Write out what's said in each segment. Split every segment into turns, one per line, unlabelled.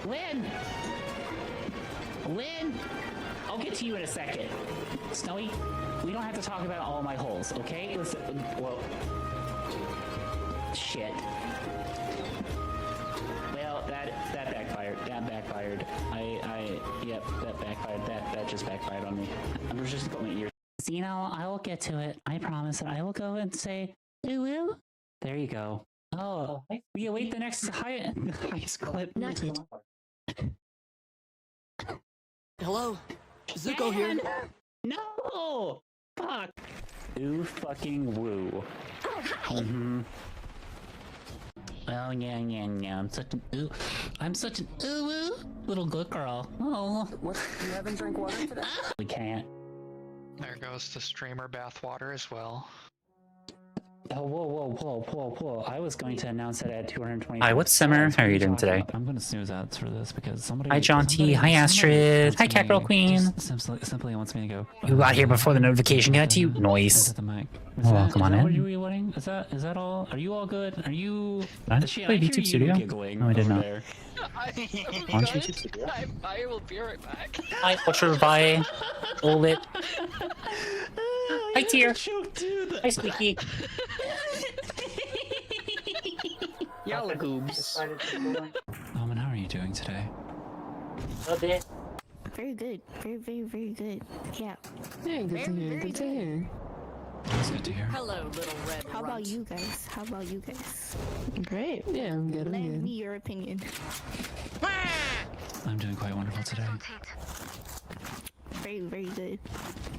Lynn! Lynn! I'll get to you in a second. Snowy, we don't have to talk about all my holes, okay? Listen, well... Shit. Well, that backfired. That backfired. Yep, that backfired. That just backfired on me. I'm just going to my ears. Zeno, I will get to it. I promise. I will go and say, ooh. There you go. Oh, we await the next highest clip.
Not yet. Hello, Zuko here.
No! Fuck! Ooh fucking woo.
Oh, hi.
Oh yeah. I'm such an ooh little good girl. Oh.
What? You haven't drank water today?
We can't.
There goes the streamer bathwater as well.
Oh, whoa. I was going to announce it at 220.
Hi, what's Simmer? How are you doing today?
I'm going to snooze ads for this because somebody...
Hi, John T. Hi, Astrid. Hi, Cat Girl Queen.
Simply wants me to go.
You got here before the notification got to you? Noise.
The mic.
Well, come on in.
Are you reloading? Is that all? Are you all good? Are you...
Shit, play VTube Studio? No, I did not.
On YouTube Studio? I will be right back.
Hi, Ultra Bye. Olit. Hi, Tier. Hi, Squeaky.
Yalla goobs.
And how are you doing today?
A little bit.
Very good. Very good. Yeah.
Yeah, good to hear. Good to hear.
That's good to hear.
Hello, little red
How
runt.
about you guys?
Great. Yeah, I'm good.
Lend me your opinion.
I'm doing quite wonderful today.
Very good.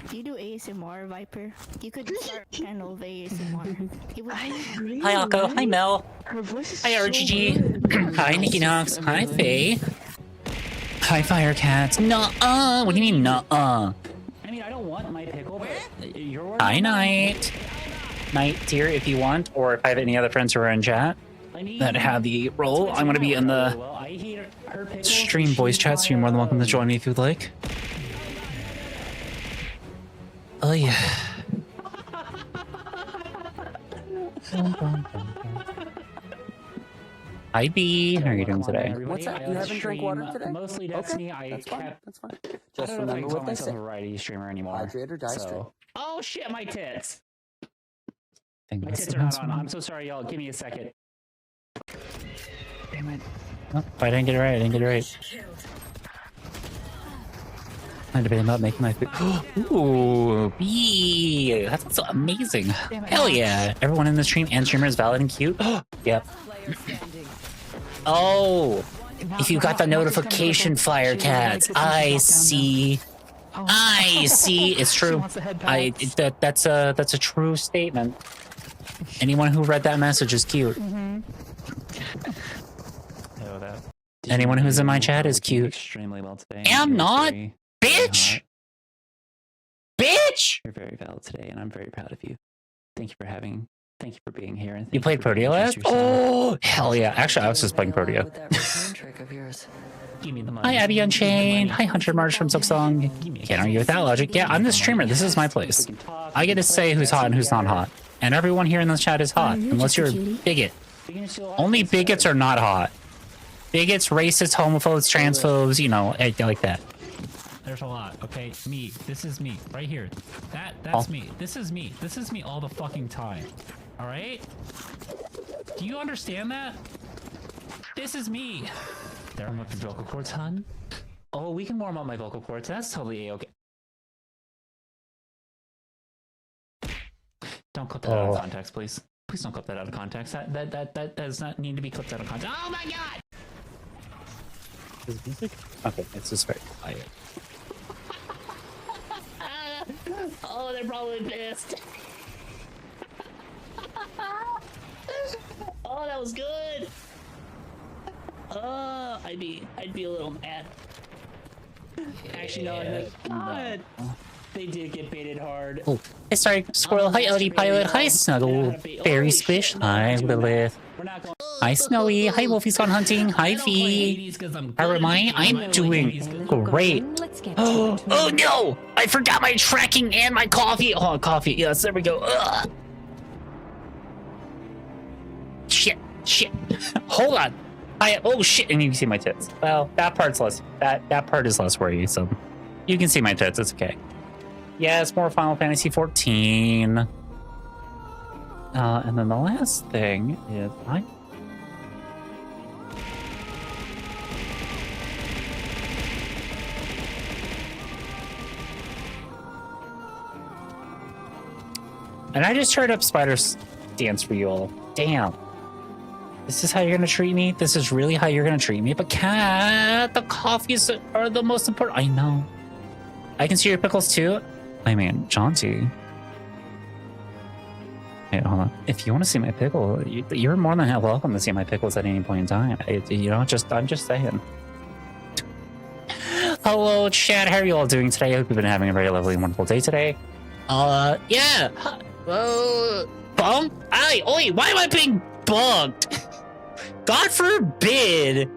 Do you do ASMR, Viper? You could start a channel of ASMR.
I agree.
Hi, Akko. Hi, Mel.
Her voice is
Hi,
so
RGG.
good.
Hi, Nikki Knox. Hi, Faye. Hi, Firecats. Nuh-uh. What do you mean, nuh-uh?
I mean, I don't want my pickle, but you're...
Hi, Night. Night, dear, if you want, or if I have any other friends who are in chat that have the role, I'm going to be in the stream voice chat, so you're more than welcome to join me if you'd like. Oh, yeah. Hi, B. How are you doing today?
What's that? You haven't drank water today?
Mostly Destiny.
Okay, that's fine. That's fine.
I
Just
don't know if I
remember
can call
what they
myself
say.
a variety streamer anymore.
Hydrate or die straight.
Oh shit, my tits!
I think
My
that's
tits
the
are not
last
on.
one.
I'm so sorry, y'all. Give me a second. Damn it.
Oh, I didn't get it right. I debated about making my food. Ooh, B. That's so amazing. Hell yeah. Everyone in the stream and streamer is valid and cute. Yep. Oh, if you got the notification, Firecats, I see. It's true. That's a true statement. Anyone who read that message is cute. Anyone who's in my chat is cute.
Extremely well today.
Am not, bitch. Bitch.
You're very valid today, and I'm very proud of you. Thank you for being here. And
You played Protea last? Oh, hell yeah. Actually, I was just playing Protea.
Give me the money.
Hi, Abby Unchained. Hi, Hunter March from Silksong. Can't argue with that logic. Yeah, I'm the streamer. This is my place. I get to say who's hot and who's not hot. And everyone here in this chat is hot, unless you're a bigot. Only bigots are not hot. Bigots, racists, homophobes, transphobes, you know, like that.
There's a lot, okay? Me. This is me. Right here. That's me. This is me. This is me all the fucking time. Alright? Do you understand that? This is me. There, warm up your vocal cords, hun. Oh, we can warm up my vocal cords. That's totally okay. Don't clip that out of context, please. Please don't clip that out of context. That does not need to be clipped out of context. Oh my god!
Is music? Okay, it's just very quiet.
Oh, they're probably pissed. Oh, that was good. I'd be a little mad. Actually, no, I'm like, God. They did get baited hard.
Oh, hey, sorry, Squirrel. Hi, LD Pilot. Hi, Snuggle. Fairy Squish. Hi, Lilith. Hi, Snowy. Hi, Wolfie's Gone Hunting. Hi, V. How am I? I'm doing great. Oh no! I forgot my tracking and my coffee. Oh, coffee. Yes, there we go. Ugh. Shit. Hold on. Oh shit, and you can see my tits. Well, that part's less, that part is less worrisome. You can see my tits, it's okay. Yeah, it's more Final Fantasy 14. And then the last thing is and I just turned up Spider's Dance for you all. Damn. This is how you're gonna treat me? This is really how you're gonna treat me? But Cat, the coffees are the most important. I know. I can see your pickles too. I mean, jaunty. Wait, hold on. If you want to see my pickle, you're more than welcome to see my pickles at any point in time. I'm just saying. Hello, chat. How are you all doing today? I hope you've been having a very lovely and wonderful day today. Yeah. Bum? Oi, why am I being bugged? God forbid.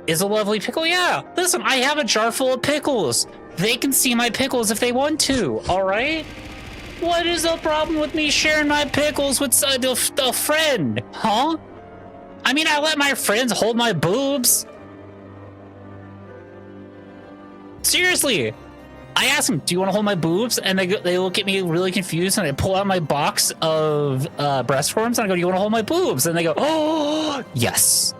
Is a lovely pickle? Yeah. Listen, I have a jar full of pickles. They can see my pickles if they want to, all right? What is the problem with me sharing my pickles with a friend? Huh? I mean, I let my friends hold my boobs. Seriously. I ask them, do you want to hold my boobs? And they look at me really confused, and I pull out my box of breast forms, and I go, do you want to hold my boobs? And they go, oh, yes.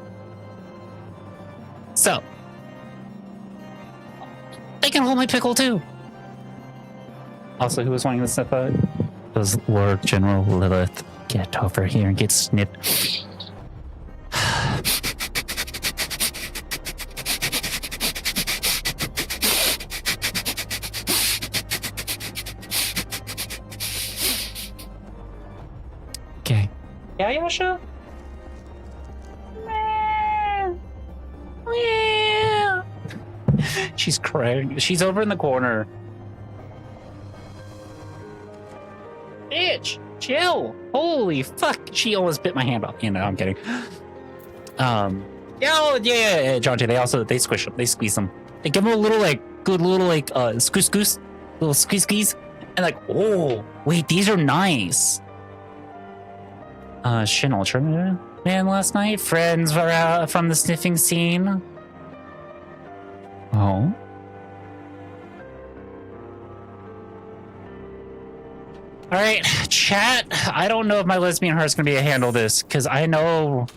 So, they can hold my pickle too. Also, who was wanting to sniff out? It was Lord General Lilith. Get over here and get snipped. Okay. Yeah, Yasha? She's crying. She's over in the corner. Bitch, chill. Holy fuck. She almost bit my hand off. You know, I'm kidding. Yeah, John Jay, they squish them. They squeeze them. They give them a little, squeeze, little squeeze, and like, oh, wait, these are nice. Shin Ultra Man last night. Friends were out from the sniffing scene. Oh. All right, chat. I don't know if my lesbian heart's gonna be able to handle this, because I know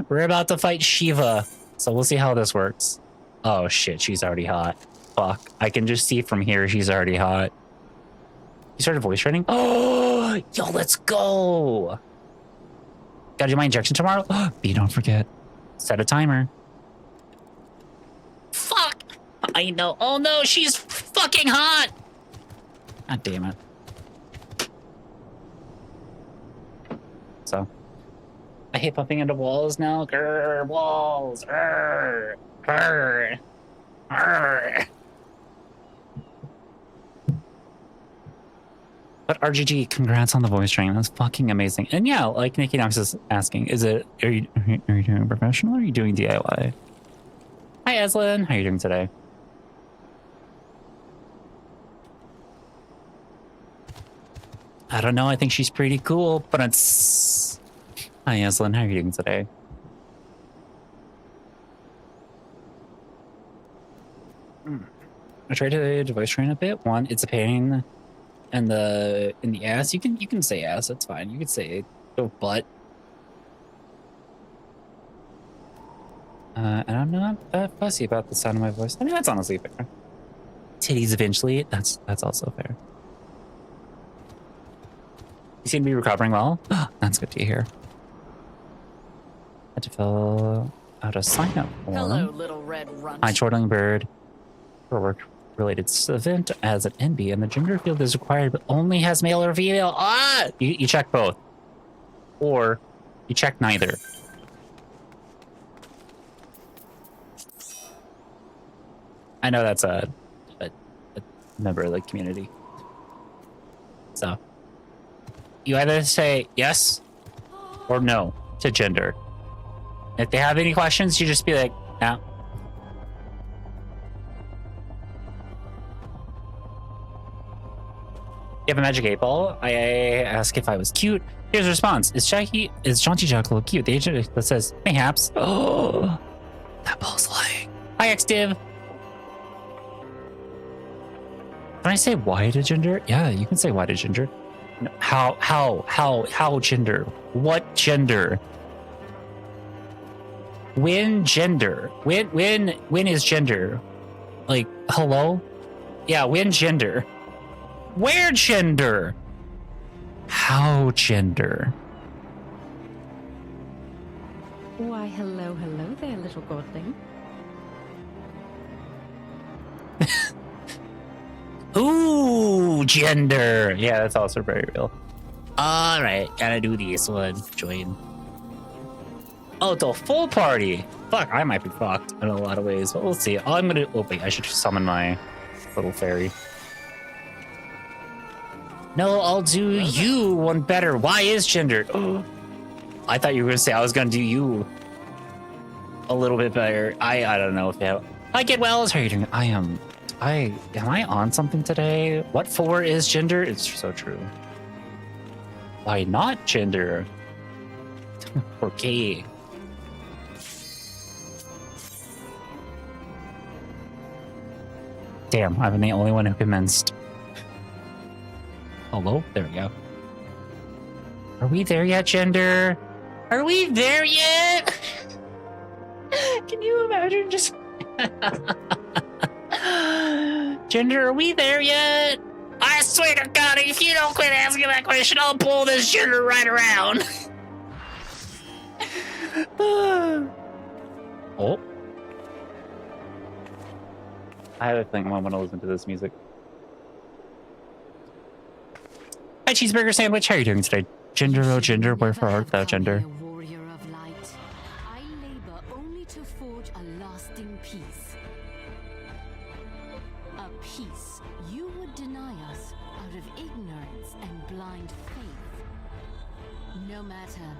we're about to fight Shiva, so we'll see how this works. Oh shit, she's already hot. Fuck, I can just see from here she's already hot. You started voice training? Oh, yo, let's go. Gotta do my injection tomorrow? B, don't forget. Set a timer. Fuck! I know. Oh no, she's fucking hot! God damn it. So, I hate bumping into walls now. Grrr, walls. Grrr, grrr, grrr. But RGG, congrats on the voice training. That's fucking amazing. And yeah, like Nikki Knox is asking, are you doing professional or are you doing DIY? Hi, Eslin. How are you doing today? I don't know. I think she's pretty cool, but it's... Hi, Eslin. How are you doing today? I tried to voice train a bit. One, it's a pain in the ass. You can say ass. That's fine. You can say butt. And I'm not that fussy about the sound of my voice. I mean, that's honestly fair. Titties eventually. That's also fair. You seem to be recovering well. That's good to hear. I had to fill out a sign-up form.
Hello, little red runt.
Hi, chortling bird. For a work-related event as an NB, and the gender field is required, but only has male or female. You check both, or you check neither. I know that's a member of the community. So you either say yes or no to gender. If they have any questions, you just be like, no. You have a magic 8-ball. I ask if I was cute. Here's a response. Is Jaunty Jack a little cute? The agent that says, mayhaps. Oh, that ball's lying. Hi, XDiv. Can I say why to gender? Yeah, you can say why to gender. No, how gender? What gender? When gender? When is gender? Like, hello? Yeah, when gender? Where gender? How gender?
Why, hello there, little godling.
Ooh, gender. Yeah, that's also very real. All right, gotta do this one. Join. Oh, the full party. Fuck, I might be fucked in a lot of ways, but we'll see. I'm gonna. Oh wait, I should summon my little fairy. No, I'll do you one better. Why is gender? Oh, I thought you were gonna say I was gonna do you a little bit better. I don't know if that. Hi, Get Wells. How are you doing? Am I on something today? What for is gender? It's so true. Why not gender? Okay. Damn, I'm the only one who commenced. Hello? There we go. Are we there yet, gender? Are we there yet? Can you imagine just... Gender, are we there yet? I swear to God, if you don't quit asking that question, I'll pull this gender right around. Oh. I have a thing I want to listen to this music. Hi, Cheeseburger Sandwich. How are you doing today? Gender, oh gender, wherefore art thou, gender?
Warrior of light, I labor only to forge a lasting peace. A peace you would deny us out of ignorance and blind faith. No matter,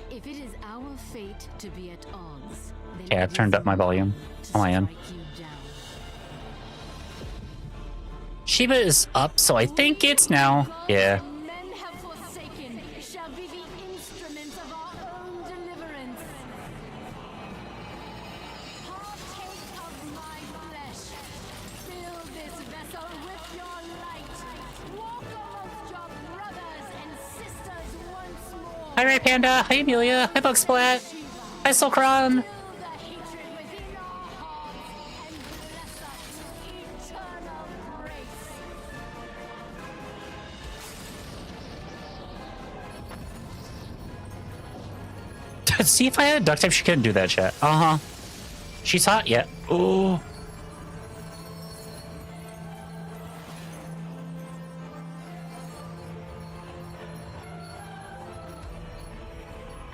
if it is our fate to be at odds, then
Okay, I've turned up my volume on my end. Shiba is up, so I think it's now. Yeah.
Men have forsaken shall be the instruments of our own deliverance. Partake of my flesh. Fill this vessel with your light. Walk amongst your brothers and sisters once more.
Hi, Ray Panda. Hi, Amelia. Hi, Bugsplat. Hi, Solcron.
Fill the hatred within our hearts and bless us eternal grace.
See if I had duct tape, she couldn't do that, chat. Uh-huh. She's hot yet. Oh.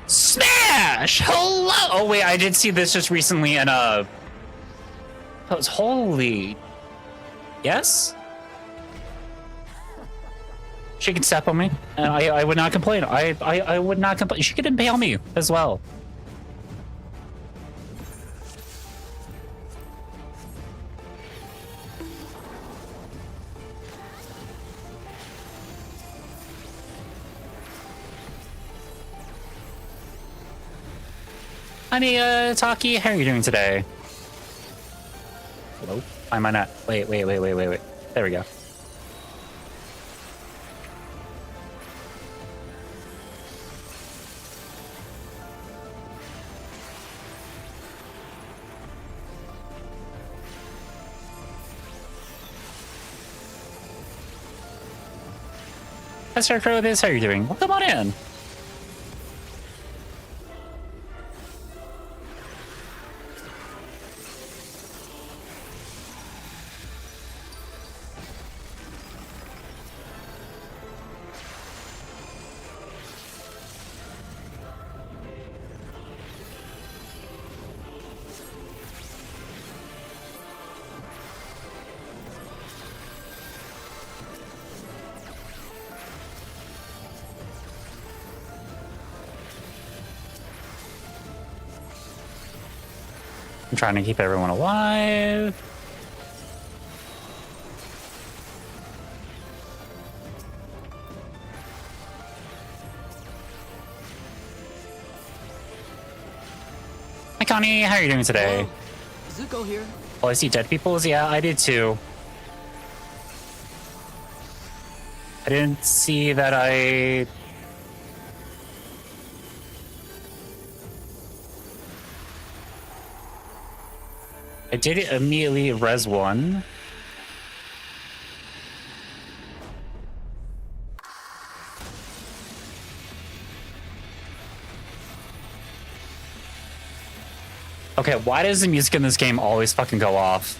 Smash! Hello! Oh, wait, I did see this just recently in that was holy. Yes? She could step on me, and I would not complain. I would not complain. She could impale me as well. Honey, Taki, how are you doing today? Hello? Why am I not? Wait. There we go. Hi, Scarecrow, this. How are you doing? Well, come on in. I'm trying to keep everyone alive. Hi Connie, how are you doing today?
Zuko here.
Oh, I see dead peoples. Yeah, I did too. I didn't see that I did immediately res one. Okay, why does the music in this game always fucking go off?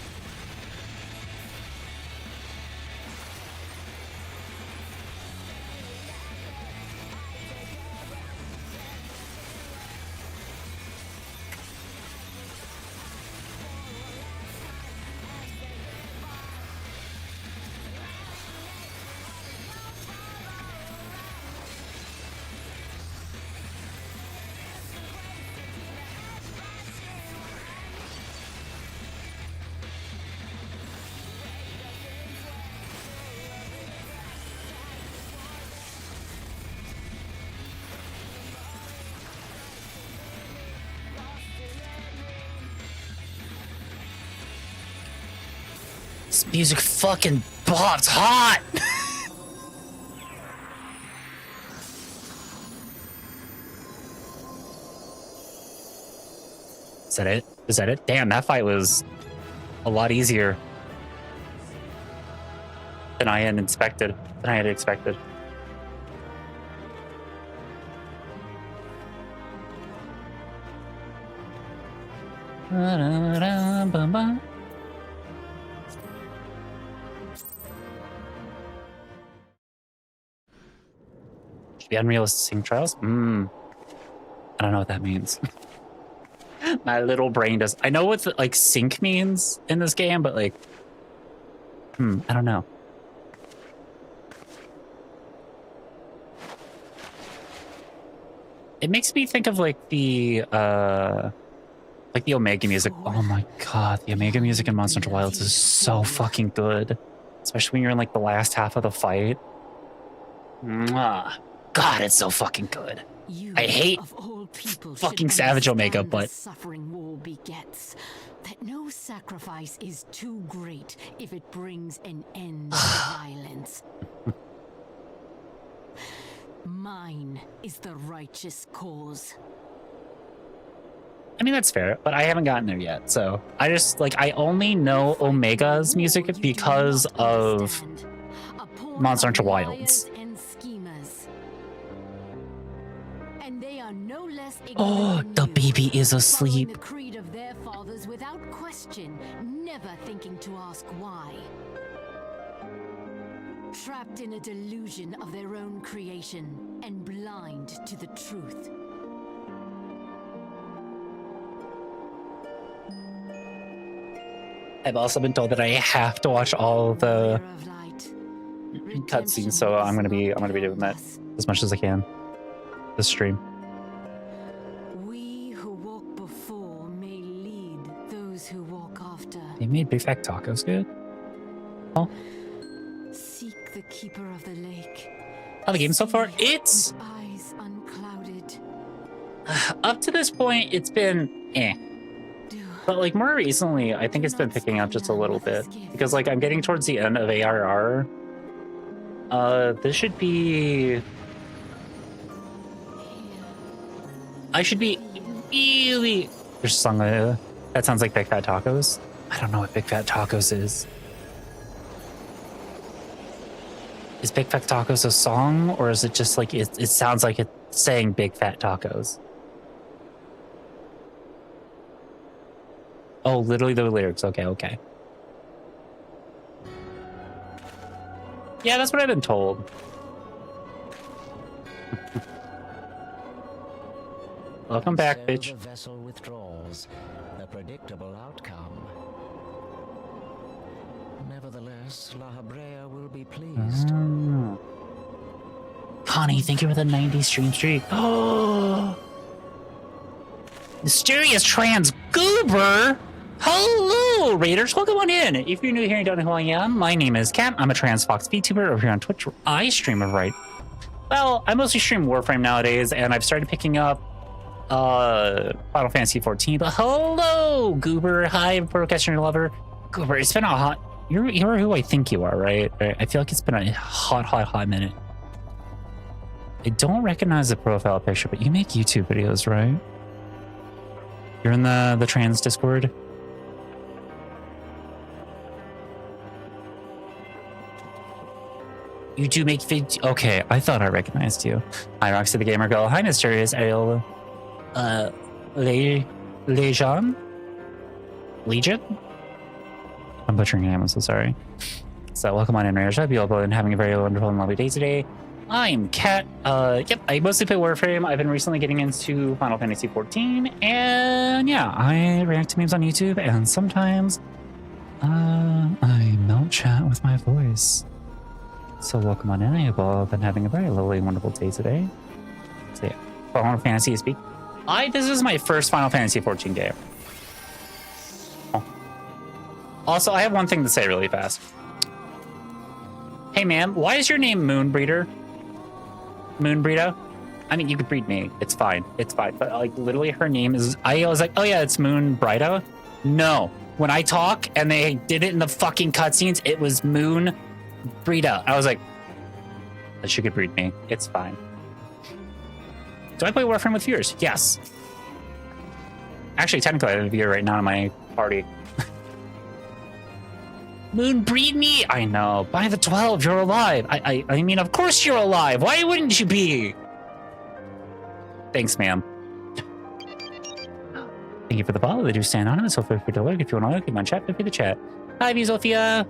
This music fucking bops hot! Is that it? Is that it? Damn, that fight was a lot easier than I had expected. Should be unrealistic sync trials? I don't know what that means. My little brain does. I know what like sync means in this game, but like, I don't know. It makes me think of like the Omega music. Oh my god, the Omega music in Monster Hunter Wilds is so fucking good. Especially when you're in like the last half of the fight. Mwah. God, it's so fucking good. I hate fucking Savage Omega, but
suffering war begets that no sacrifice is too great if it brings an end to violence. Mine is the righteous cause.
I mean, that's fair, but I haven't gotten there yet. So I just like, I only know Omega's music because of Monster Hunter Wilds. Oh, the baby is asleep.
The creed of their fathers without question, never thinking to ask why. Trapped in a delusion of their own creation and blind to the truth.
I've also been told that I have to watch all the cutscenes, so I'm gonna be doing that as much as I can this stream.
We who walk before may lead those who walk after.
They made Big Fat Tacos good. Oh,
Seek the keeper of the lake.
how the game so far? It's
With eyes unclouded.
up to this point, it's been But like more recently, I think it's been picking up just a little bit because like I'm getting towards the end of ARR. This should be. I should be really. There's a song that sounds like Big Fat Tacos. I don't know what Big Fat Tacos is. Is Big Fat Tacos a song, or is it just like it sounds like it's saying Big Fat Tacos? Oh, literally the lyrics. Okay. Yeah, that's what I've been told. Welcome back,
So
bitch.
the vessel withdraws, a predictable outcome. Nevertheless, La Habrea will be pleased.
Connie, thank you for the 90 stream streak. Oh, mysterious trans goober. Hello, Raiders. Welcome on in. If you're new here and don't know who I am, my name is Kat. I'm a trans fox VTuber over here on Twitch. I stream I mostly stream Warframe nowadays, and I've started picking up Final Fantasy 14. But hello, Goober. Hi, Broadcaster Lover. Goober, it's been a hot... You're who I think you are, right? I feel like it's been a hot minute. I don't recognize the profile picture, but you make YouTube videos, right? You're in the trans Discord? You do make videos? Okay, I thought I recognized you. Hi, Roxy the Gamer Girl. Hi, Mysterious Ariel. Legion? I'm butchering your name, I'm so sorry. So welcome on in, Rage. I hope you all been having a very wonderful and lovely day today. I'm Kat. Yep, I mostly play Warframe. I've been recently getting into Final Fantasy 14, and yeah, I react to memes on YouTube, and sometimes I melt chat with my voice. So welcome on in. I hope all been having a very lovely and wonderful day today. So yeah, Final Fantasy speak. This is my first Final Fantasy 14 game. Oh. Also, I have one thing to say really fast. Hey ma'am, why is your name Moonbreeder? Moonbreeder? I mean, you could breed me. It's fine. It's fine. But like literally her name is, I was like, oh yeah, it's Moonbreeder. No. When I talk and they did it in the fucking cutscenes, it was Moonbreeder. I was like, she could breed me. It's fine. Do I play Warframe with viewers? Yes. Actually, technically I have a viewer right now in my party. Moon, breed me! I know. By the 12, you're alive. I mean, of course you're alive. Why wouldn't you be? Thanks, ma'am. Thank you for the follow. They do stay anonymous. So feel free to lurk. If you want to lurk, keep on chat. Feel free to chat. Hi, Sophia.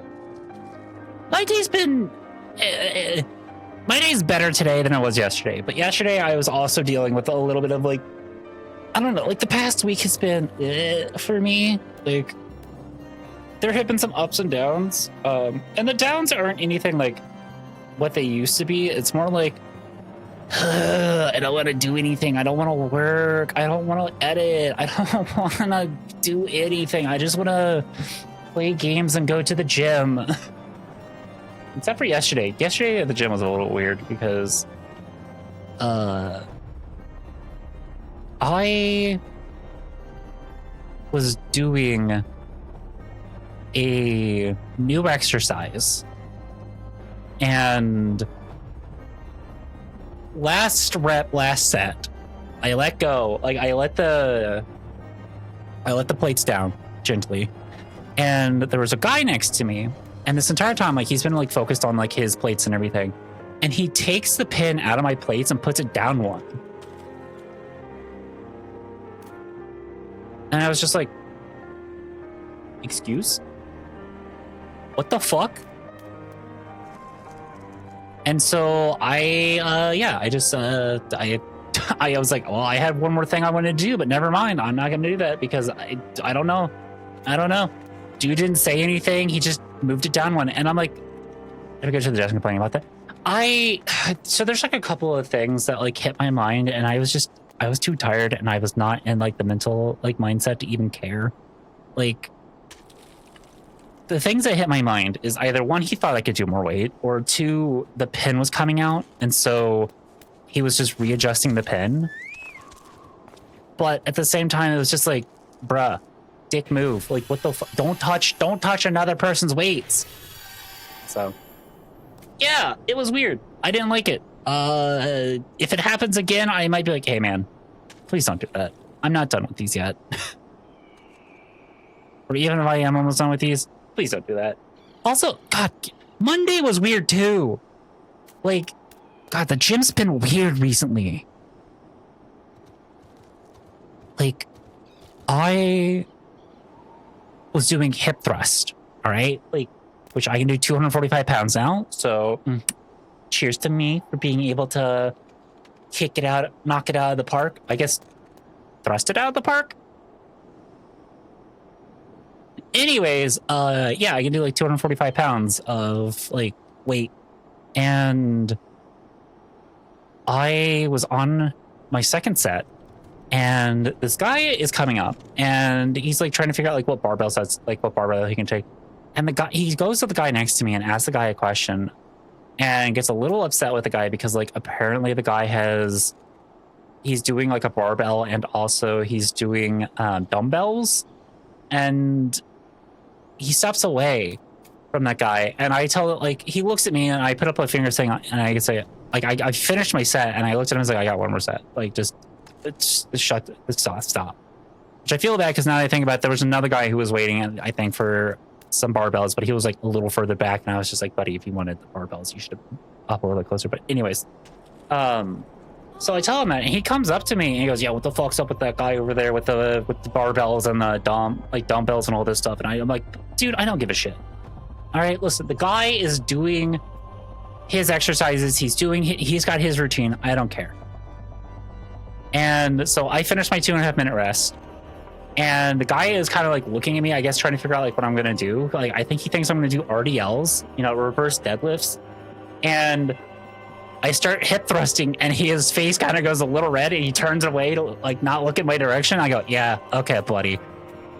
My day's been... my day's better today than it was yesterday. But yesterday, I was also dealing with a little bit of, like... I don't know. Like, the past week has been... for me. Like... There have been some ups and downs, and the downs aren't anything like what they used to be. It's more like, I don't want to do anything. I don't want to work. I don't want to edit. I don't want to do anything. I just want to play games and go to the gym. Except for yesterday. Yesterday at the gym was a little weird because I was doing a new exercise, and last set, I let go. Like I let the plates down gently, and there was a guy next to me, and this entire time, like he's been like focused on like his plates and everything, and he takes the pin out of my plates and puts it down one, and I was just like, excuse? What the fuck? And so I was like, well, I had one more thing I wanted to do, but never mind. I'm not going to do that because I don't know. I don't know. Dude didn't say anything. He just moved it down one. And I'm like, I go to the desk and complain about that. So there's like a couple of things that like hit my mind, and I was too tired, and I was not in like the mental like mindset to even care. Like, the things that hit my mind is either one, he thought I could do more weight, or two, the pin was coming out, and so he was just readjusting the pin. But at the same time, it was just like, bruh, dick move. Like, what the fuck? Don't touch another person's weights. So, yeah, it was weird. I didn't like it. If it happens again, I might be like, hey man, please don't do that. I'm not done with these yet. Or even if I am almost done with these, please don't do that. Also, God, Monday was weird too. Like, God, the gym's been weird recently. Like, I was doing hip thrust, all right? Like, which I can do 245 pounds now. So, cheers to me for being able to kick it out, knock it out of the park. I guess, thrust it out of the park? Anyways, yeah, I can do like 245 pounds of like weight, and I was on my second set, and this guy is coming up, and he's like trying to figure out like what barbell he can take, and he goes to the guy next to me and asks the guy a question, and gets a little upset with the guy because like apparently the guy has he's doing like a barbell, and also he's doing dumbbells, and he steps away from that guy, and I tell like he looks at me, and I put up a finger saying, and I say like I finished my set, and I looked at him and was like, I got one more set, like just stop. Which I feel bad because now that I think about it, there was another guy who was waiting, I think, for some barbells, but he was like a little further back, and I was just like, buddy, if you wanted the barbells, you should have up a little closer. But anyways, so I tell him that, and he comes up to me and he goes, yeah, what the fuck's up with that guy over there with the barbells and the dumbbells and all this stuff? And I'm like, dude, I don't give a shit. All right, listen, the guy is doing his exercises, he's got his routine, I don't care. And so I finished my 2.5 minute rest, and the guy is kind of like looking at me, I guess, trying to figure out like what I'm gonna do. Like, I think he thinks I'm gonna do RDLs, you know, reverse deadlifts. And I start hip thrusting, and his face kind of goes a little red, and he turns away to like not look in my direction. I go, yeah, okay, buddy.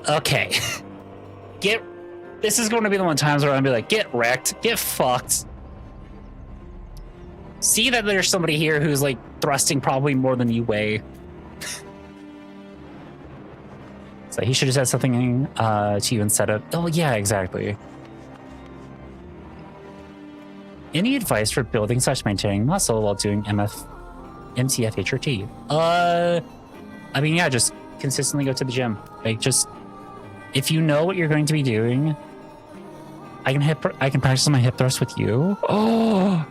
Okay. This is going to be the one times where I'm gonna be like, get wrecked, get fucked. See that there's somebody here who's like thrusting probably more than you weigh. So he should have said something to you instead of, oh yeah, exactly. Any advice for building / maintaining muscle while doing MTF HRT? I mean, yeah, just consistently go to the gym. Like, just if you know what you're going to be doing, I can practice my hip thrust with you. Oh,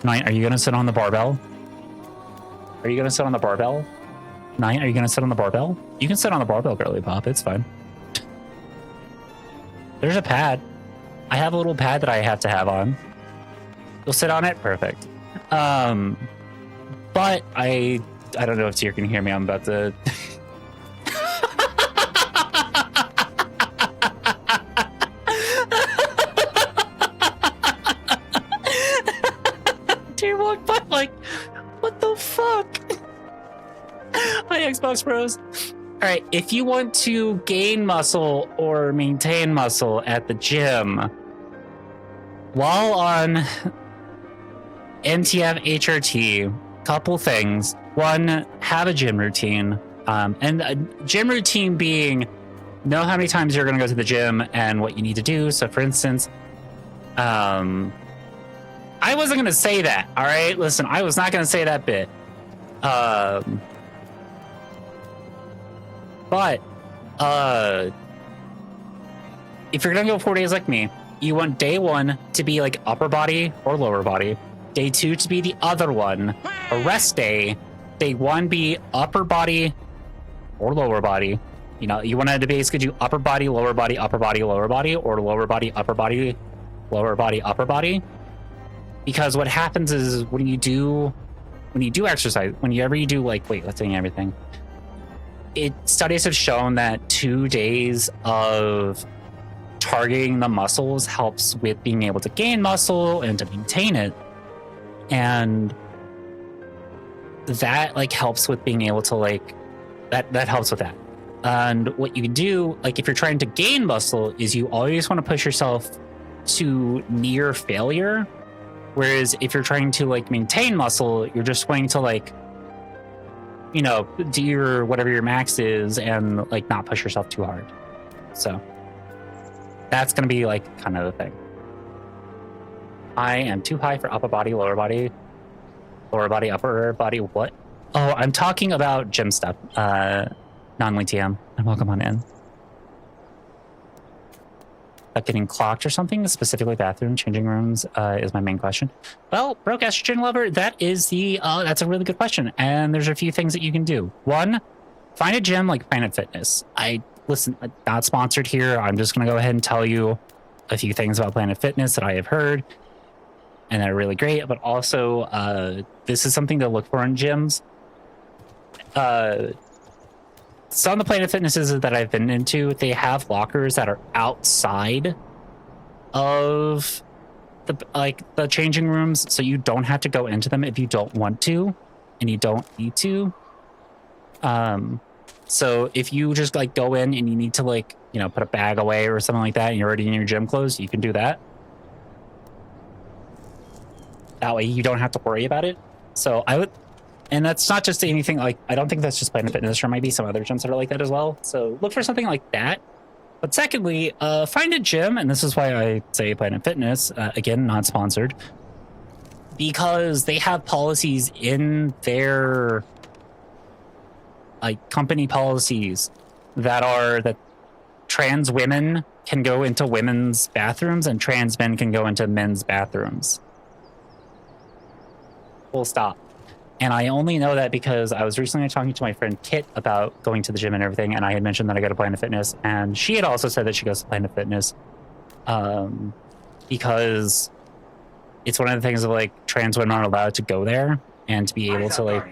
9, are you gonna sit on the barbell? Are you gonna sit on the barbell? 9, are you gonna sit on the barbell? You can sit on the barbell, girly pop. It's fine. There's a pad. I have a little pad that I have to have on. You'll sit on it? Perfect. But I don't know if Tyr can hear me. I'm about to... Tyr walked by like, what the fuck? Hi, Xbox Bros. All right, if you want to gain muscle or maintain muscle at the gym while on MTF HRT, couple things. One, have a gym routine. And a gym routine being, know how many times you're going to go to the gym and what you need to do. So for instance, I wasn't going to say that. All right, listen, I was not going to say that bit. But if you're going to go 4 days like me, you want day 1 to be like upper body or lower body. Day 2 to be the other one. A rest day. Day 1 be upper body or lower body. You know, you want to basically do upper body, lower body, upper body, lower body, or lower body, upper body, lower body, upper body. Because what happens is when you do exercise, whenever you do like weightlifting and everything, studies have shown that 2 days of targeting the muscles helps with being able to gain muscle and to maintain it. And that like helps with being able to like, that helps with that. And what you can do, like if you're trying to gain muscle, is you always want to push yourself to near failure. Whereas if you're trying to like maintain muscle, you're just going to like, you know, do your whatever your max is and like not push yourself too hard. So that's going to be like kind of the thing. I am too high for upper body, lower body, upper body. What? Oh, I'm talking about gym stuff. Non-link TM, and welcome on in. Getting clocked or something, specifically bathroom, changing rooms, is my main question. Well, broke estrogen lover, that is that's a really good question. And there's a few things that you can do. One, find a gym like Planet Fitness. Listen, not sponsored here. I'm just going to go ahead and tell you a few things about Planet Fitness that I have heard and that are really great. But also, this is something to look for in gyms. Some of the Planet Fitnesses that I've been into, they have lockers that are outside of the changing rooms, so you don't have to go into them if you don't want to, and you don't need to. So if you just like go in and you need to like, you know, put a bag away or something like that, and you're already in your gym clothes, you can do that. That way you don't have to worry about it. So I And that's not just anything like, I don't think that's just Planet Fitness. There might be some other gyms that are like that as well. So look for something like that. But secondly, find a gym, and this is why I say Planet Fitness, again, not sponsored, because they have policies in their like company policies that trans women can go into women's bathrooms and trans men can go into men's bathrooms. Full stop. And I only know that because I was recently talking to my friend Kit about going to the gym and everything, and I had mentioned that I go to Planet Fitness, and she had also said that she goes to Planet Fitness because it's one of the things of like trans women aren't allowed to go there and to be able to like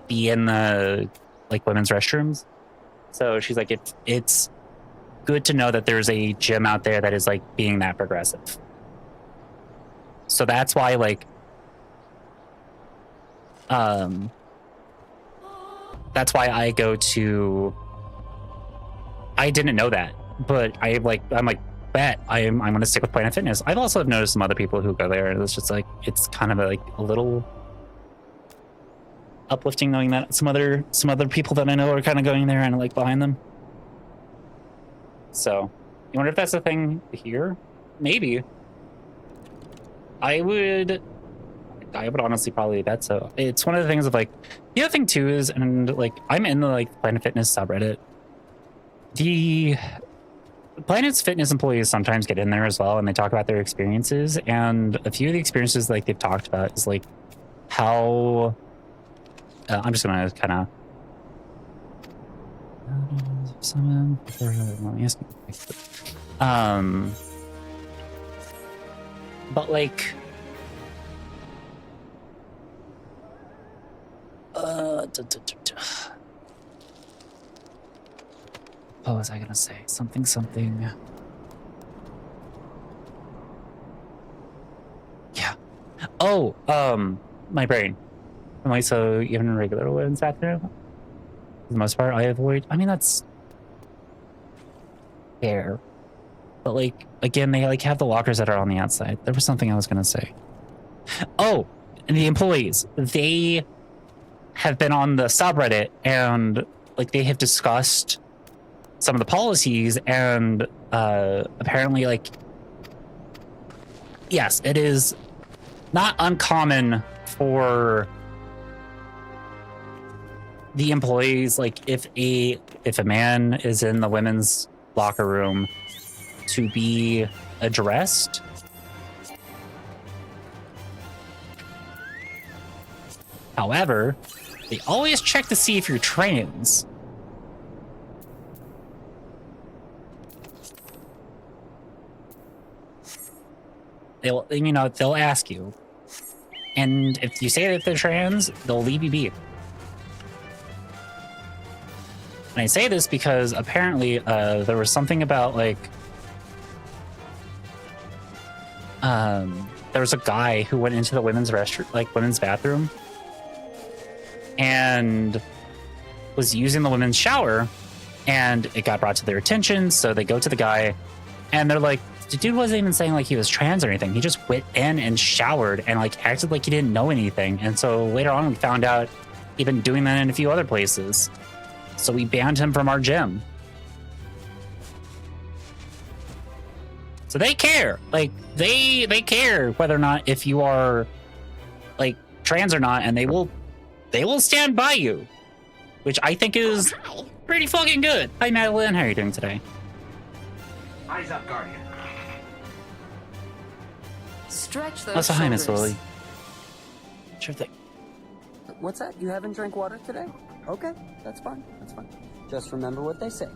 be in the like women's restrooms. So she's like, it's good to know that there's a gym out there that is like being that progressive. So that's why like that's why I go to. I didn't know that, but I'm like, bet I'm gonna stick with Planet Fitness. I've also noticed some other people who go there, and it's just like it's kind of like a little uplifting knowing that some other people that I know are kind of going there and like behind them. So, you wonder if that's a thing here? Maybe. I would honestly probably bet so. It's one of the things of like, the other thing too is, and like I'm in the like Planet Fitness subreddit. The Planet's Fitness employees sometimes get in there as well, and they talk about their experiences. And a few of the experiences like they've talked about is like how I'm just gonna kind of but like what was I gonna say? Something. Yeah. Oh, my brain. Am I so even in regular women's bathroom? For the most part, I avoid. I mean, that's fair. But like, again, they like have the lockers that are on the outside. There was something I was gonna say. Oh, and the employees. They have been on the subreddit and like they have discussed some of the policies, and apparently like, yes, it is not uncommon for the employees, like if a man is in the women's locker room, to be addressed. However, they always check to see if you're trans. They'll ask you. And if you say that they're trans, they'll leave you be. And I say this because apparently there was something about like there was a guy who went into the women's restroom, like women's bathroom, and was using the women's shower, and it got brought to their attention. So they go to the guy, and they're like, the dude wasn't even saying like he was trans or anything. He just went in and showered and like acted like he didn't know anything. And so later on we found out he'd been doing that in a few other places. So we banned him from our gym. So they care. Like they care whether or not if you are like trans or not, and they will stand by you, which I think is pretty fucking good. Hi Madeline, how are you doing today?
Eyes up, Guardian.
Stretch those
Also, hi Miss
shoulders.
Lily. Sure thing.
What's that? You haven't drank water today? Okay, that's fine. That's fine. Just remember what they say.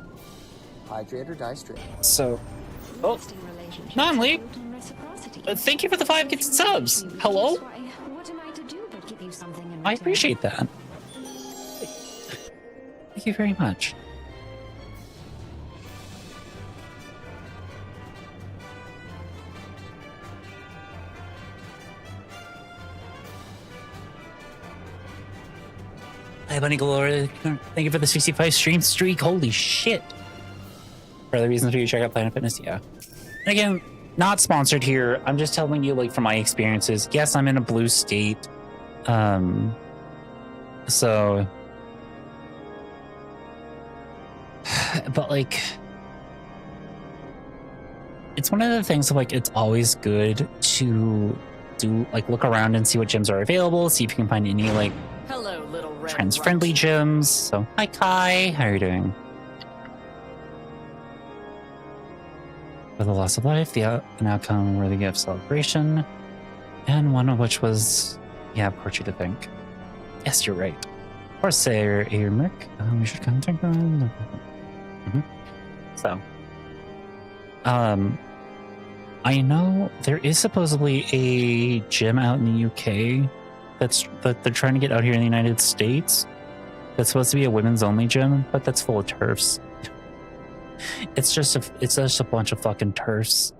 Hydrate or die straight.
So, oh, non-league. Thank you for the 5 gifted subs. Hello?
What am I to do but give you something in
I
return?
appreciate that. Thank you very much. Hi, Bunny Galore. Thank you for the 65 stream streak. Holy shit. For other reasons for you to check out Planet Fitness, yeah. And again, not sponsored here. I'm just telling you, like, from my experiences. Yes, I'm in a blue state. So, but like, it's one of the things of like, it's always good to do like look around and see what gyms are available, see if you can find any like
Hello, little red
trans-friendly gyms. So, hi Kai, how are you doing? For the loss of life, an outcome worthy of celebration, and one of which was, yeah, of course you to think. Yes, you're right. Of course, say a merc. We should contact them. So, I know there is supposedly a gym out in the UK that they're trying to get out here in the United States. That's supposed to be a women's only gym, but that's full of turfs. It's just a bunch of fucking turfs.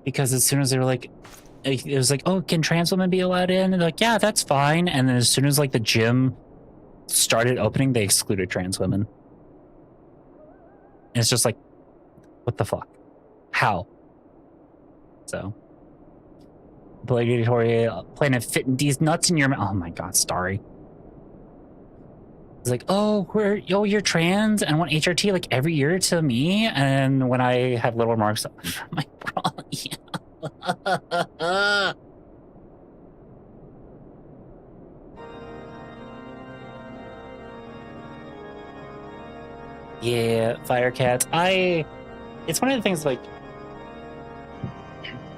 Because as soon as they were like, it was like, oh, can trans women be allowed in? And they're like, yeah, that's fine. And then as soon as like the gym started opening, they excluded trans women. And it's just like, what the fuck? How? So, obligatory Planet Fit these nuts in your mouth. Oh my god, Starry. It's like, oh, you're trans and want HRT like every year to me, and when I have little marks on my bra, yeah. Yeah, Firecat. It's one of the things like,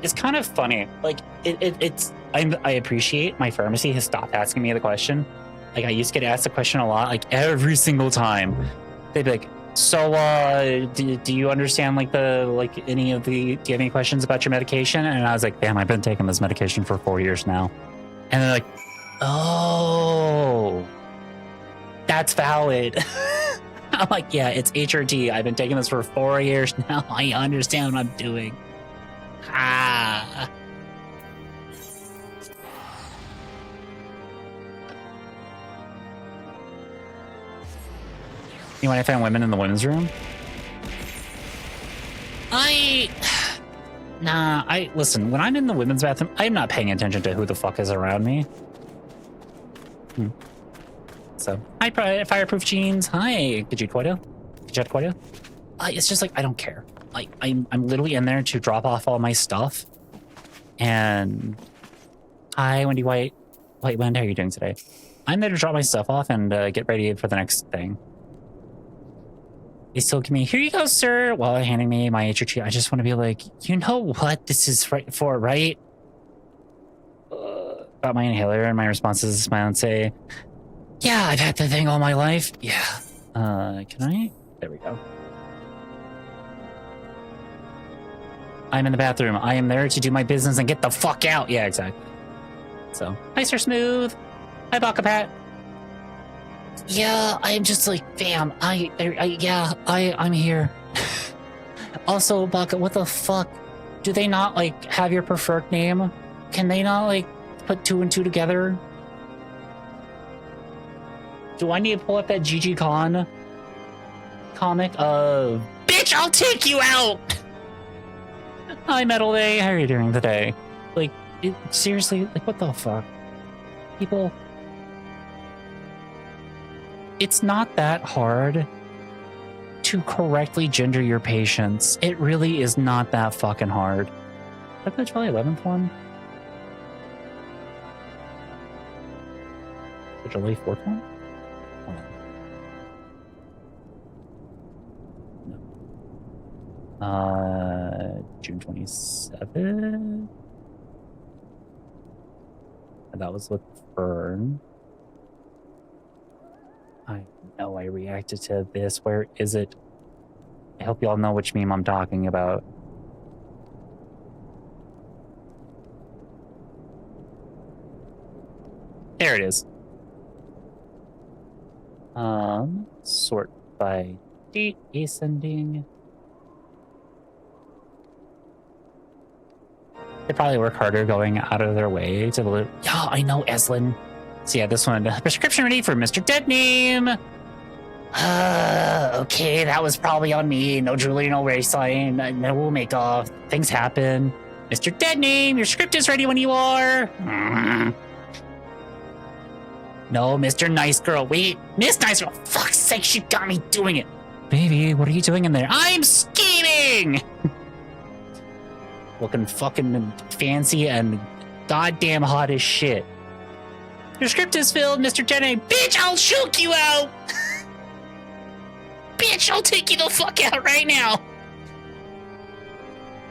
it's kind of funny. Like I appreciate my pharmacy has stopped asking me the question. Like I used to get asked the question a lot, like every single time. They'd be like, so do you understand like any of the, do you have any questions about your medication? And I was like, damn, I've been taking this medication for 4 years now. And they're like, oh, that's valid. I'm like, yeah, it's HRT. I've been taking this for 4 years now. I understand what I'm doing. Ah. You want to find women in the women's room? Listen, when I'm in the women's bathroom, I'm not paying attention to who the fuck is around me. So, hi, Fireproof Jeans. Hi, Gajit it's just like, I don't care. Like, I'm literally in there to drop off all my stuff. And hi, Wendy White. Wendy, how are you doing today? I'm there to drop my stuff off and get ready for the next thing. They still give me, here you go, sir, while handing me my HRT. I just want to be like, you know what this is for, right? About my inhaler, and my response is smile and say, yeah, I've had the thing all my life. Yeah. Can I? There we go. I'm in the bathroom. I am there to do my business and get the fuck out. Yeah, exactly. So, hi, Sir Smooth. Hi, Bakapat. Yeah, I'm just like, fam, I'm here. Also, Baka, what the fuck? Do they not, like, have your preferred name? Can they not, like, put 2 and 2 together? Do I need to pull up that GG Con comic of, bitch, I'll take you out! Hi, Metal Day, how are you doing today? Like, seriously, like, what the fuck? People... It's not that hard to correctly gender your patients. It really is not that fucking hard. Is that the July 11th one? The July 4th one? No. June 27th? And that was with Fern. I know I reacted to this. Where is it? I hope y'all know which meme I'm talking about. There it is. Sort by date ascending. They probably work harder going out of their way to the... Yeah, I know, Eslin. So yeah, this one, prescription ready for Mr. Dead Name. Okay, that was probably on me. No jewelry, no race sign, no makeup. Things happen. Mr. Dead Name, your script is ready when you are. No, Mr. Nice Girl. Wait, Miss Nice Girl. Fuck's sake, she got me doing it. Baby, what are you doing in there? I'm scheming! Looking fucking fancy and goddamn hot as shit. Your script is filled, Mr. Jenny. Bitch, I'll choke you out! Bitch, I'll take you the fuck out right now!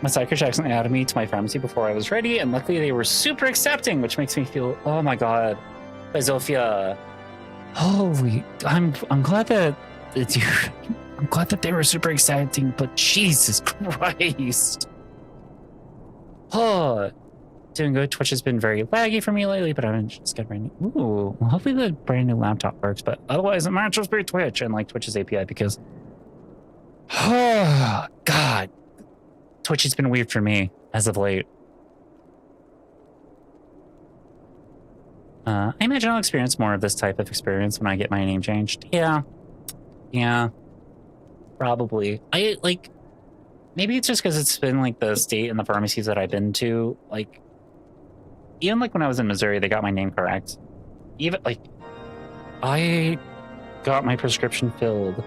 My psychiatrist accidentally added me to my pharmacy before I was ready, and luckily they were super accepting, which makes me feel, oh my god. By Zofia. Holy, I'm glad that I'm glad that they were super accepting, but Jesus Christ. Oh, doing good. Twitch has been very laggy for me lately, but I'm just getting brand new. Ooh, well, hopefully the brand new laptop works, but otherwise it might just be Twitch and like Twitch's API because, oh God, Twitch has been weird for me as of late. I imagine I'll experience more of this type of experience when I get my name changed. Yeah, probably. Maybe it's just because it's been like the state and the pharmacies that I've been to, like, even like when I was in Missouri, they got my name correct. Even like, I got my prescription filled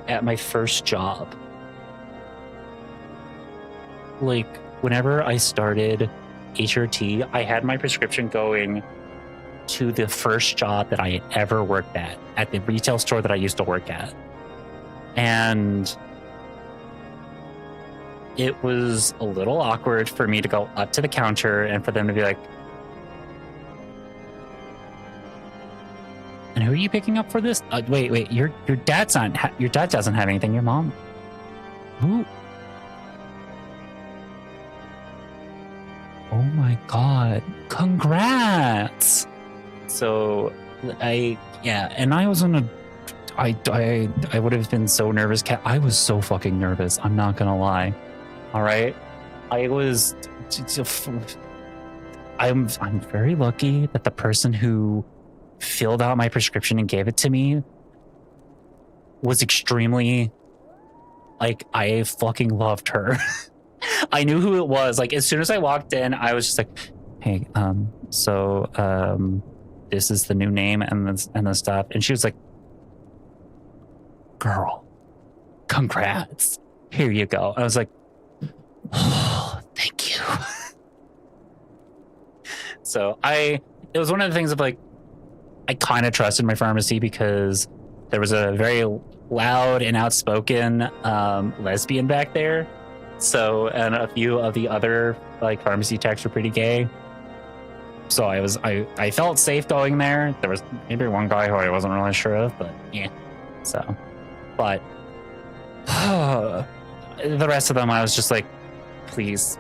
at my first job. Like, whenever I started HRT, I had my prescription going to the first job that I had ever worked at the retail store that I used to work at. And it was a little awkward for me to go up to the counter and for them to be like, and who are you picking up for this? Wait, your dad's not, your dad doesn't have anything, your mom. Who? Oh my God, congrats. So and I was I would have been so nervous. I was so fucking nervous. I'm not gonna lie. All right. I'm very lucky that the person who filled out my prescription and gave it to me was extremely, like, I fucking loved her. I knew who it was. Like, as soon as I walked in, I was just like, hey, this is the new name and the stuff. And she was like, girl, congrats. Here you go. I was like, oh, thank you. So it was one of the things of like, I kind of trusted my pharmacy because there was a very loud and outspoken lesbian back there. So, and a few of the other like pharmacy techs were pretty gay. So I felt safe going there. There was maybe one guy who I wasn't really sure of, but yeah. So, but the rest of them, I was just like, please,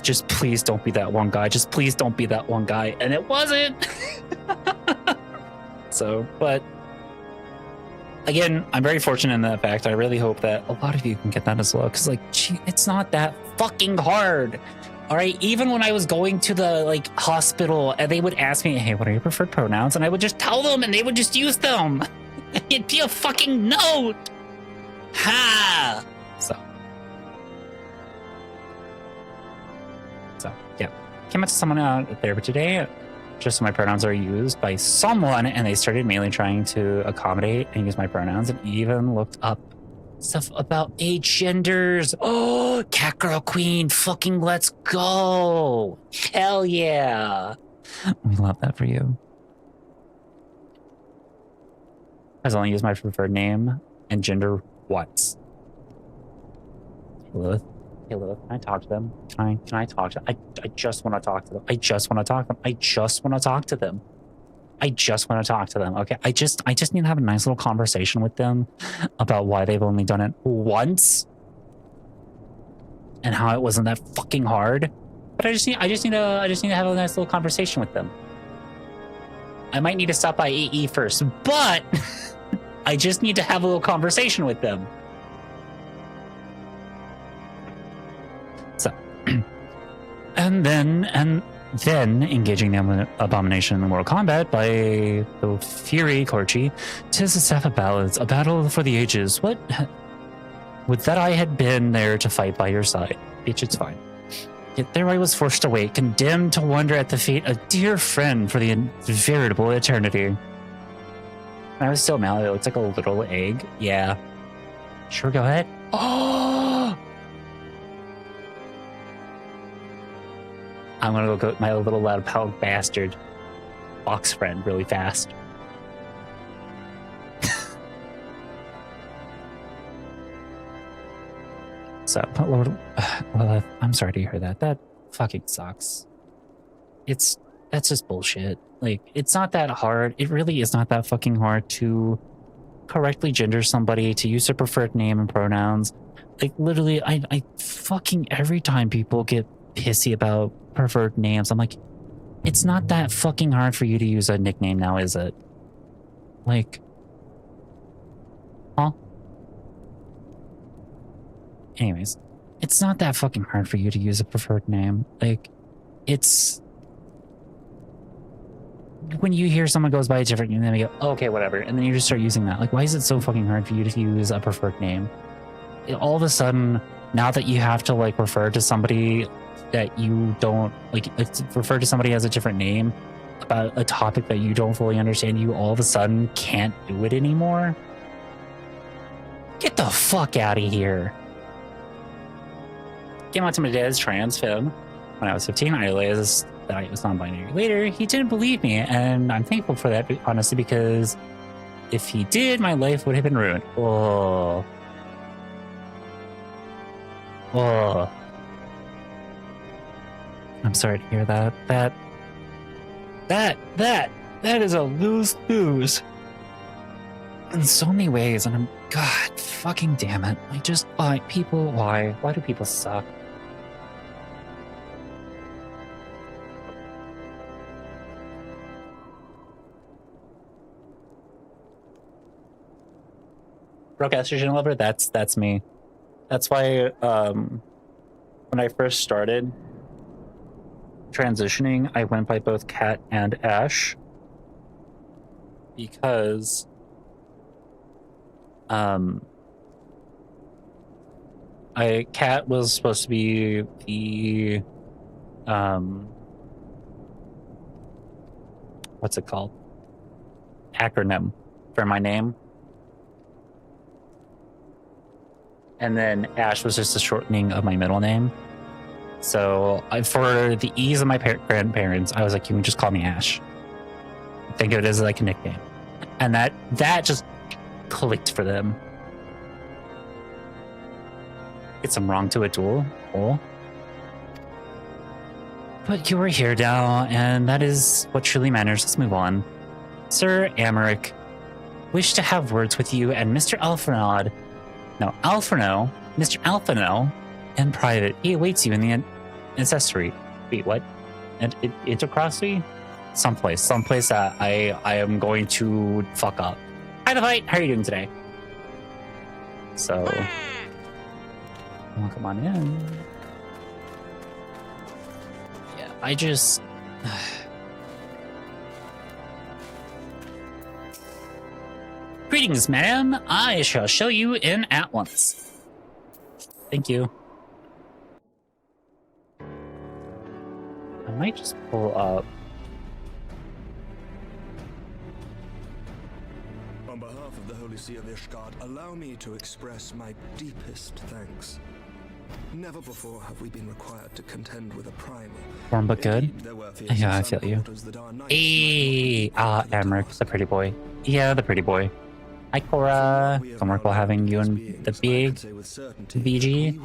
just please don't be that one guy. Just please don't be that one guy. And it wasn't. So, but again, I'm very fortunate in that fact. I really hope that a lot of you can get that as well. Because like, it's not that fucking hard. All right, even when I was going to the like hospital and they would ask me, hey, what are your preferred pronouns? And I would just tell them and they would just use them. It'd be a fucking note. Ha! So yeah. Came up to someone out there today, just so my pronouns are used by someone, and they started mainly trying to accommodate and use my pronouns and even looked up stuff about agenders. Oh, cat girl queen, fucking let's go. Hell yeah. We love that for you. I only use my preferred name and gender once. Hey Lilith, can I talk to them? Can I talk to them? I just want to talk to them. I just want to talk to them. I just want to talk to them. I just want to talk to them. Okay. I just need to have a nice little conversation with them about why they've only done it once and how it wasn't that fucking hard. But I just need to have a nice little conversation with them. I might need to stop by AE first, but I just need to have a little conversation with them. So, and then engaging the abomination in Mortal Kombat by the Fury Korchi. 'Tis the staff of ballads, a battle for the ages. What? Would that I had been there to fight by your side. Bitch, it's fine. Yet there I was forced to wait, condemned to wonder at the fate of a dear friend for the veritable eternity. I was still malleable. It's like a little egg. Yeah. Sure, go ahead. Oh! I'm gonna go my little loud pound bastard box friend really fast. So, well, I'm sorry to hear that. That fucking sucks. That's just bullshit. Like, it's not that hard. It really is not that fucking hard to correctly gender somebody, to use their preferred name and pronouns. Like, literally, I fucking, every time people get pissy about preferred names, I'm like, it's not that fucking hard for you to use a nickname now, is it? Like, huh? Anyways, it's not that fucking hard for you to use a preferred name. Like, it's... when you hear someone goes by a different name, then you go, oh, okay, whatever. And then you just start using that. Like, why is it so fucking hard for you to use a preferred name? All of a sudden, now that you have to, like, refer to somebody that you don't, like, refer to somebody as a different name about a topic that you don't fully understand, you all of a sudden can't do it anymore? Get the fuck out of here. Came out to my dad's trans film when I was 15. I realized that I was non-binary later. He didn't believe me, and I'm thankful for that, honestly, because if he did, my life would have been ruined. Oh. Oh. I'm sorry to hear that. That is a lose-lose in so many ways, and I'm, God fucking damn it. I just, people, why do people suck? Broadcastation lover, that's me. That's why when I first started transitioning, I went by both Kat and Ash, because Kat was supposed to be the what's it called? Acronym for my name. And then Ash was just a shortening of my middle name. So for the ease of my grandparents, I was like, you can just call me Ash. Think of it as like a nickname. And that just clicked for them. Get some wrong to a duel. Cool. But you are here now, and that is what truly matters. Let's move on. Sir Amaric, wish to have words with you and Mr. Alphonod. No, Alphano, Mr. Alphano, in private. He awaits you in the ancestry. Wait, what? And Intercrossy? Someplace that I am going to fuck up. Hi, the fight. How are you doing today? So, well, come on in. Yeah, I just. Greetings, ma'am. I shall show you in at once. Thank you. I might just pull up.
On behalf of the Holy See of Ishgard, allow me to express my deepest thanks. Never before have we been required to contend with a primal.
Warm but good. Yeah, I feel you. Hey, Amric, the pretty boy. Yeah, the pretty boy. Hi, Cora. Homework while having you and the big BG.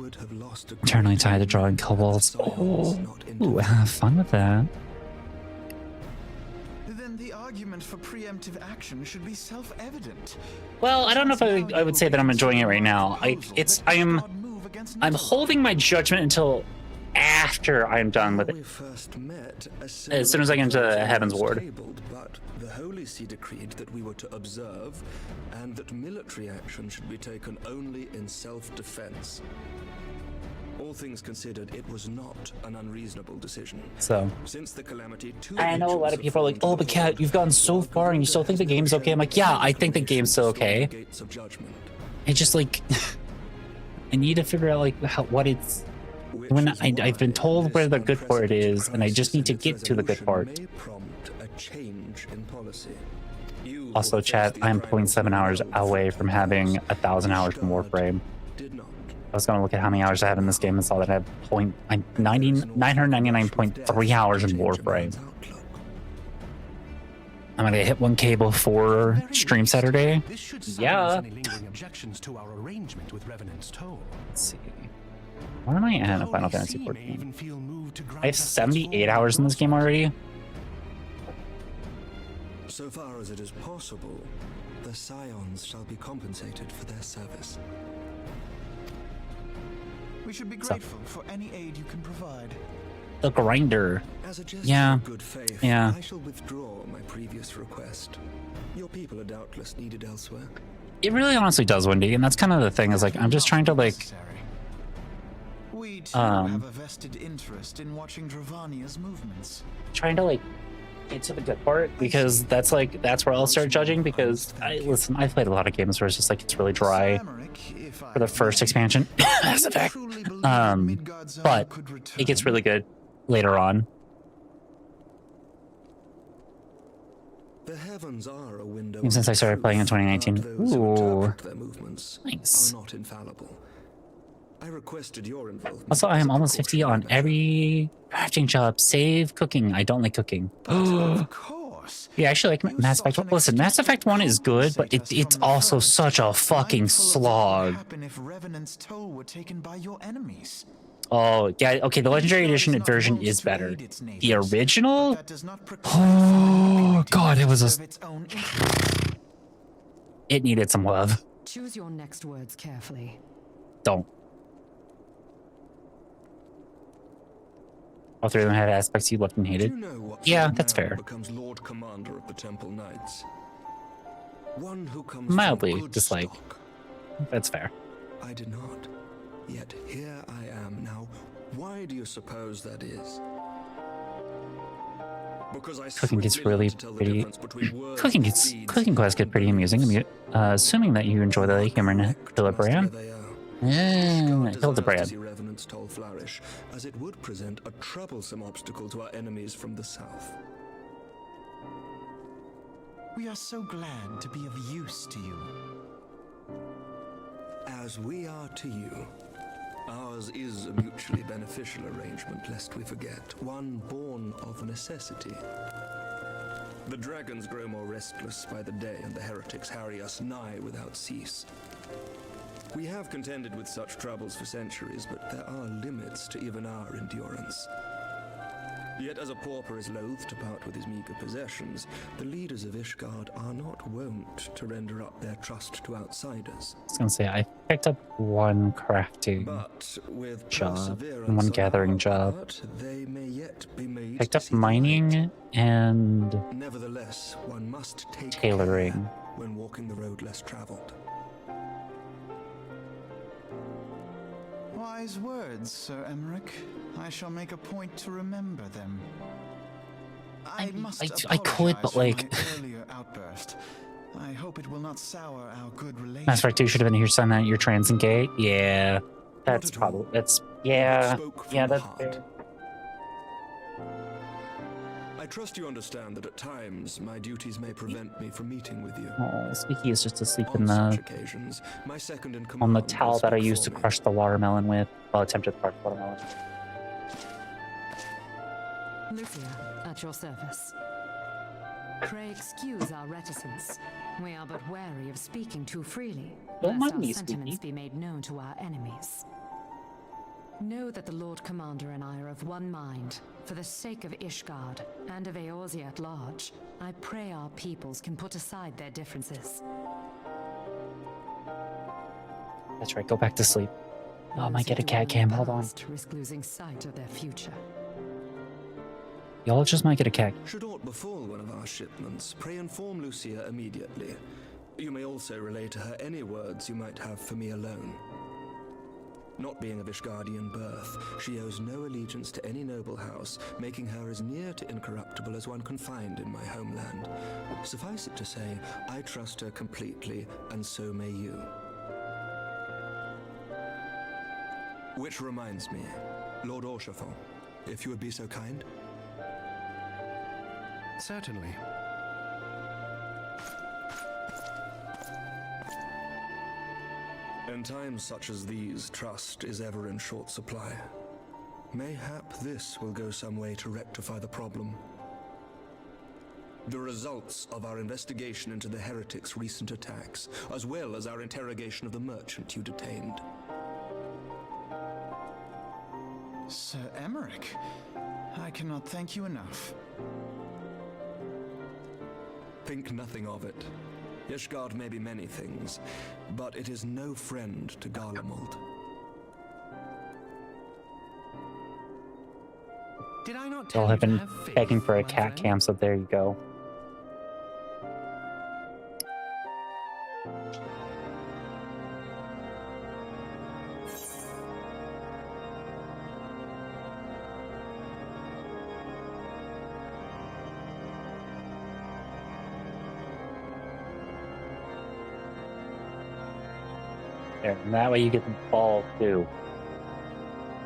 Eternally tired to drawing kobolds. Oh, ooh, have fun with that.
Then the argument for preemptive action should be self-evident.
Well, I don't know if I would say that I'm enjoying it right now. I'm holding my judgment until after I'm done with it. As soon as I get into Heaven's Ward.
But the Holy See decreed that we were to observe, and that military action should be taken only in self-defense. All things considered, it was not an unreasonable decision.
So,
since the calamity,
I know a lot of people are like, "Oh, but Kat, you've gone so far, and you still think the game's okay." I'm like, "Yeah, I think the game's still okay." It's just like I need to figure out like what it's When I've been told where the good part is, and I just need to get to the good part. Also, chat, I'm 0.7 hours away from having 1,000 hours from Warframe. I was gonna look at how many hours I have in this game and saw that I have 999.3 hours in Warframe. I'm gonna hit 1K before stream Saturday. Yeah. Let's see. Where am I at in Final Fantasy XIV? I have 78 hours in this game already.
So far as it is possible, the Scions shall be compensated for their service.
We should be grateful for any aid you can provide.
The grinder.
As a gesture
Yeah.
of good faith,
Yeah.
I shall withdraw my previous request. Your people are doubtless needed elsewhere.
It really honestly does, Wendy, and that's kind of the thing, is like I'm just trying to like
We too have a vested interest in watching Dravania's movements.
trying to like get to the good part, because that's where I'll start judging, because I've played a lot of games where it's just like it's really dry for the first expansion. That's a fact. But it gets really good later on.
The heavens are a window.
Even since I started playing in 2019. Ooh, nice.
Are not infallible. I requested your involvement.
Also, I am almost 50 on every crafting job, save cooking. I don't like cooking.
Of course.
Yeah, actually like Mass Effect 1. Listen, Mass Effect 1 is good, but it's also such a fucking slog.
If Revenant's toll were taken by your enemies.
Oh, yeah, okay, the Legendary Edition version is better. The original? Oh, God, it was It needed some love.
Choose your next words carefully.
Don't. All three of them had aspects you loved and hated. Yeah, that's fair.
Becomes Lord Commander of the Temple Knights. One who comes
Mildly dislike. That's fair.
I did not. Yet here I am now. Why do you suppose that is? Because
Cooking gets really pretty. Cooking class get pretty amusing. Assuming that you enjoy the humor in Hildebrand. Hildebrand.
Revenant's toll flourish, as it would present a troublesome obstacle to our enemies from the south.
We are so glad to be of use to you.
As we are to you. Ours is a mutually beneficial arrangement, lest we forget, one born of necessity. The dragons grow more restless by the day, and the heretics harry us nigh without cease. We have contended with such troubles for centuries, but there are limits to even our endurance. Yet as a pauper is loath to part with his meager possessions, the leaders of Ishgard are not wont to render up their trust to outsiders.
I was gonna say, I picked up one crafting job and one gathering job.
They may yet be made
Picked up mining and
nevertheless, one must take
tailoring.
care when walking the road less traveled.
Wise words, Sir Emmerich. I shall make a point to remember them. I
could, but like
earlier outburst. I hope it will not sour our good relations.
Mass Effect 2 should have been here saying that you're trans and gay. Yeah. That's probably that's that's fair.
I trust you understand that at times my duties may prevent me from meeting with you.
Oh, Speaky is just asleep
On
in
such
the
occasions, my second in
on the
command
towel
will
that I
speak
used
for
to
me.
crush the watermelon with. Well, attempted to crush the watermelon.
Lucia, at your service. Pray excuse our reticence. We are but wary of speaking too freely,
Don't
lest
mind
our
me,
sentiments
Speaky.
be made known to our enemies. Know that the Lord Commander and I are of one mind. For the sake of Ishgard and of Eorzea at large, I pray our peoples can put aside their differences.
That's right, go back to sleep. Oh, I might get a cat cam, hold on.
Risk losing sight of their future.
Y'all just might get a cat.
Should aught befall one of our shipments, pray inform Lucia immediately. You may also relay to her any words you might have for me alone. Not being of Ishgardian birth, she owes no allegiance to any noble house, making her as near to incorruptible as one can find in my homeland. Suffice it to say, I trust her completely, and so may you. Which reminds me, Lord Orchefort, if you would be so kind.
Certainly.
In times such as these, trust is ever in short supply. Mayhap this will go some way to rectify the problem. The results of our investigation into the heretics' recent attacks, as well as our interrogation of the merchant you detained.
Sir Emmerich, I cannot thank you enough.
Think nothing of it. Ishgard may be many things, but it is no friend to Garlemald.
Did I not
Y'all
tell
have
you to
been
have faith,
begging for a
my
cat
friend?
cam, so there you go. There, and that way you get the ball too.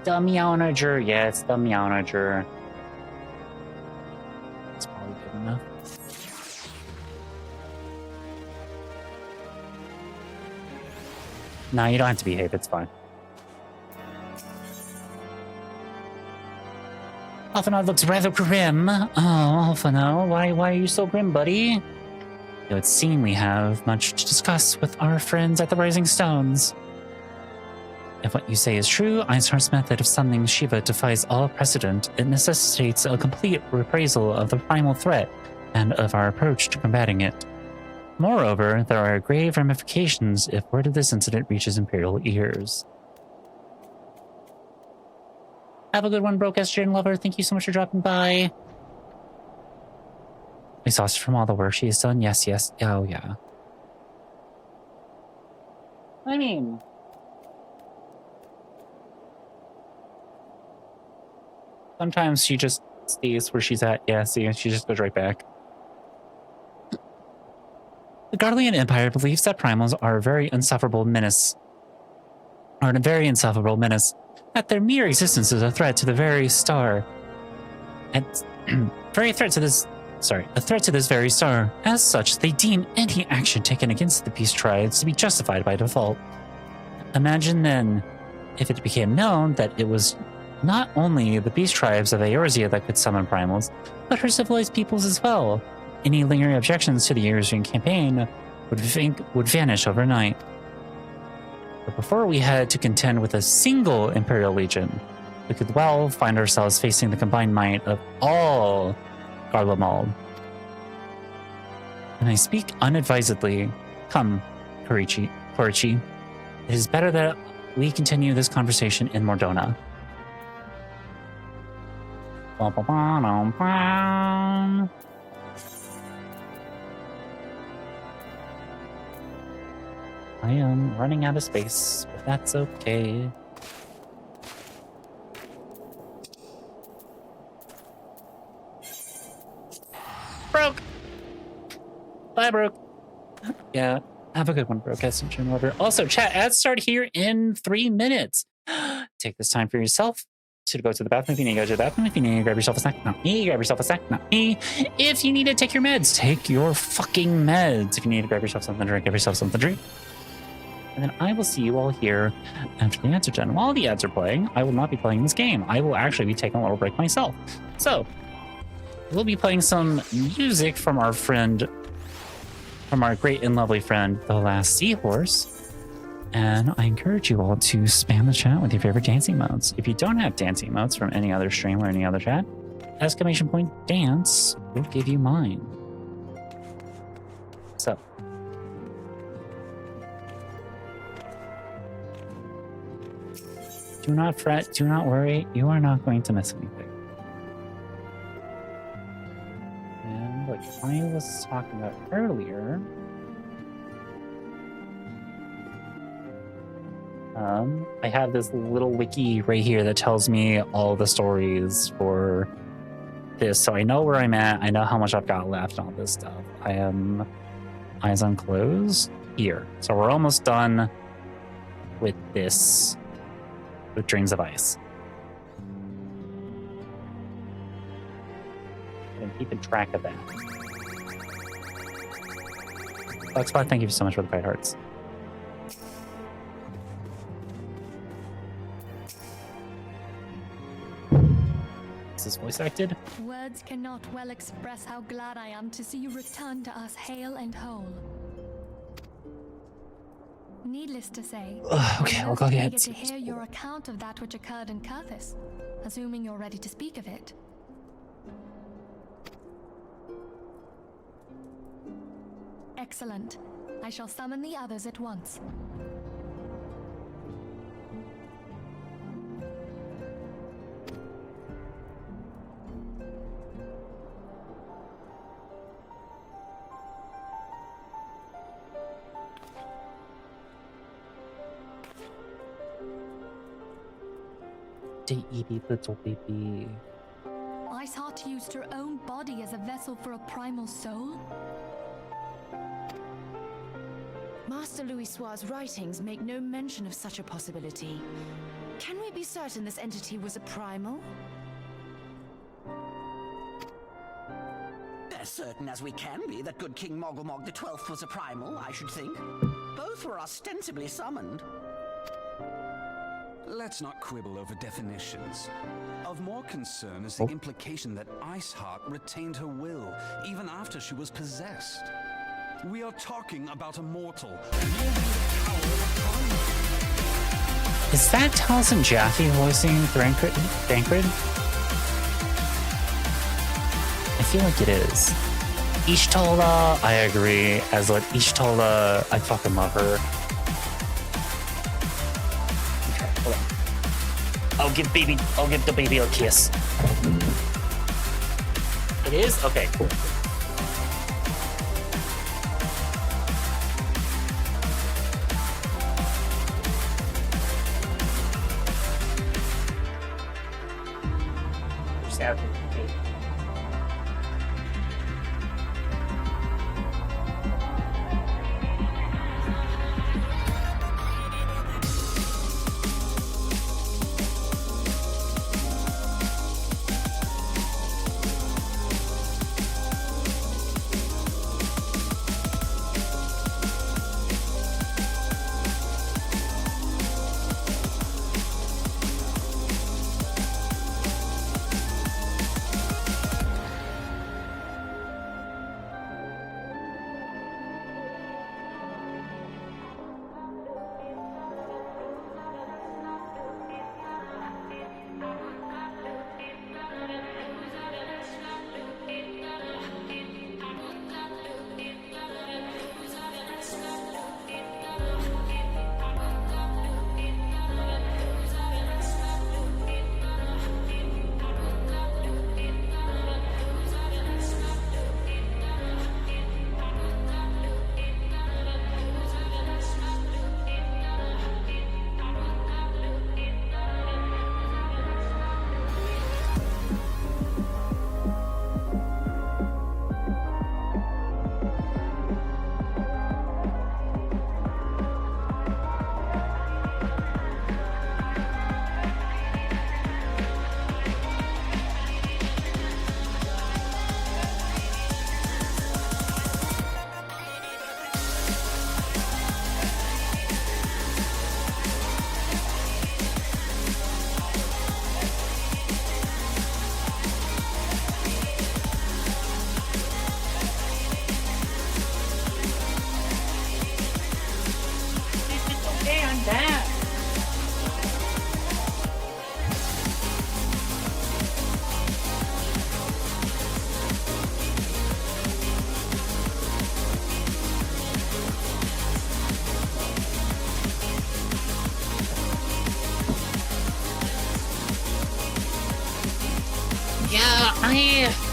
The Meownager, yeah, it's the Meownager. It's probably good enough. No, you don't have to behave, it's fine. Alphanaud looks rather grim. Oh, Alphanaud, why are you so grim, buddy? It would seem we have much to discuss with our friends at the Rising Stones. If what you say is true, Einstein's method of summoning Shiva defies all precedent. It necessitates a complete reprisal of the primal threat and of our approach to combating it. Moreover, there are grave ramifications if word of this incident reaches Imperial ears. Have a good one, Broke Estrogen Lover. Thank you so much for dropping by. Exhausted from all the work she has done. Yes, yes. Oh, yeah. I mean, sometimes she just stays where she's at. Yeah, see, she just goes right back. The Garlean Empire believes that primals are a very insufferable menace. That their mere existence is a threat to the very star. And a threat to this very star. As such, they deem any action taken against the beast tribes to be justified by default. Imagine then, if it became known that it was not only the beast tribes of Eorzea that could summon primals, but her civilized peoples as well. Any lingering objections to the Eorzean campaign would vanish overnight. But before we had to contend with a single Imperial Legion, we could well find ourselves facing the combined might of all Garlemald. And I speak unadvisedly. Come, Korichi. It is better that we continue this conversation in Mordona. I am running out of space, but that's okay. Broke! Bye, Broke. Yeah, have a good one, Broke. Also, chat, ads start here in 3 minutes. Take this time for yourself to go to the bathroom if you need to go to the bathroom. If you need to grab yourself a snack, not me. Grab yourself a snack, not me. If you need to take your meds, take your fucking meds. If you need to grab yourself something to drink, grab yourself something to drink. And then I will see you all here after the ads are done. While the ads are playing, I will not be playing this game. I will actually be taking a little break myself. So, we'll be playing some music from our great and lovely friend, The Last Seahorse. And I encourage you all to spam the chat with your favorite dancing modes. If you don't have dancing modes from any other stream or any other chat, !dance will give you mine. So, do not fret, do not worry, you are not going to miss anything. And what I was talking about earlier, I have this little wiki right here that tells me all the stories for this, so I know where I'm at, I know how much I've got left and all this stuff. I am eyes on close here. So we're almost done with this, with Dreams of Ice. keeping track of that. Buckspot, thank you so much for the 5 hearts. Is this voice acted?
Words cannot well express how glad I am to see you return to us hale and whole. Needless to say,
Okay, I'll go
I'm
ahead.
eager to hear your account of that which occurred in Curthis, assuming you're ready to speak of it. Excellent. I shall summon the others at once.
Baby, little baby.
Iceheart used her own body as a vessel for a primal soul?
Master Louisoir's writings make no mention of such a possibility. Can we be certain this entity was a primal?
As certain as we can be that good King Mogglemog the 12th was a primal, I should think. Both were ostensibly summoned.
Let's not quibble over definitions. Of more concern is the implication that Iceheart retained her will, even after she was possessed. We are talking about a mortal.
Is that Taliesin Jaffe voicing Thancred? I feel like it is. Ishtola, I agree. As like Ishtola, I fucking love her. Okay, hold on. I'll give the baby a kiss. It is? Okay, cool.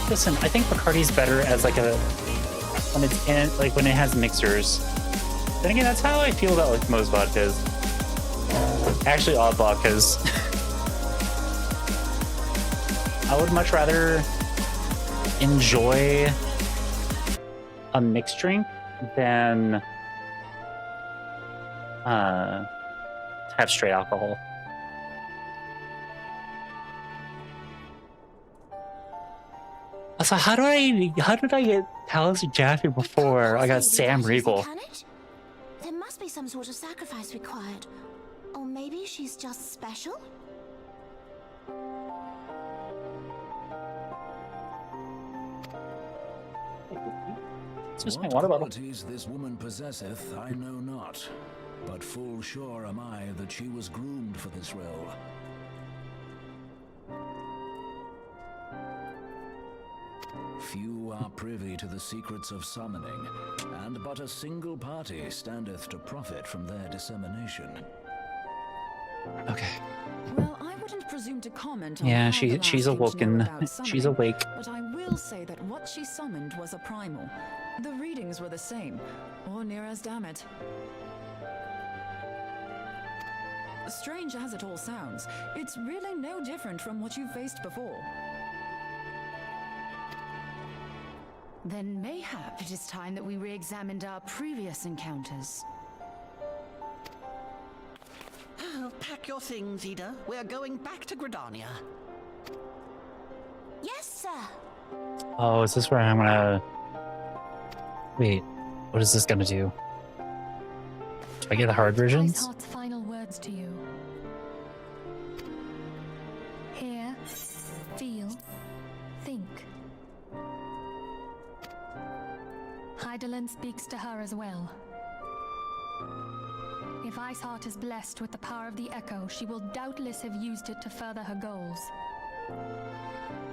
Listen, I think Bacardi's better as like a when it's in like when it has mixers. Then again, that's how I feel about like most vodkas. Actually, all vodkas. I would much rather enjoy a mixed drink than have straight alcohol. So how did I get Talus Jaffe before I got Sam Riegel?
There must be some sort of sacrifice required. Or maybe she's just special?
What
qualities this woman possesseth, I know not. But full sure am I that she was groomed for this role. Few are privy to the secrets of summoning, and but a single party standeth to profit from their dissemination.
Okay.
Well, I wouldn't presume to comment on
Yeah,
how
she's
the last came to know
awoken.
about
She's
summoning,
awake.
But I will say that what she summoned was a primal. The readings were the same, or near as, damn it. Strange as it all sounds, it's really no different from what you've faced before.
Then mayhap it is time that we re-examined our previous encounters.
Oh, pack your things, Ida. We're going back to Gridania.
Yes, sir.
Oh, is this where I'm gonna... Wait, what is this gonna do? Do I get the hard versions?
Iceheart's final words to you. Hear, feel, think. Hydaelyn speaks to her as well. If Iceheart is blessed with the power of the Echo, she will doubtless have used it to further her goals.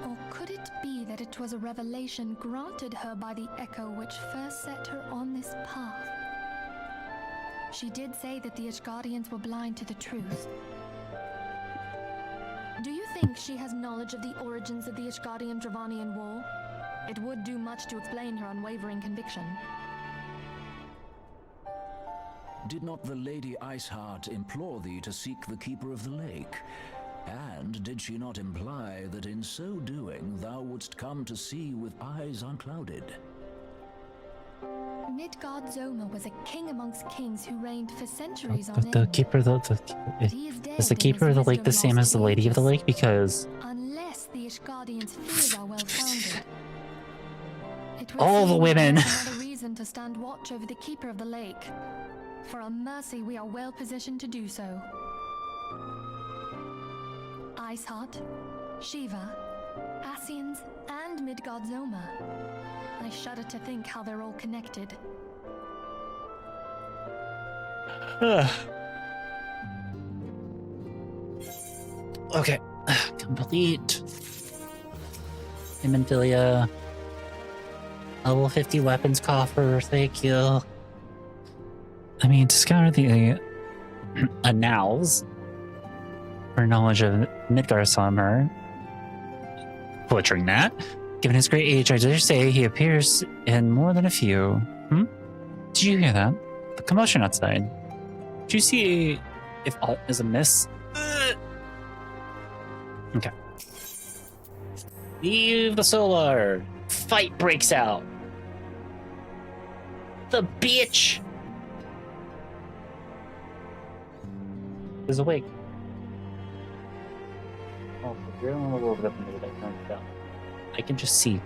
Or could it be that it was a revelation granted her by the Echo which first set her on this path? She did say that the Ishgardians were blind to the truth. Do you think she has knowledge of the origins of the Ishgardian-Dravanian War? It would do much to explain her unwavering conviction.
Did not the Lady Iceheart implore thee to seek the Keeper of the Lake? And did she not imply that in so doing thou wouldst come to see with eyes unclouded?
Midgard Zoma was a king amongst kings who reigned for centuries on
The Keeper of is the Keeper of the Lake the same as the Lady of the Lake? Because
unless the Ishgardians' fears are well founded. It would
all the
seem
women.
there's another reason to stand watch over the Keeper of the Lake. For a mercy, we are well positioned to do so. Iceheart, Shiva, Ascians, and Midgard Zoma. I shudder to think how they're all connected.
Okay, complete. Hemophilia. Level 50 weapons coffer, thank you. I mean, to scour the annals for knowledge of Midgard Summer, butchering that. Given his great age, I dare say he appears in more than a few. Did you hear that? The commotion outside. Did you see if all is amiss? Okay. Leave the solar. Fight breaks out. The bitch is awake. Oh, you're in a little bit of a mood. I can just see.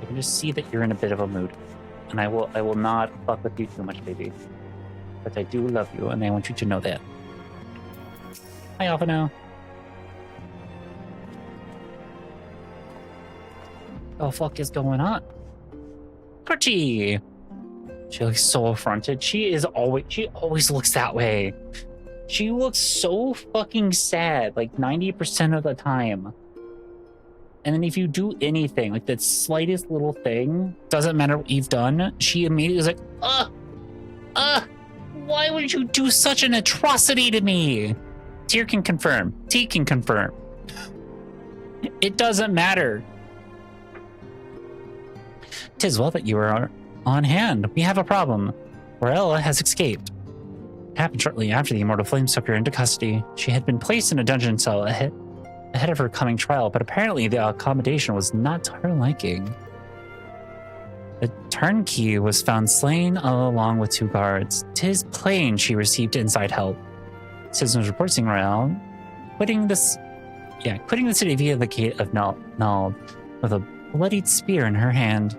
I can just see that you're in a bit of a mood, and I will not fuck with you too much, baby. But I do love you, and I want you to know that. Hi, Alphino. What the fuck is going on? Archie! She looks so affronted. She always looks that way. She looks so fucking sad, like 90% of the time. And then if you do anything, like the slightest little thing, doesn't matter what you've done, she immediately is like, why would you do such an atrocity to me? Tyr can confirm. T can confirm. It doesn't matter. 'Tis well that you are on hand. We have a problem. Morella has escaped. It happened shortly after the Immortal Flames took her into custody. She had been placed in a dungeon cell ahead of her coming trial, but apparently the accommodation was not to her liking. The turnkey was found slain along with 2 guards. 'Tis plain she received inside help. Citizens reporting around, quitting the city via the gate of Null with a bloodied spear in her hand.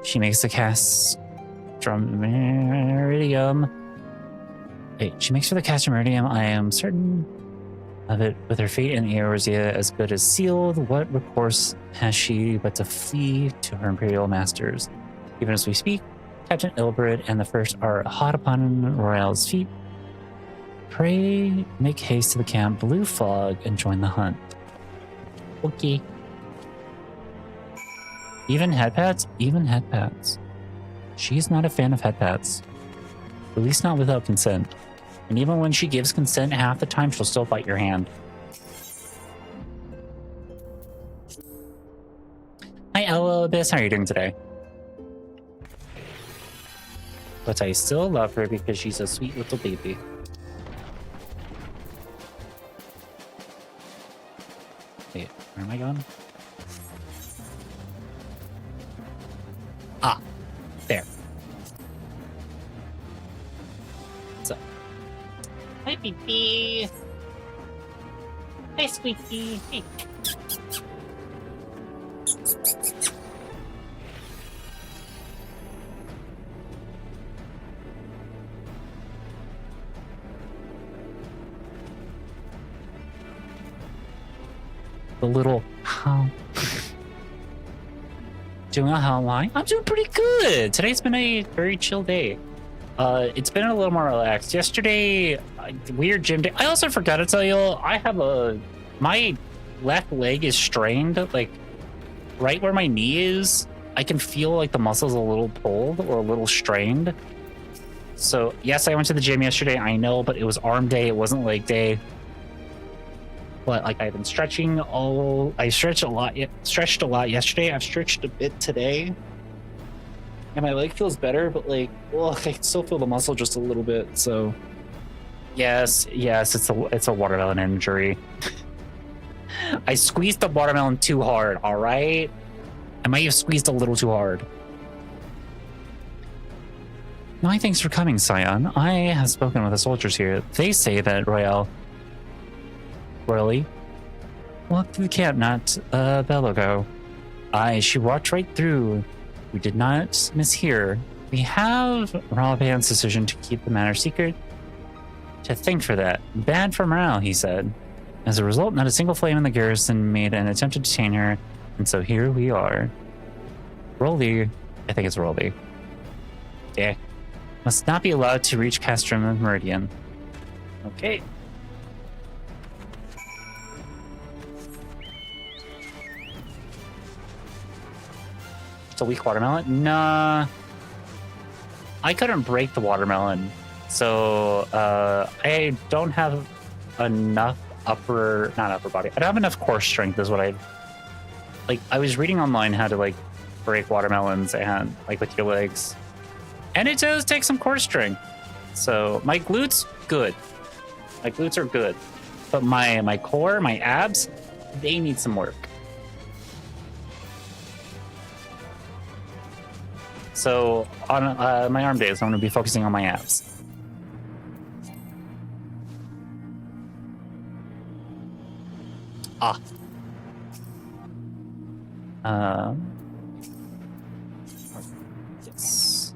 She makes the cast Meridium. Wait, she makes for the cast Meridium. I am certain of it. With her fate in Eorzea as good as sealed, what recourse has she but to flee to her imperial masters? Even as we speak, Captain Ilbrid and the First are hot upon Royale's feet. Pray make haste to the camp Blue Fog and join the hunt. Okay. Even headpads? Even headpads. She's not a fan of headpads. At least not without consent. And even when she gives consent, half the time she'll still bite your hand. Hi Ella Abyss, how are you doing today? But I still love her because she's a sweet little baby. Wait, where am I going? Ah, there. What's up? Hi, baby. Hi, squeaky. Hey. The little how. Doing a how line? I'm doing pretty good. Today's been a very chill day. It's been a little more relaxed. Yesterday, weird gym day. I also forgot to tell you, I have my left leg is strained, like right where my knee is. I can feel like the muscle's a little pulled or a little strained. So yes, I went to the gym yesterday, I know, but it was arm day, it wasn't leg day. But like I've been stretching I stretched a lot yesterday. I've stretched a bit today. And my leg feels better, but like, well, I can still feel the muscle just a little bit. So yes, it's a watermelon injury. I squeezed the watermelon too hard, all right? I might have squeezed a little too hard. My thanks for coming, Scion. I have spoken with the soldiers here. They say that Royale walked through the camp not a bell ago. She walked right through. We did not mishear. We have Ralban's decision to keep the matter secret. To thank for that. Bad for morale, he said. As a result, not a single flame in the garrison made an attempt to detain her, and so here we are. Rolly, I think it's Rolly. Yeah. Must not be allowed to reach Castrum Meridian. Okay. It's a weak watermelon? Nah. I couldn't break the watermelon. So, I don't have enough not upper body. I don't have enough core strength is what I was reading online how to like break watermelons and like with your legs. And it does take some core strength. So my glutes, good. My glutes are good. But my core, my abs, they need some work. So on my arm days, I'm going to be focusing on my abs. Yes.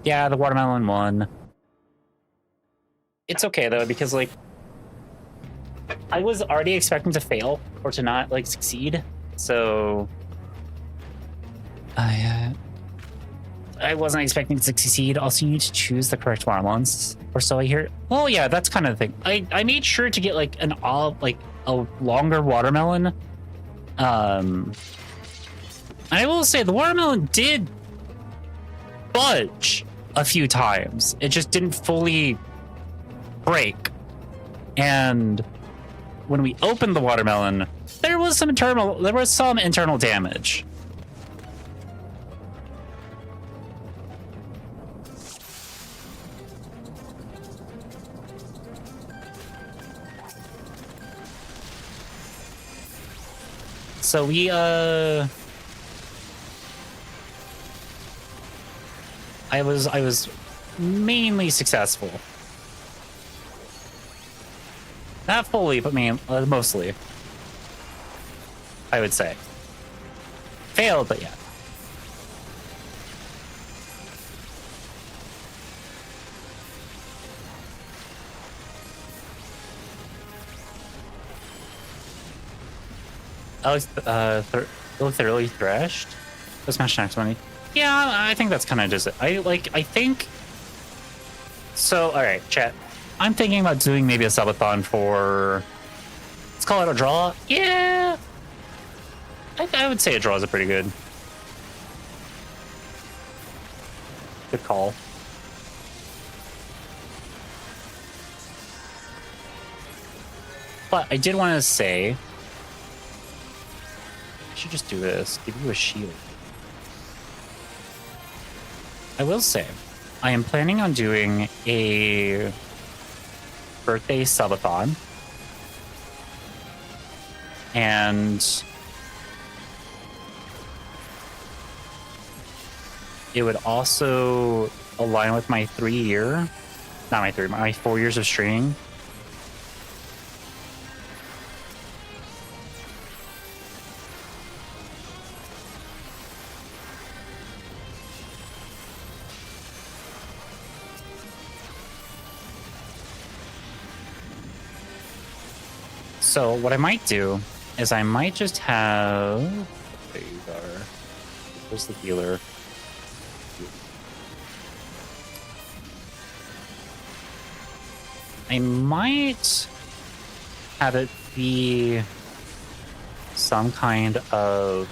Yeah, the watermelon won. It's okay though, because like I was already expecting to fail or to not like succeed, so I wasn't expecting to succeed. Also, you need to choose the correct watermelons, or so I hear. Oh yeah, that's kind of the thing. I made sure to get like a longer watermelon. And I will say the watermelon did budge a few times. It just didn't fully break. And when we opened the watermelon, there was some internal damage. So we I was mainly successful. Not fully, but mostly. I would say. Failed, but yeah. Alex, look thoroughly thrashed. Let's smash next money. Yeah, I think that's kind of just it. I think. So, all right, chat. I'm thinking about doing maybe a subathon for. Let's call it a draw. Yeah. I would say a draw is a pretty good call. But I did want to say. I should just do this. Give you a shield. I will say, I am planning on doing a birthday subathon. And it would also align with my 4 years of streaming. So what I might do is I might just have. There you are. Where's the healer? I might have it be some kind of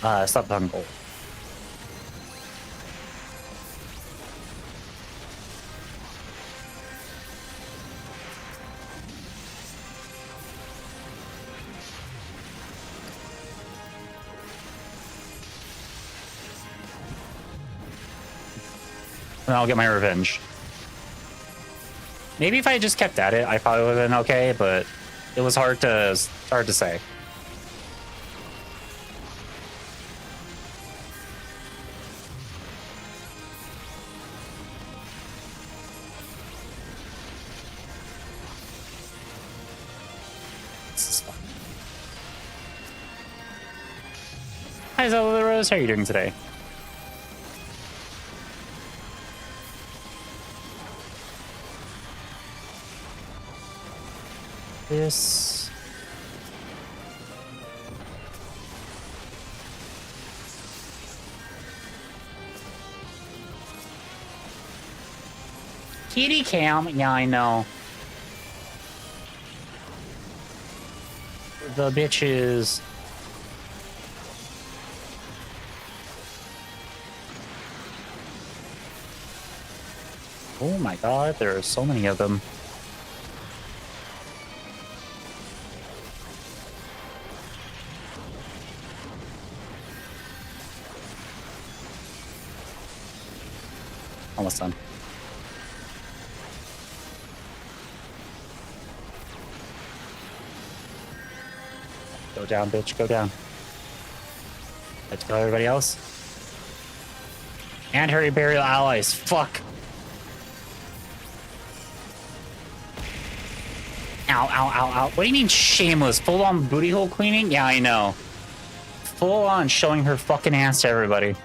subathon goal. And I'll get my revenge. Maybe if I just kept at it, I probably would have been okay, but it was hard to say. This is fun. Hi, Zelda Rose. How are you doing today? This kitty cam, yeah, I know. The bitches. Oh my god, there are so many of them. Almost done. Go down, bitch. Go down. Let's go, everybody else. And hurry, burial allies. Fuck. Ow, ow, ow, ow. What do you mean shameless? Full on booty hole cleaning? Yeah, I know. Full on showing her fucking ass to everybody.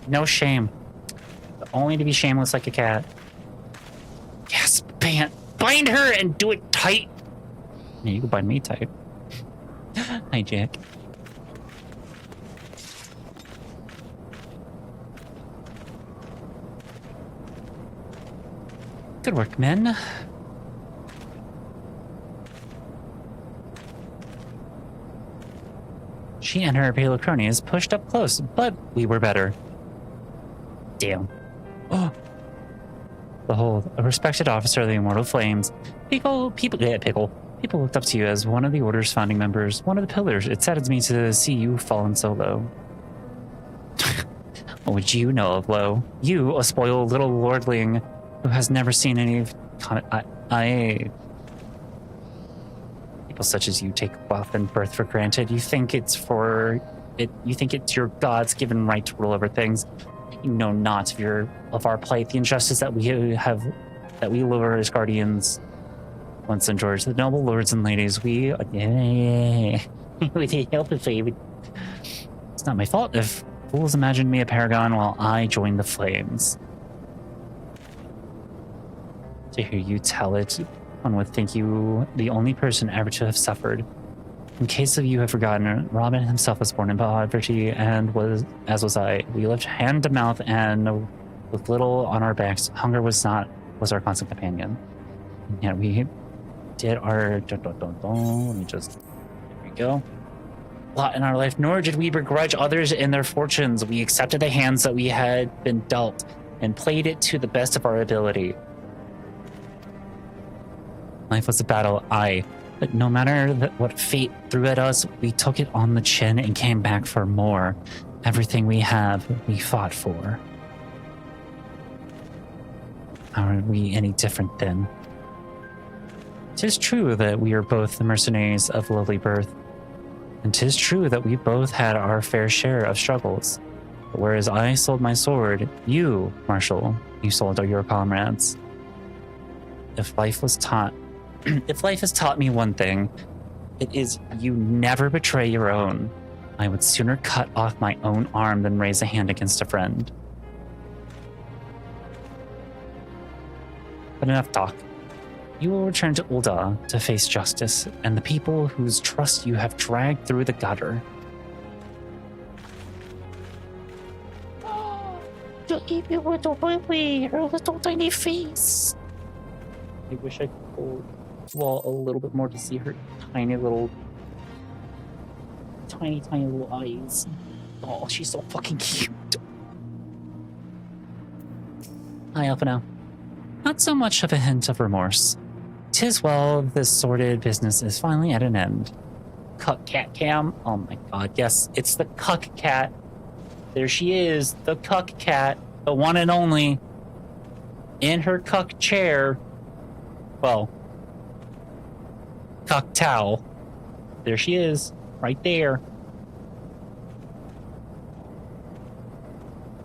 No shame. Only to be shameless like a cat. Yes, bind her and do it tight. Yeah, you can bind me tight. Hi, Jack. Good work, men. She and her pale cronies pushed up close, but we were better. Damn. Oh. Behold, a respected officer of the Immortal Flames. People looked up to you as one of the Order's founding members, one of the pillars. It saddens me to see you fallen so low. What would you know of low? You, a spoiled little lordling who has never seen any... People such as you take wealth and birth for granted. You think it's your God's given right to rule over things. You know not of our plight, the injustice that we lure as guardians. Once and George, the noble lords and ladies, with the help of fate. It's not my fault if fools imagined me a paragon while I joined the flames. To hear you tell it, one would think you the only person ever to have suffered. In case of you have forgotten, Robin himself was born in poverty and was I. We lived hand to mouth and with little on our backs. Hunger was our constant companion. And yet we did our let me just there we go. Lot in our life, nor did we begrudge others in their fortunes. We accepted the hands that we had been dealt and played it to the best of our ability. Life was a battle, but no matter what fate threw at us, we took it on the chin and came back for more. Everything we have, we fought for. How are we any different then? 'Tis true that we are both the mercenaries of lowly birth, and 'tis true that we both had our fair share of struggles. But whereas I sold my sword, you, Marshall, you sold your comrades. If life has taught me one thing, it is you never betray your own. I would sooner cut off my own arm than raise a hand against a friend. But enough talk. You will return to Ul'dah to face justice and the people whose trust you have dragged through the gutter. The baby little baby, her little tiny face. I wish I could pull wall a little bit more to see her tiny little eyes. Oh, she's so fucking cute. Hi, Alphino. Not so much of a hint of remorse. 'Tis well this sordid business is finally at an end. Cuck cat cam. Oh my god, yes, it's the cuck cat. There she is, the cuck cat, the one and only. In her cuck chair. Well, cuck towel. There she is, right there.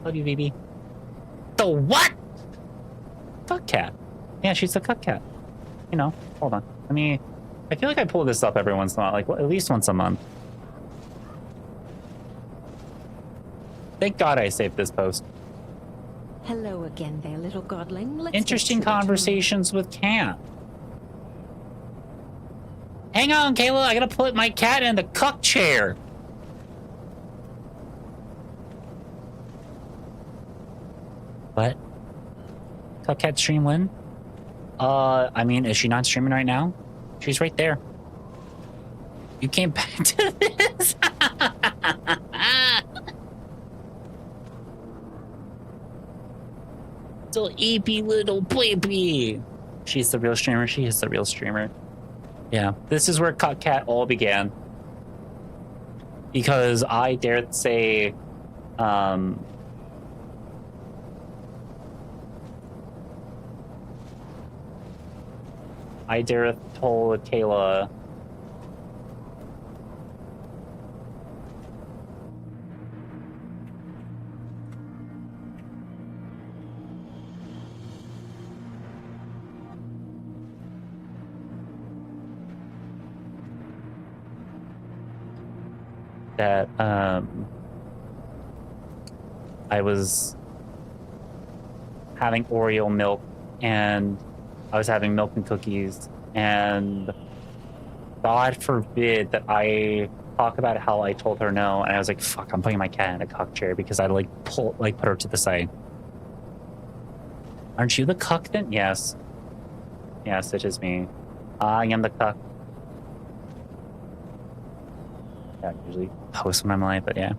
Love you, baby. The what? Cuck cat. Yeah, she's the cuck cat. You know, hold on. I feel like I pull this up every once in a while, like at least once a month. Thank God I saved this post.
Hello again there, little godling. Let's
Interesting conversations with Cat. Hang on, Kayla, I gotta put my cat in the cuck chair. What? Cuck cat stream when? Is she not streaming right now? She's right there. You came back to this. Little eepy little baby. She's the real streamer. She is the real streamer. Yeah, this is where Cuck Cat all began. Because I dare say, I dare told Kayla that I was having Oreo milk and I was having milk and cookies, and God forbid that I talk about how I told her no, and I was like, fuck, I'm putting my cat in a cuck chair because I put her to the side. Aren't you the cuck then? Yes. Yes, it is me. I am the cuck. Yeah, I usually post when I'm live, but yeah.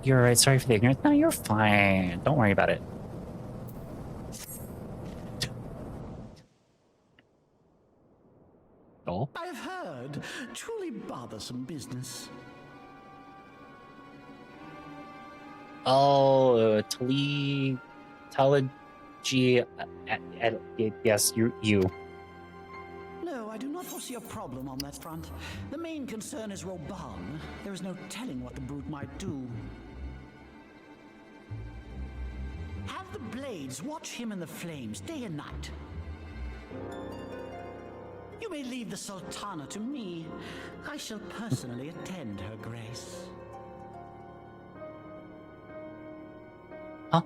You're right, sorry for the ignorance. No, you're fine. Don't worry about it. Oh.
I've heard. Truly bothersome business.
Oh, yes, you.
No, I do not foresee a problem on that front. The main concern is Roban. There is no telling what the brute might do. blades watch him in the flames day and night. You may leave the Sultana to me. I shall personally attend her grace.
Huh?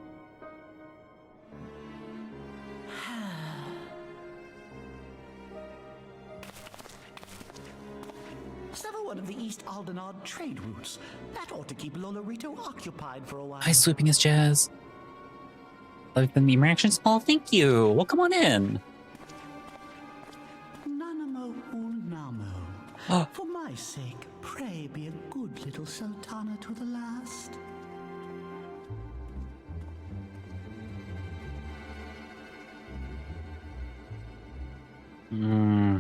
Sever one of the East Aldenard trade routes. That ought to keep Lolorito occupied for a while.
Hi, swooping his jazz. Like the meme reactions? Oh, thank you. Well, come on in.
Nanamo Ulnamo. For my sake, pray be a good little Sultana to the last.
Hmm.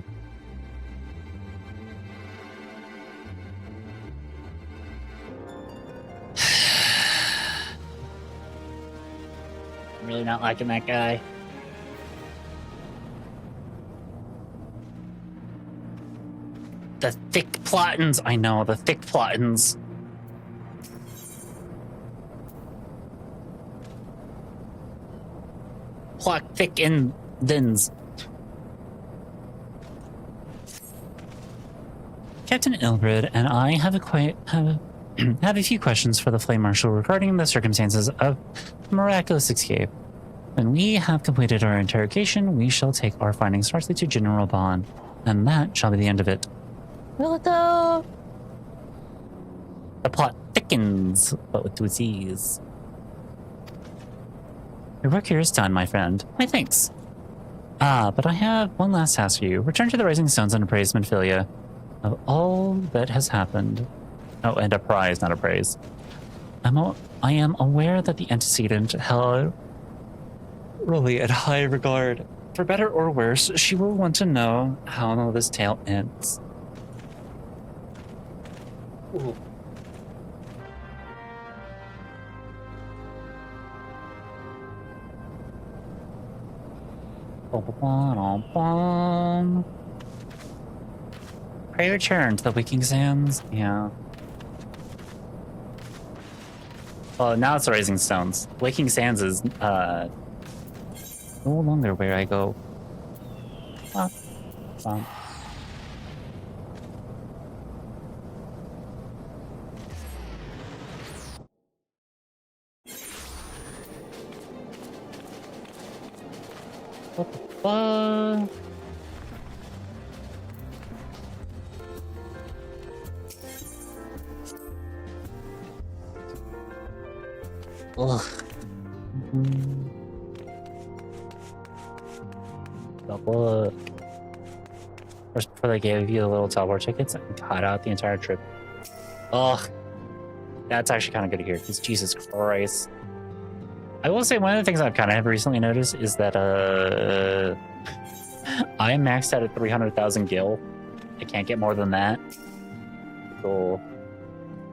I'm really not liking that guy. The thick plottins. I know, the thick plottins. Plot thick and thins. Captain Ilbrid and I have a few questions for the Flame Marshal regarding the circumstances of the miraculous escape. When we have completed our interrogation, we shall take our findings directly to General Bond, and that shall be the end of it. Will it though? The plot thickens, but with two Z's. Your work here is done, my friend. My thanks. But I have one last task for you. Return to the Rising Stones and appraise Menphilia of all that has happened. Oh, and a prize, not a praise. I am aware that the antecedent held really in high regard. For better or worse, she will want to know how this tale ends. Ooh. Pray return to the Waking Sands. Yeah. Well, now it's the Rising Stones. Waking Sands is no longer where I go. What the fuck? Ugh. What? First, before they gave you the little teleport tickets and cut out the entire trip. Ugh. That's actually kind of good to hear, because Jesus Christ. I will say one of the things I've kind of recently noticed is that I am maxed out at 300,000 gil. I can't get more than that. So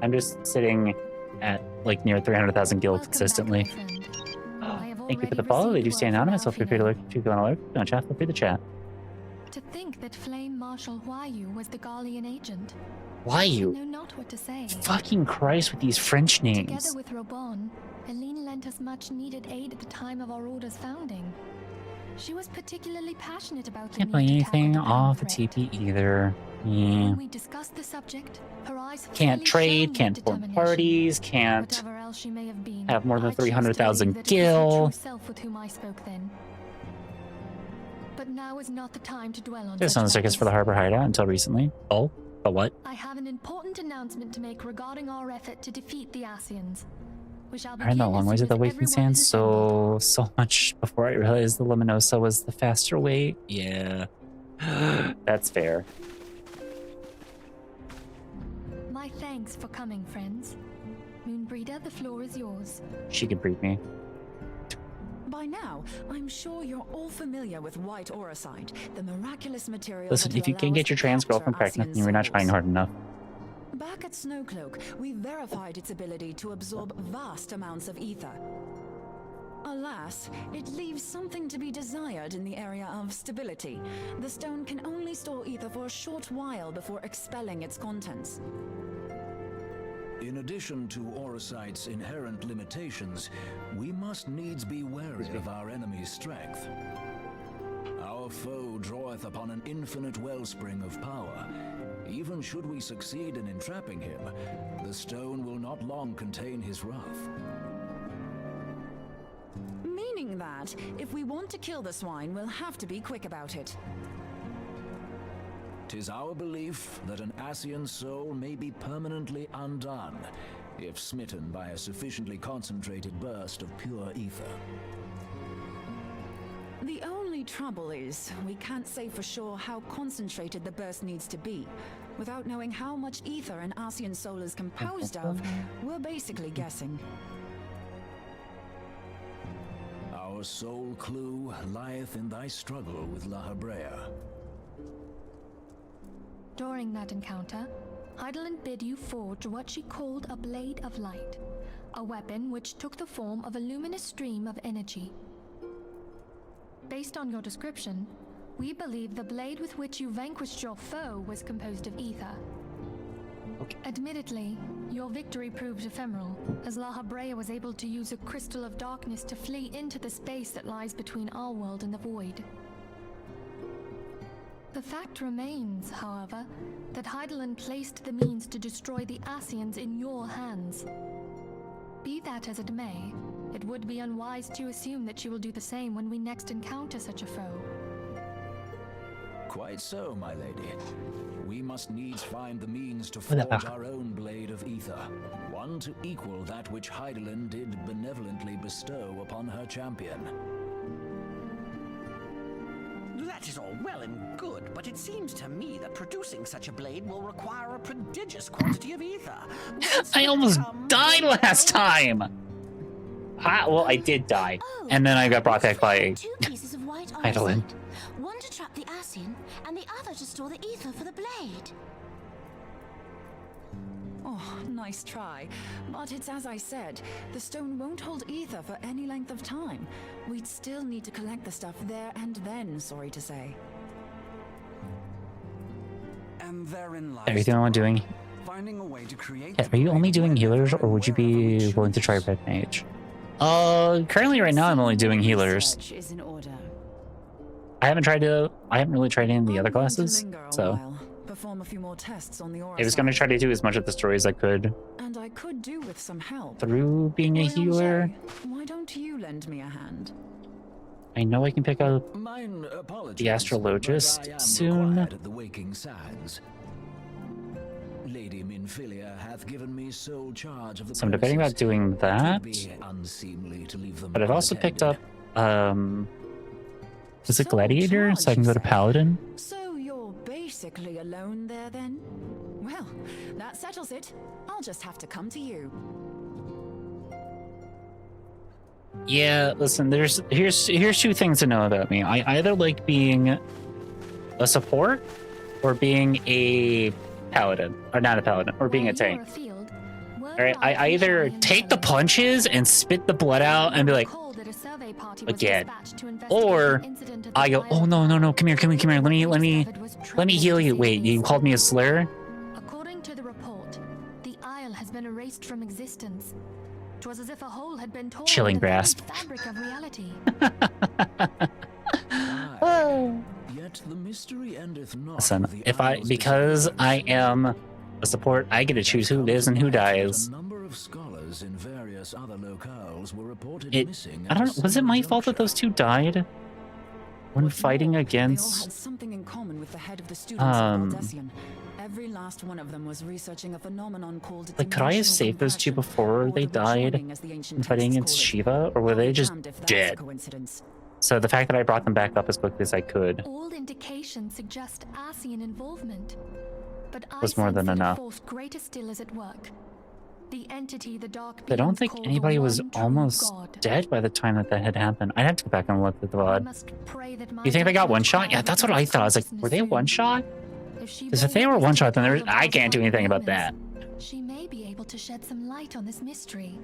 I'm just sitting at like near 300,000 gil consistently. Thank you for the follow. They do stay anonymous, so feel free to look if you want to lurk. Don't chat, feel free to chat.
To think that Flame Marshal Huayu was the Garlean agent.
Huayu?
I know not what to say.
Fucking Christ with these French names.
Together with Robon, Helene lent us much needed aid at the time of our order's founding. She was particularly passionate about the
Can't play anything off the TP either. Yeah.
When we discussed the subject, her eyes
can't trade, can't form parties, can't have more than 300,000 gil.
With whom I spoke then. But now is not the time to dwell on
This on the circus for the Harbor Hideout until recently. Oh, but what?
I have an important announcement to make regarding our effort to defeat the Asians. We shall
I ran the long ways at the Waking Sands so much before I realized the Luminosa was the faster way. Yeah. That's fair.
My thanks for coming, friends. Moonbreeder, the floor is yours.
She can breed me.
By now, I'm sure you're all familiar with white auracite, the miraculous material.
Listen, if you can't get your trans girlfriend pregnant, you're not trying hard enough.
Back at Snowcloak, we verified its ability to absorb vast amounts of ether. Alas, it leaves something to be desired in the area of stability. The stone can only store ether for a short while before expelling its contents.
In addition to Orosite's inherent limitations, we must needs be wary of our enemy's strength. Our foe draweth upon an infinite wellspring of power. Even should we succeed in entrapping him, the stone will not long contain his wrath.
Meaning that, if we want to kill the swine, we'll have to be quick about it.
'Tis our belief that an Ascian soul may be permanently undone, if smitten by a sufficiently concentrated burst of pure ether.
The only trouble is, we can't say for sure how concentrated the burst needs to be. Without knowing how much ether an Ascian soul is composed of, we're basically guessing.
Our sole clue lieth in thy struggle with La Habrea.
During that encounter, Heidelin bid you forge what she called a Blade of Light, a weapon which took the form of a luminous stream of energy. Based on your description, we believe the blade with which you vanquished your foe was composed of ether. Admittedly, your victory proved ephemeral, as La Habrea was able to use a crystal of darkness to flee into the space that lies between our world and the void. The fact remains, however, that Heidelin placed the means to destroy the Ascians in your hands. Be that as it may, it would be unwise to assume that she will do the same when we next encounter such a foe.
Quite so, my lady. We must needs find the means to forge our own blade of ether, one to equal that which Heidelin did benevolently bestow upon her champion.
That is all well and good, but it seems to me that producing such a blade will require a prodigious quantity of ether.
I almost died last time! Well, I did die. And then I got brought back by
Two pieces of white
Heidelin.
orosite. One to trap the Ascian, and the other to store the ether for the blade.
Oh, nice try. But it's as I said, the stone won't hold ether for any length of time. We'd still need to collect the stuff there and then, sorry to say.
And therein lies
Everything I'm doing.
finding a way to create.
Yeah, are you only doing healers, or would you be willing to try Red Mage? Currently right now I'm only doing healers.
Is in order.
I haven't really tried any of the other classes, so
Perform a few more tests on the aura.
I was gonna try to do as much of the story as I could
And I could do with some help.
through being a healer.
Why don't you lend me a hand?
I know I can pick up
Mine apologies,
the Astrologist
but I am
soon.
required at the Waking Sands. Lady Minfilia hath given me sole charge of the
So I'm debating about doing that.
Be unseemly to leave them
But I've also picked up
unattended.
is it Gladiator, so I can go to Paladin.
So you're basically alone there then? Well, that settles it. I'll just have to come to you.
Yeah, listen, here's two things to know about me. I either like being a support or being a paladin, or not a paladin, or being a tank. Alright, I either take the punches and spit the blood out and be like, again, or I go, oh no, come here, let me heal you. Wait, you called me a slur?
According to the report, the Isle has been erased from existence. 'Twas as if a hole had been torn
Chilling
in the very
grasp.
fabric of reality.
Yet the mystery endeth not.
Listen, because I am a support, I get to choose who lives and who dies.
A number of scholars in various other locales were reported missing.
I don't know, was it my fault that those two died when fighting against
They all had something in common with the head of the students of Valdesian. Every last one of them was researching a phenomenon called
like, could I have saved those two before they died in fighting against Shiva, or were they just dead? So the fact that I brought them back up as quickly as I could
All indications suggest Ascian involvement, but
was more than enough.
force greater still is at work. The entity the dark
I don't
beings
think
call the
anybody was
one true
almost
God.
dead by the time that had happened. I'd have to go back and look at the VOD.
must pray that my
You think they got
daughter
one shot? Yeah, that's what I thought. I was like, were they one shot? Because if they were one shot, then I can't do anything about that.
She may be able to shed some light on this mystery.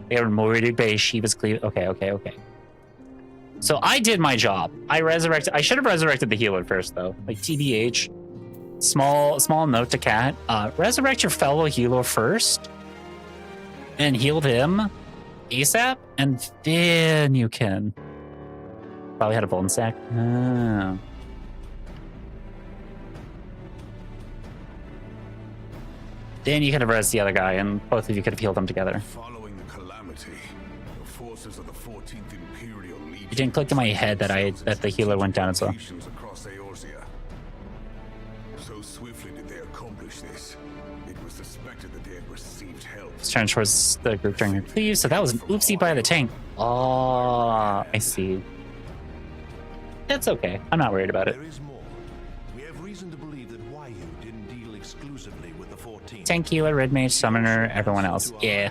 They were motivated by Shiva's cleave. Okay. So I did my job. I should have resurrected the healer first, though. Like, TBH. Small note to Cat. Resurrect your fellow healer first. and healed him ASAP, and then you can. Probably had a bone sack. Oh. Then you could have rezzed the other guy, and both of you could have healed them together.
Following the calamity, the forces of the 14th Imperial Legion.
It didn't click in my head that the healer went down as well.
Across Eorzea. So swiftly did they accomplish this. It was suspected that they had received help.
It's trying towards the group during her cleave, so that was an oopsie by the tank. Oh, I see. That's okay. I'm not worried about it.
There is more. We have reason to believe that Wyu didn't deal exclusively with the 14th.
Tank, healer, red mage, summoner, everyone else. Yeah.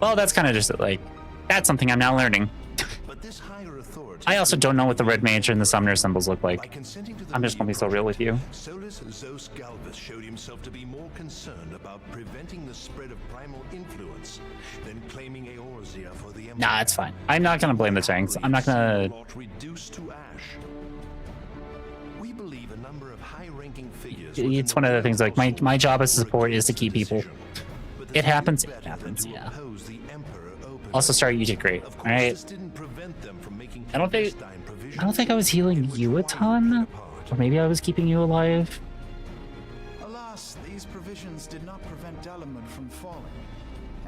Well, that's kind of just like, that's something I'm now learning. I also don't know what the red mage and the summoner symbols look like. I'm just gonna be so real with you.
Solus Zos Galvus showed himself to be more concerned about preventing the spread of primal influence than claiming Eorzea for the Empire.
Nah, it's fine. I'm not gonna blame the tanks. I'm not gonna.
Reduced to ash. We believe a number of high-ranking figures.
It's one of the things like my job as a support is to keep people. It happens. It happens. Yeah. Also, sorry, you did great. All right. I don't think I was healing you a ton, or maybe I was keeping you alive.
Alas, these provisions did not prevent Delamod from falling.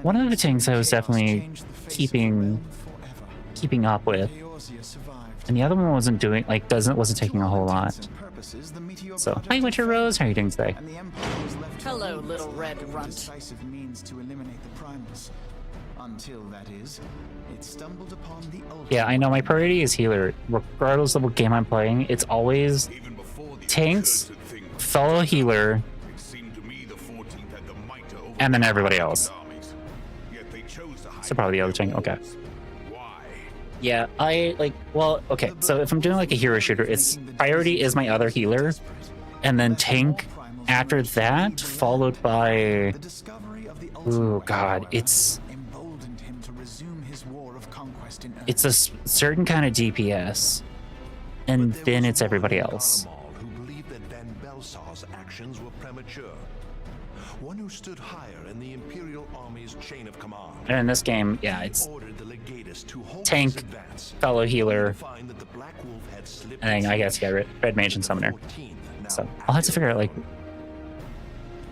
One of the things I was definitely keeping up with, and the other one wasn't doing wasn't taking a whole lot. So, hi Winter Rose, how are you doing today?
Hello, little red runt.
Decisive means to eliminate the primals. Until that is, it stumbled upon the ultimate.
Yeah, I know my priority is healer, regardless of what game I'm playing. It's always tanks, fellow healer, and then everybody else. So probably the other tank. Okay. Yeah, okay, so if I'm doing like a hero shooter, its priority is my other healer, and then tank after that, followed by, oh god, it's a certain kind of DPS, and then it's everybody else.
Who believed that Van Belsar's actions were premature. One who stood higher in the Imperial Army's chain of command.
And in this game, yeah, it's tank, fellow healer, and then I guess, yeah, red mage and summoner. So I'll have to figure out, like,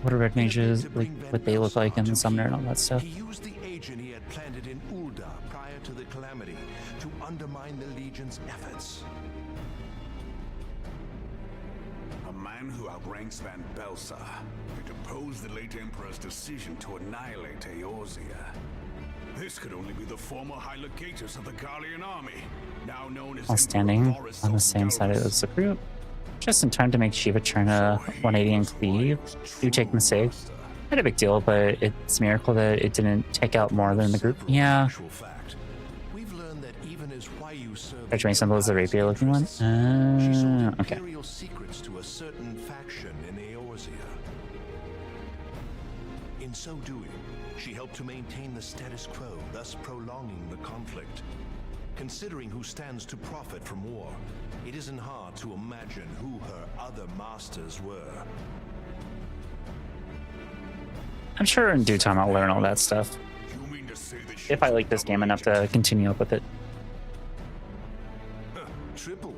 what are red mages, like, what they look like in the summoner and all that stuff.
He used the agent he had planted in Ul'dah prior to the calamity to undermine the Legion's efforts.
A man who outranks Van Belsar to depose the late Emperor's decision to annihilate Eorzea. This could only be the former High Legatus of the Garlean army, now known as
While standing on the same side as the group, just in time to make Shiva turn a 180 and cleave. Do take mistake. Not a big deal, but it's a miracle that it didn't take out more than the group. Yeah. Archway symbol is the rapier looking one. Okay.
Secrets to a certain faction in Eorzea. In so doing, she helped to maintain the status quo, thus prolonging the conflict. Considering who stands to profit from war, it isn't hard to imagine who her other masters were.
I'm sure in due time I'll learn all that stuff. If I like this game enough to continue up with it.
Triple,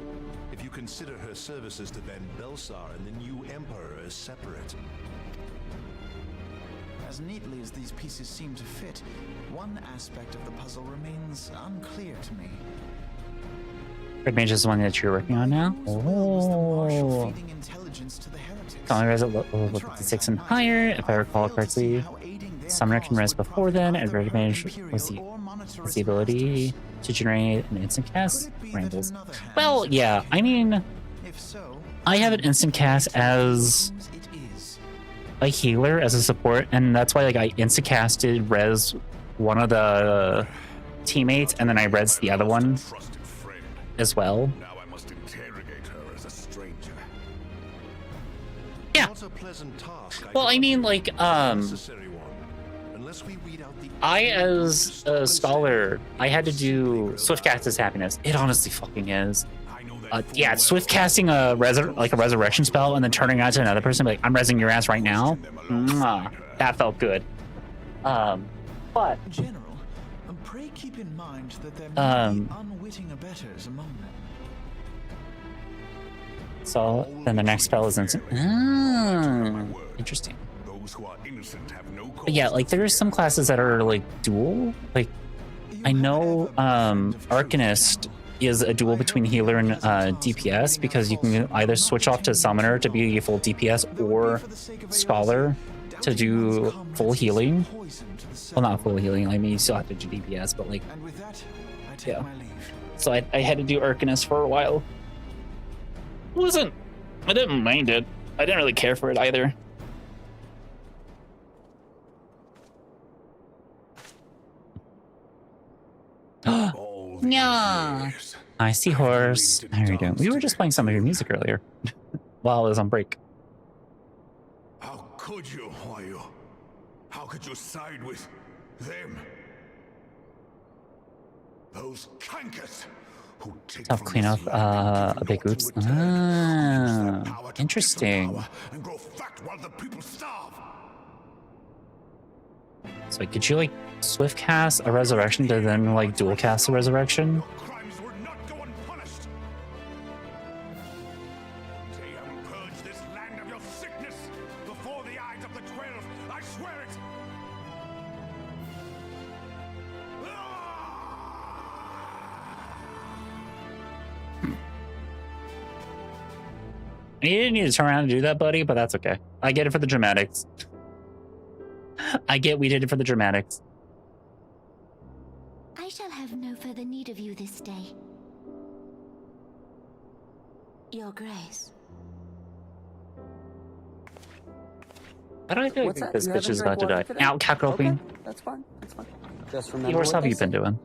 if you consider her services to Van Belsar and the new Emperor as separate.
As neatly as these pieces seem to fit, one aspect of the puzzle remains unclear to me.
Red Mage is the one that you're working on now. Oh. Calling res at level 56 and higher, if I recall correctly. Summoner can res before then, and Red Mage was the ability to generate an instant cast. Rambles. Well, yeah, I mean, I have an instant cast as a healer, as a support, and that's why, like, I instant casted res one of the teammates, and then I res the other one as well.
Now I must interrogate her as a stranger.
Yeah. Well, I mean, like, I, as a scholar, I had to do Swift Cast as Happiness. It honestly fucking is. Yeah, Swift casting a resurrection spell and then turning it to another person, like, I'm rezzing your ass right now. Mwah. That felt good. But What?
General, pray keep in mind that there may be unwitting abettors among them.
So then the next spell is instant. Interesting. But yeah, like there are some classes that are like dual. Like I know Arcanist is a duel between healer and DPS because you can either switch off to Summoner to be a full DPS or Scholar to do full healing. Well, not full healing. I mean, you still have to do DPS, but like, yeah. So I had to do Arcanist for a while. I didn't mind it. I didn't really care for it either. Yeah. I see horse. How are you doing? We were just playing some of your music earlier while I was on break.
How could you, Wayu? How could you side with them? Those cankers who take
Tough clean up a big oops. Ah, interesting.
And grow fat while the people starve.
So could you like swift cast a resurrection to then like dual cast a resurrection?
Crimes will not go unpunished. Tayam, purge this land of your sickness before the eyes of the 12. I swear it.
You didn't need to turn around and do that, buddy, but that's okay. I get it for the dramatics. I get we did it for the dramatics.
I shall have no further need of you this day. Your Grace.
Why do I feel like
What's that?
this
You
bitch is
haven't
about to die?
drank water today?
Out, cat roping.
Okay, that's fine. That's fine. Just remember
Yours, how
what
have you
they
been
say.
doing?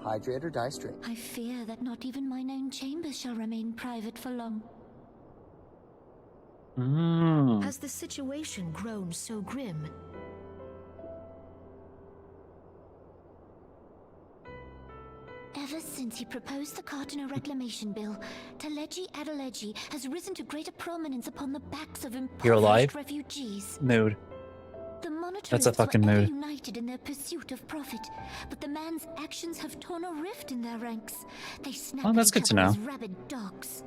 Hydrate or die straight. I fear that not even mine own chambers shall remain private for long.
Has the situation grown so grim?
Ever since he proposed the Cartiner Reclamation Bill, Taleji Adeleji has risen to greater prominence upon the backs of
You're alive?
impoverished refugees.
Mood.
The
That's a
monetarists
fucking
were ever
mood.
united in their pursuit of profit, but the man's actions have torn a rift in their ranks. They snap
Well, that's
at
good
each
to
other
know.
as rabid dogs.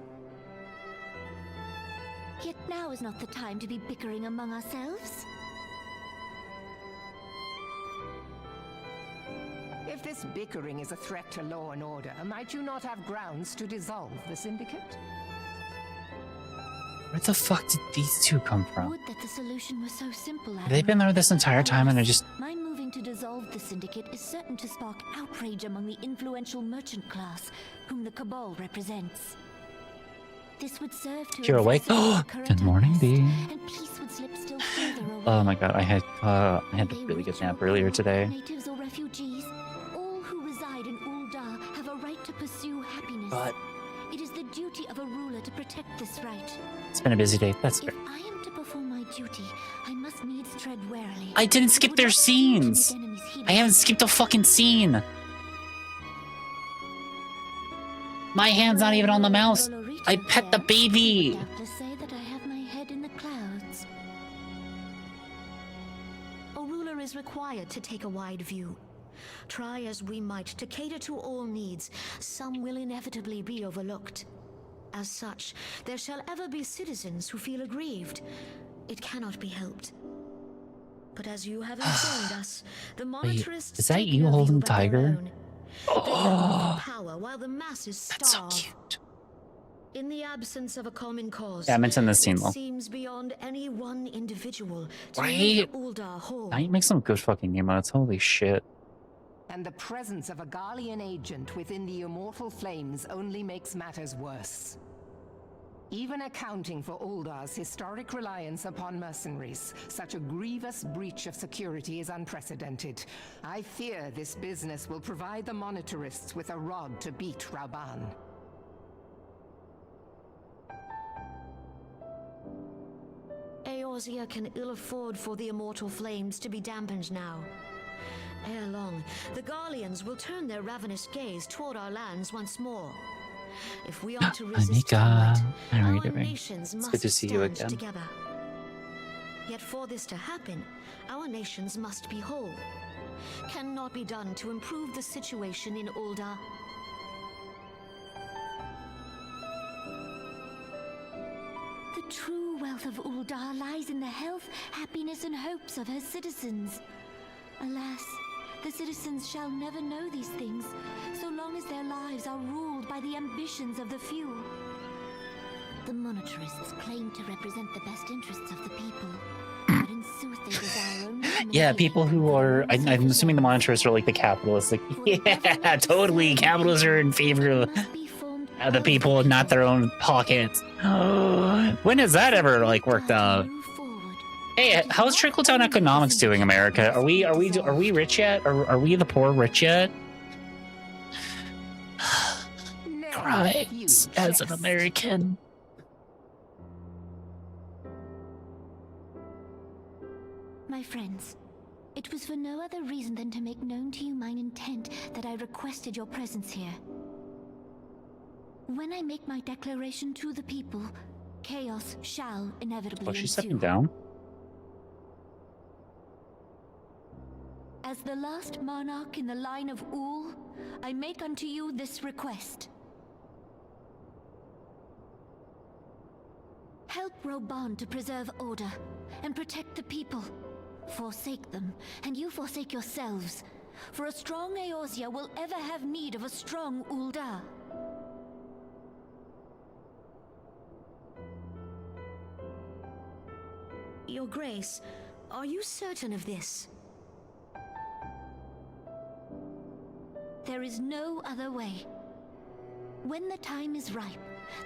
Yet now is not the time to be bickering among ourselves.
If this bickering is a threat to law and order, might you not have grounds to dissolve the syndicate?
Where the fuck did these two come from?
Would that the solution were so simple.
Have they been there this entire time and I just...
My moving to dissolve the syndicate is certain to spark outrage among the influential merchant class, whom the Cabal represents. This would serve to
You're awake? Oh, good morning, B.
and peace would slip still further away.
Oh my god, I had a really good nap earlier today.
Natives or refugees, all who reside in Ul'dah have a right to pursue happiness.
But-
It is the duty of a ruler to protect this right.
It's been a busy day, that's fair.
If I am to perform my duty, I must needs tread warily.
I didn't skip their scenes! I haven't skipped a fucking scene! My hand's not even on the mouse! I pet the baby!
Doubtless say that I have my head in the clouds.
A ruler is required to take a wide view. Try as we might to cater to all needs, some will inevitably be overlooked. As such, there shall ever be citizens who feel aggrieved. It cannot be helped. But as you have informed us, the monetarists
is that
take
you
no
holding
view but their
Tiger?
own. They hold power while the masses starve.
That's so cute.
In the absence of a common cause,
Yeah, I mentioned this scene,
it
though.
seems beyond any one individual to
Right?
make Ul'dah whole.
I make some good fucking emotes, holy shit.
And the presence of a Garlean agent within the immortal flames only makes matters worse. Even accounting for Uldah's historic reliance upon mercenaries, such a grievous breach of security is unprecedented. I fear this business will provide the monetarists with a rod to beat Rauban.
Eorzea can ill afford for the immortal flames to be dampened now. Ere long, the Garleans will turn their ravenous gaze toward our lands once more. If we are to resist
Anika,
termite,
how are you
our
doing?
nations
It's
must
good to see you
stand
again.
together. Yet for this to happen, our nations must be whole. cannot be done to improve the situation in Ul'dah?
The true wealth of Ul'dah lies in the health, happiness, and hopes of her citizens. Alas, the citizens shall never know these things, so long as their lives are ruled by the ambitions of the few. The monetarists claim to represent the best interests of the people, but in sooth they desire only
Yeah, people who are... I'm assuming the monetarists are like the capitalists. Like, yeah, totally. Capitalists are in favor of the people and not their own pockets. When has that ever, like, worked out? Hey, how's trickle-down economics doing, America? Are we rich yet? Are we the poor rich yet? Christ, as an American.
My friends, it was for no other reason than to make known to you mine intent that I requested your presence here. When I make my declaration to the people, chaos shall inevitably ensue.
Oh, she's stepping down?
As the last monarch in the line of Ul, I make unto you this request. Help Roban to preserve order and protect the people. Forsake them, and you forsake yourselves. For a strong Eorzea will ever have need of a strong Ul'dah.
Your Grace, are you certain of this?
There is no other way. When the time is ripe,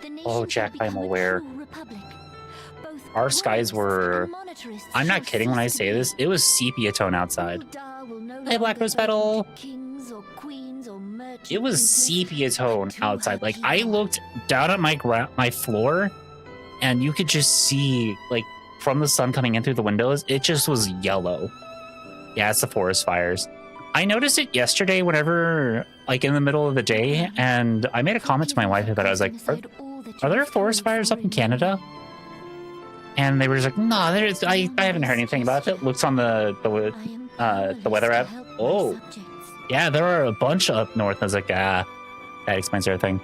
the nation
Oh, Jack,
shall
I'm
become a
aware.
true republic. Both
Our skies were...
monetarists
I'm not
shall
kidding when I
cease to
say
be.
this. It was sepia tone outside.
Ul'dah will no
Hey, Black
longer
Rose
be open
Petal.
to kings or queens or merchant
It was
princes,
sepia tone
but to
outside.
her
Like, I
people.
looked down at my floor, and you could just see, like, from the sun coming in through the windows, it just was yellow. Yeah, it's the forest fires. I noticed it yesterday whenever, like, in the middle of the day, and I made a comment to my wife about it. I was like, are there forest fires up in Canada? And they were just like, no, I haven't heard anything about it. Looks on the weather app. Oh, yeah, there are a bunch up north. I was like, that explains everything.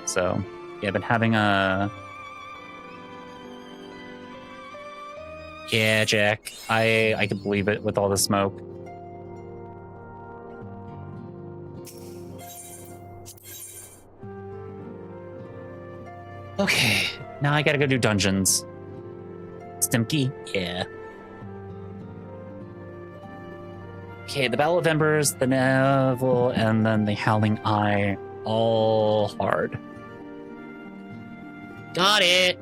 So, yeah, I've been having a... Yeah, Jack, I can believe it with all the smoke. Okay, now I gotta go do dungeons. Stimky? Yeah. Okay, the Battle of Embers, the Neville, and then the Howling Eye. All hard. Got it!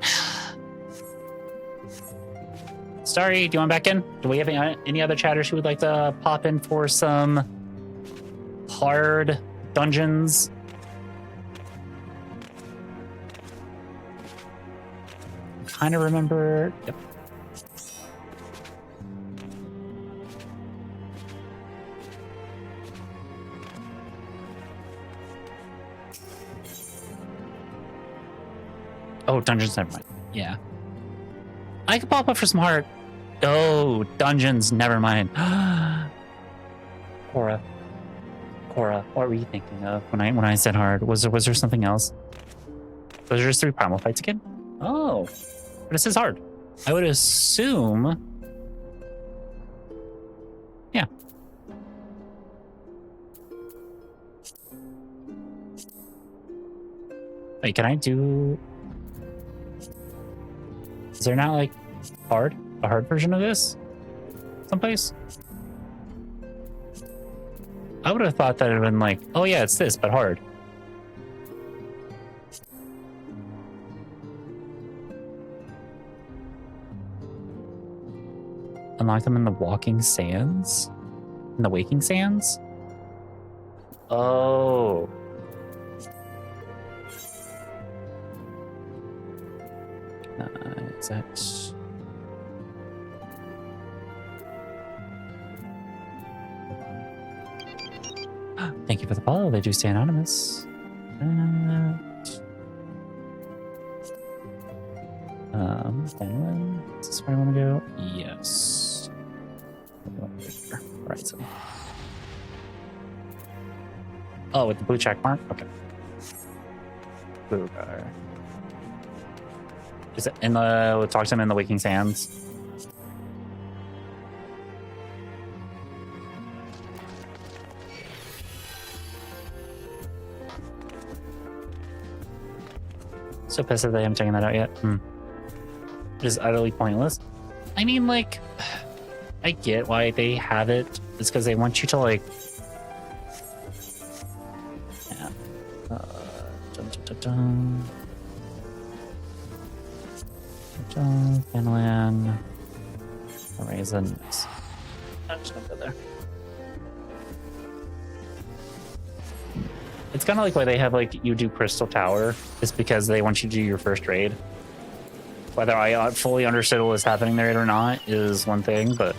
Sorry, do you want back in? Do we have any other chatters who would like to pop in for some hard dungeons? Kind of remember. Yep. Oh, dungeons, never mind. Yeah. I could pop up for some hard. Oh, dungeons, never mind. Cora, what were you thinking of when I said hard? Was there something else? Was there just 3 primal fights again? Oh, but this is hard. I would assume. Yeah. Wait, can I do? Is there not like a hard version of this someplace? I would have thought that it would have been like, oh yeah, it's this, but hard. Unlock them in the walking sands? In the waking sands? Oh. Is that... Thank you for the follow. They do stay anonymous. Is this where I want to go? Yes. Right. So. Oh, with the blue check mark? Okay. Blue guy. Is it in the... We'll talk to him in the Waking Sands. So pissed that they haven't taken that out yet. It is utterly pointless. I mean, like... I get why they have it. It's because they want you to, like... Yeah. Finland. Raisins. I'm just gonna go there. It's kind of like why they have, like, you do Crystal Tower. It's because they want you to do your first raid. Whether I fully understood what was happening there or not is one thing, but...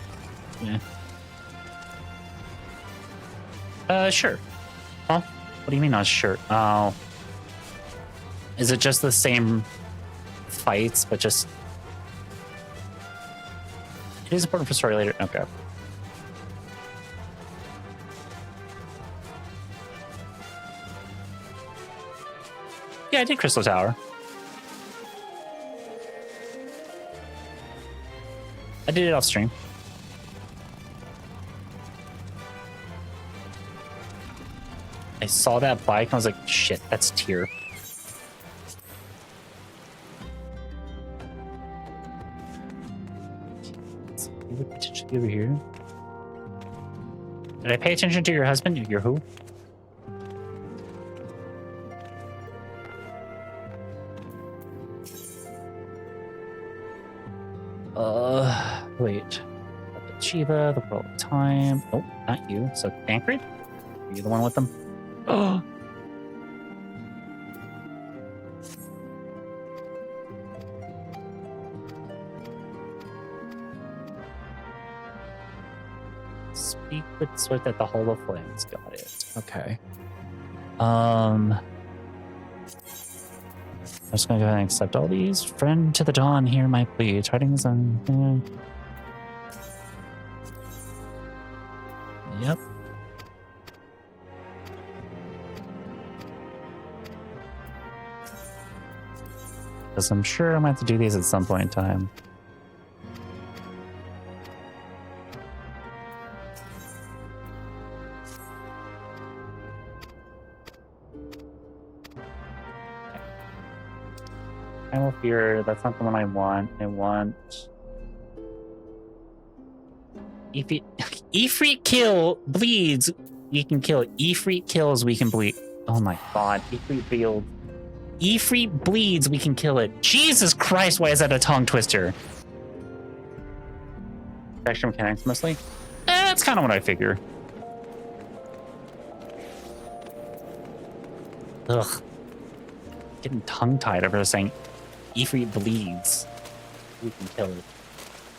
Yeah. Sure. Huh? What do you mean not sure? Oh. Is it just the same fights, but just... It is important for story later. Okay. Yeah, I did Crystal Tower. I did it off stream. I saw that bike and I was like, shit, that's tier. Potentially over here. Did I pay attention to your husband? Your who? Wait. Shiva, the World of Time. Oh, not you. So, Tancred? Are you the one with them? Oh! Speak with Swift at the Hall of Flames. Got it. Okay. I'm just gonna go ahead and accept all these. Friend to the dawn, hear my plea. Tidings on. Yep. Because I'm sure I'm gonna have to do these at some point in time. Primal Fear, that's not the one I want. I want... Ifrit kill bleeds, we can kill it. Ifrit kills, we can bleed. Oh my god, Ifrit build. Ifrit bleeds, we can kill it. Jesus Christ, why is that a tongue twister? Extra mechanics mostly? That's kind of what I figure. Ugh. Getting tongue-tied over saying Ifrit bleeds. We can kill it.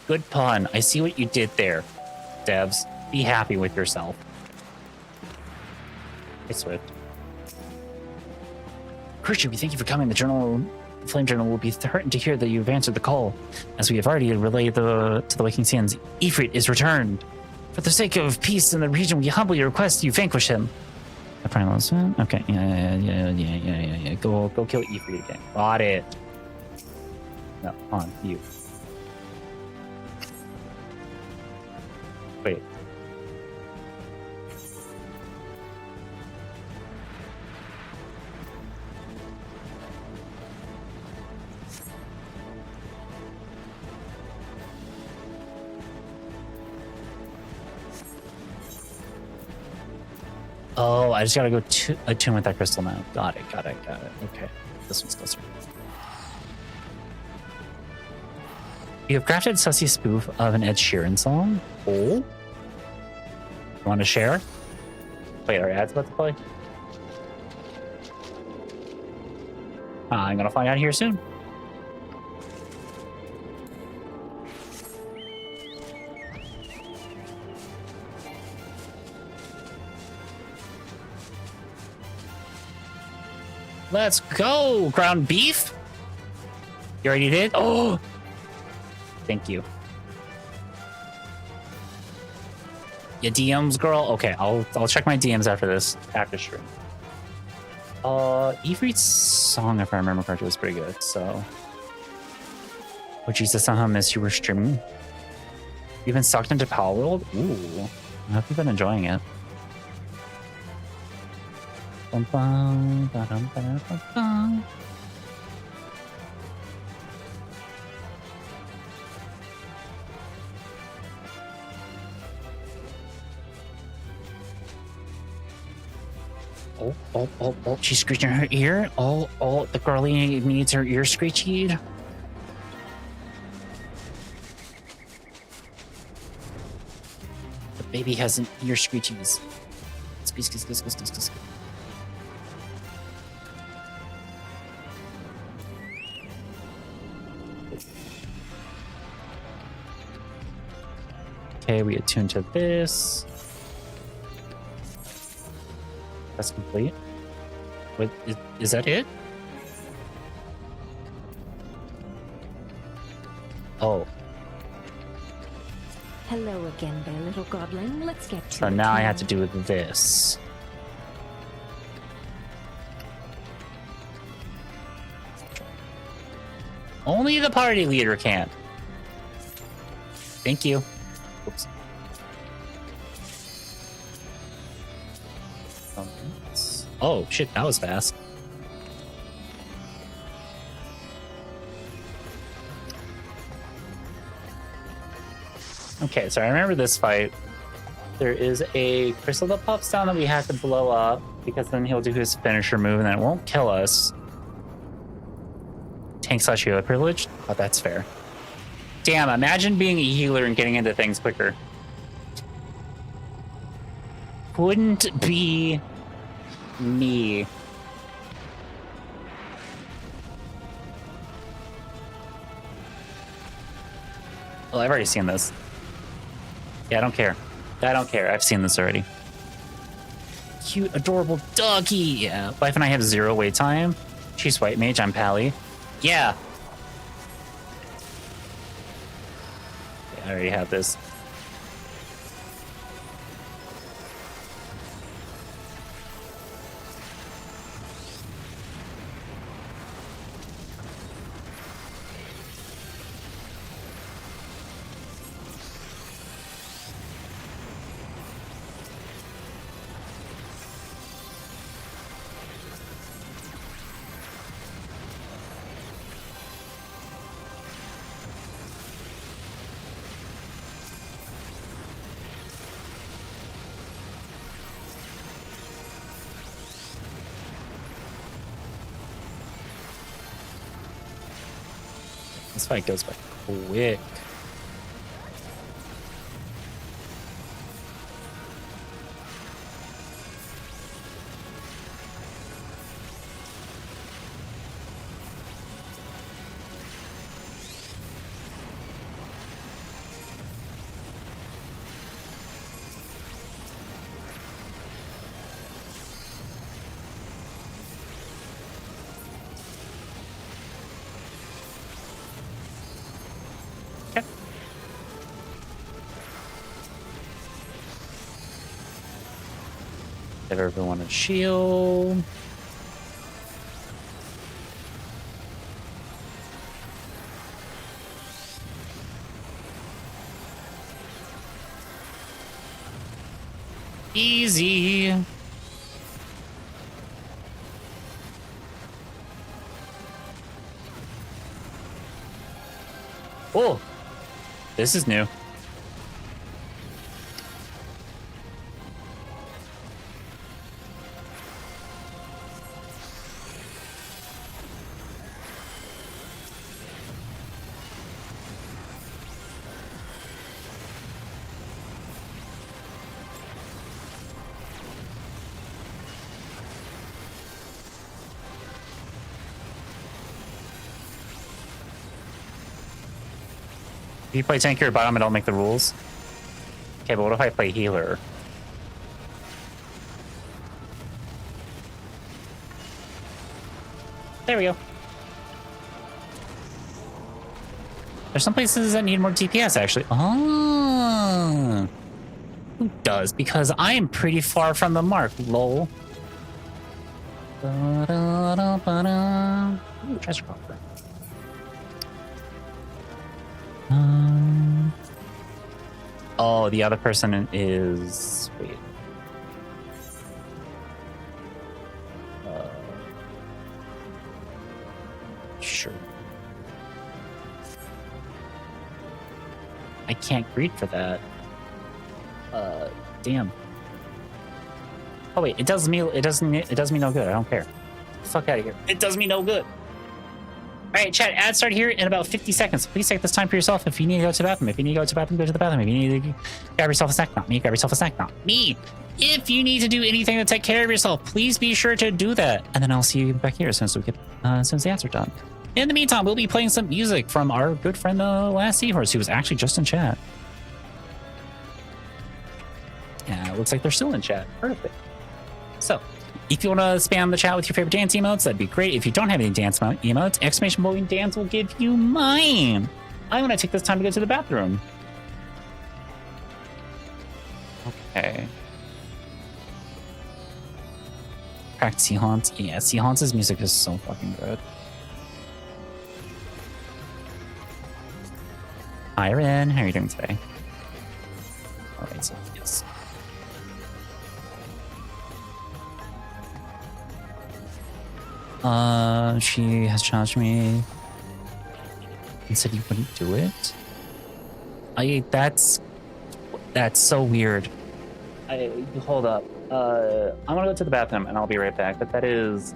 Good pun. I see what you did there, devs. Be happy with yourself. Hey, Swift. Christian, we thank you for coming. The Flame Journal will be heartened to hear that you've answered the call. As we have already relayed to the Waking Sands, Ifrit is returned. For the sake of peace in the region, we humbly request you vanquish him. Okay, yeah. Go kill Ifrit again. Got it. No, on you. Wait. Oh, I just gotta go attune with that crystal now. Got it. Okay, this one's closer. You have crafted a sussy spoof of an Ed Sheeran song. Oh? You want to share? Wait, our ad's about to play? I'm gonna find out here soon. Let's go! Ground beef? You already did? Oh! Thank you. Your DMs, girl? Okay, I'll check my DMs after this, after stream. Ifrit's song, if I remember correctly, was pretty good, so. Oh, Jesus, I somehow missed you were streaming. You've been sucked into Palworld? Ooh, I hope you've been enjoying it. Bum, bum, ba-dum, ba-dum, ba-dum. Oh, she's screeching her ear. Oh, the girlie needs her ear screeched. The baby has an ear screechies. Squeeze. Okay, we attune to this. That's complete. Wait, is that it? Oh.
Hello again there, little godling. Let's get to
So
it
now I have to do this. Only the party leader can. Thank you. Oops. Oh, shit, that was fast. Okay, so I remember this fight. There is a crystal that pops down that we have to blow up, because then he'll do his finisher move and then it won't kill us. Tank/healer privilege? Oh, that's fair. Damn, imagine being a healer and getting into things quicker. Wouldn't be me. Well, I've already seen this. Yeah, I don't care. I've seen this already. Cute, adorable doggy. Yeah, Wife and I have 0 wait time. She's white mage, I'm Pally. Yeah. I already have this. This fight goes by quick. Give everyone a shield. Easy. Oh, this is new. If you play tank or bottom, I don't make the rules. Okay, but what if I play healer? There we go. There's some places that need more DPS, actually. Oh. Who does? Because I am pretty far from the mark, lol. Ooh, treasure coffer. Oh, the other person is... Wait. Sure. I can't greet for that. Damn. Oh wait, it does me no good. I don't care. Fuck out of here. It does me no good. Alright, chat, ads start here in about 50 seconds. Please take this time for yourself. If you need to go to the bathroom, go to the bathroom. If you need to grab yourself a snack, not me, grab yourself a snack, not me. If you need to do anything to take care of yourself, please be sure to do that. And then I'll see you back here as soon as the ads are done. In the meantime, we'll be playing some music from our good friend, Last Seahorse, who was actually just in chat. Yeah, it looks like they're still in chat. Perfect. So, if you want to spam the chat with your favorite dance emotes, that'd be great. If you don't have any dance emotes, exclamation point dance will give you mine. I'm going to take this time to go to the bathroom. Okay. Cracked Sea Haunts. Yeah, Sea Haunts' music is so fucking good. Hi, Ren. How are you doing today? Alright, so yes. She has challenged me and said you wouldn't do it. That's so weird. Hold up. I'm gonna go to the bathroom and I'll be right back. But that is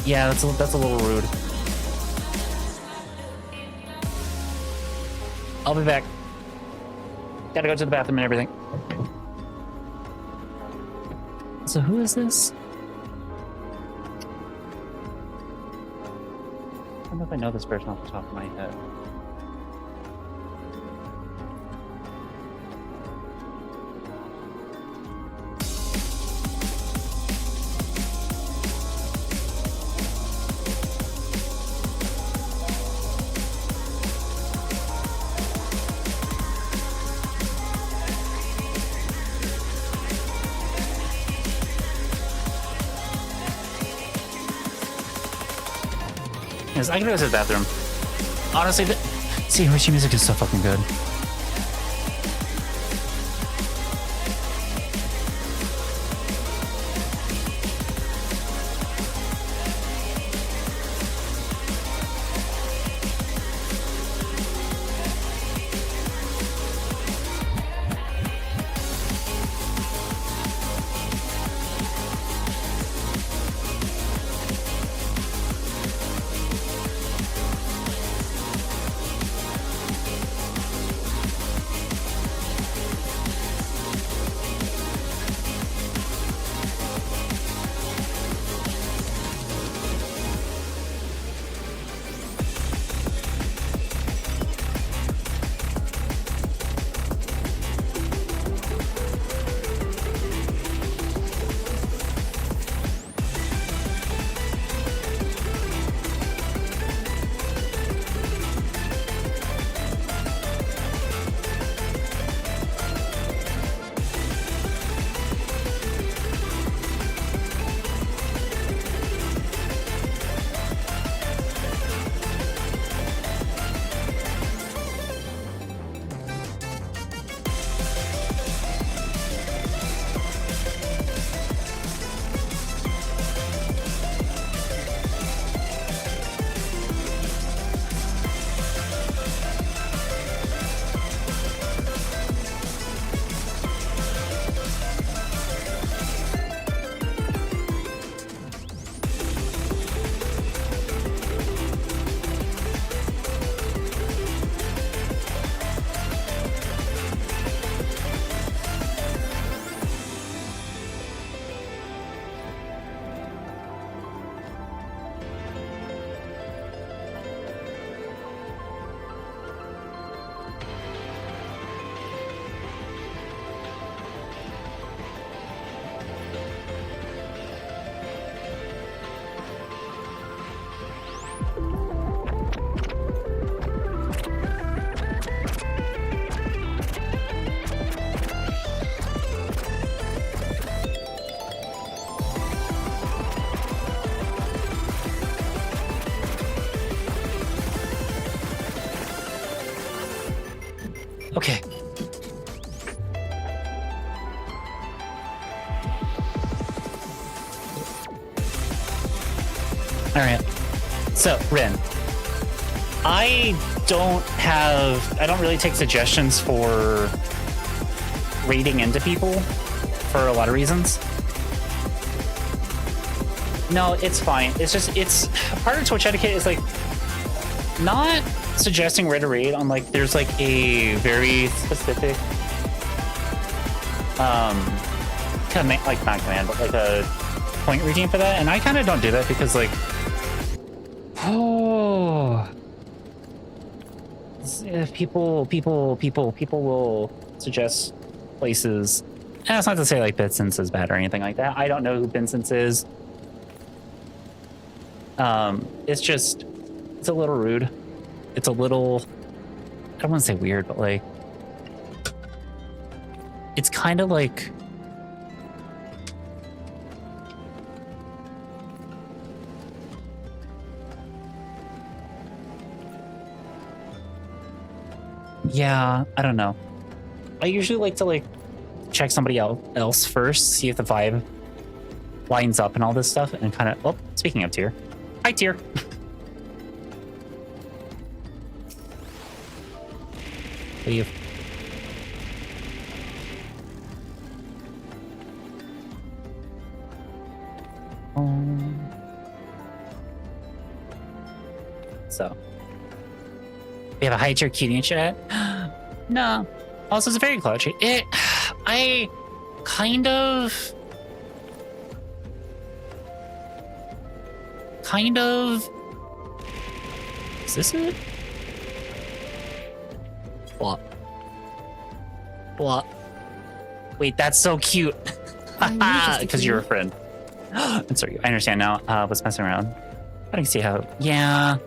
yeah, that's a little rude. I'll be back. Gotta go to the bathroom and everything. So who is this? I don't know if I know this person off the top of my head. I can go to the bathroom. Honestly, see, Richie music is so fucking good. Alright. So, Rin. I don't really take suggestions for raiding into people for a lot of reasons. No, it's fine. It's just, it's part of Twitch etiquette is like not suggesting where to raid on like there's like a very specific command, like not command, but like a point routine for that, and I kind of don't do that because like if people will suggest places. And that's not to say like Bitson's is bad or anything like that. I don't know who Bitson's is. It's just, it's a little rude. It's a little, I don't want to say weird, but like, it's kind of like, yeah, I don't know. I usually like to like check somebody else first, see if the vibe lines up and all this stuff, and kind of, oh, speaking of Tyr. Hi, Tyr. Leave. So. We have a high tier cutie in chat? No. Also, it's very clutchy. I kind of... Is this it? What? Wait, that's so cute. Because you're a friend. I'm sorry, I understand now. Was messing around. I can see how. Yeah.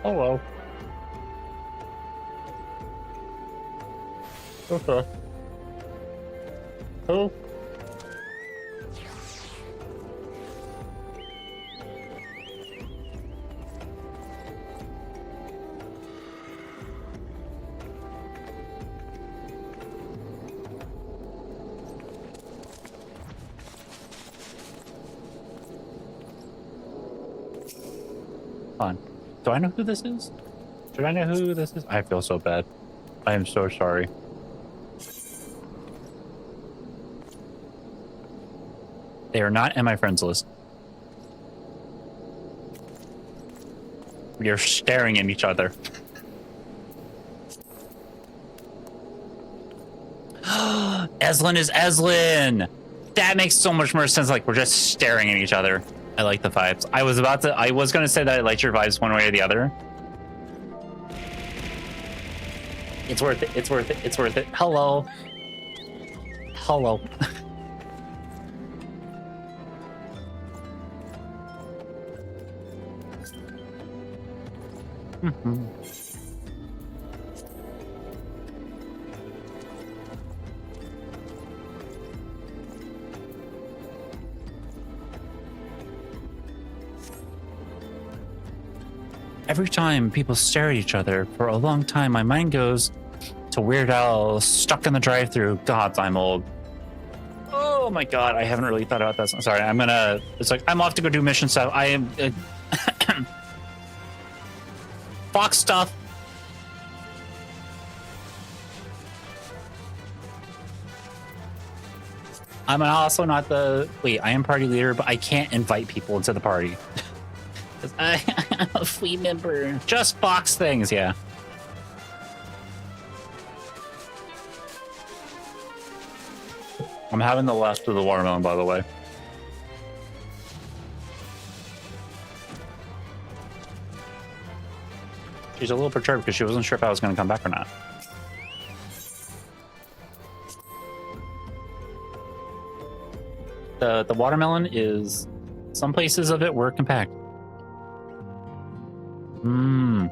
Hello. Okay. Oh. Fun. Do I know who this is? Should I know who this is? I feel so bad. I am so sorry. They are not in my friends list. We are staring at each other. Eslin is Eslin! That makes so much more sense. Like, we're just staring at each other. I like the vibes. I was gonna say that I liked your vibes one way or the other. It's worth it. It's worth it. It's worth it. Hello. Hello. Every time people stare at each other for a long time, my mind goes to Weird Al stuck in the drive-thru. God, I'm old. Oh my god, I haven't really thought about this. I'm sorry, it's like, I'm off to go do mission stuff. I am... Fox stuff. I'm also not the... Wait, I am party leader, but I can't invite people into the party. I'm a free member. Just box things, yeah. I'm having the last of the watermelon, by the way. She's a little perturbed because she wasn't sure if I was going to come back or not. The watermelon is... Some places of it were compact. Mmm.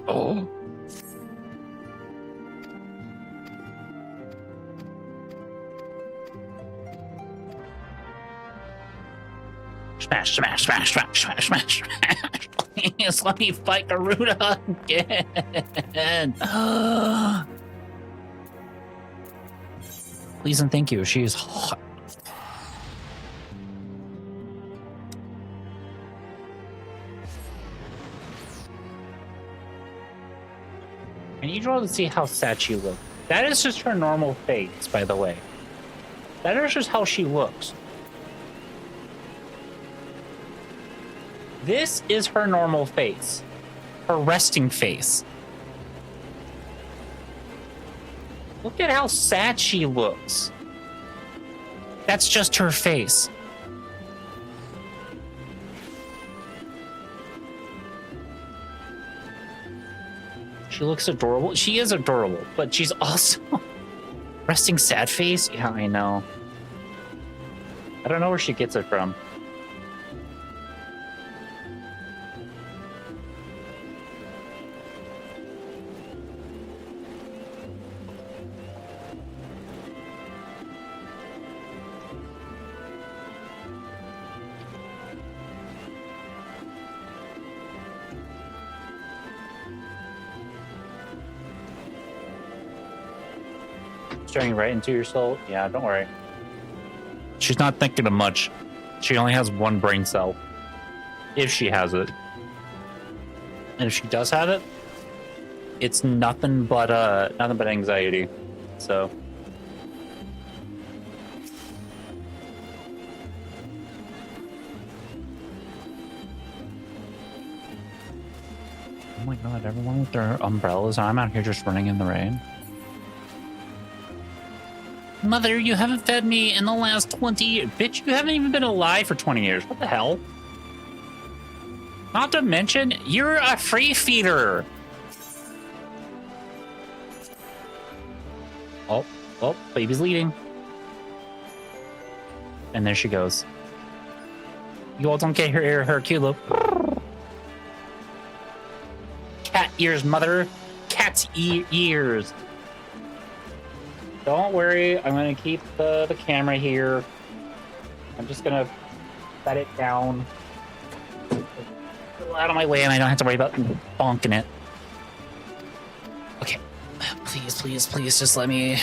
Oh. Smash, smash, smash, smash, smash, smash, smash. Please let me fight Garuda again. Please and thank you. She is hot. I need you all to see how sad she looks. That is just her normal face, by the way. That is just how she looks. This is her normal face. Her resting face. Look at how sad she looks. That's just her face. She looks adorable. She is adorable, but she's also resting sad face. Yeah, I know. I don't know where she gets it from. Staring right into your soul? Yeah, don't worry. She's not thinking of much. She only has one brain cell. If she has it. And if she does have it, it's nothing but anxiety. So oh my god, everyone with their umbrellas. I'm out here just running in the rain. Mother, you haven't fed me in the last 20 years. Bitch, you haven't even been alive for 20 years. What the hell? Not to mention, you're a free feeder. Oh, baby's leaving. And there she goes. You all don't get her cute look. Cat ears, mother. Cat's ears. Don't worry, I'm gonna keep the camera here. I'm just gonna set it down. A little out of my way and I don't have to worry about bonking it. Okay. Please, just let me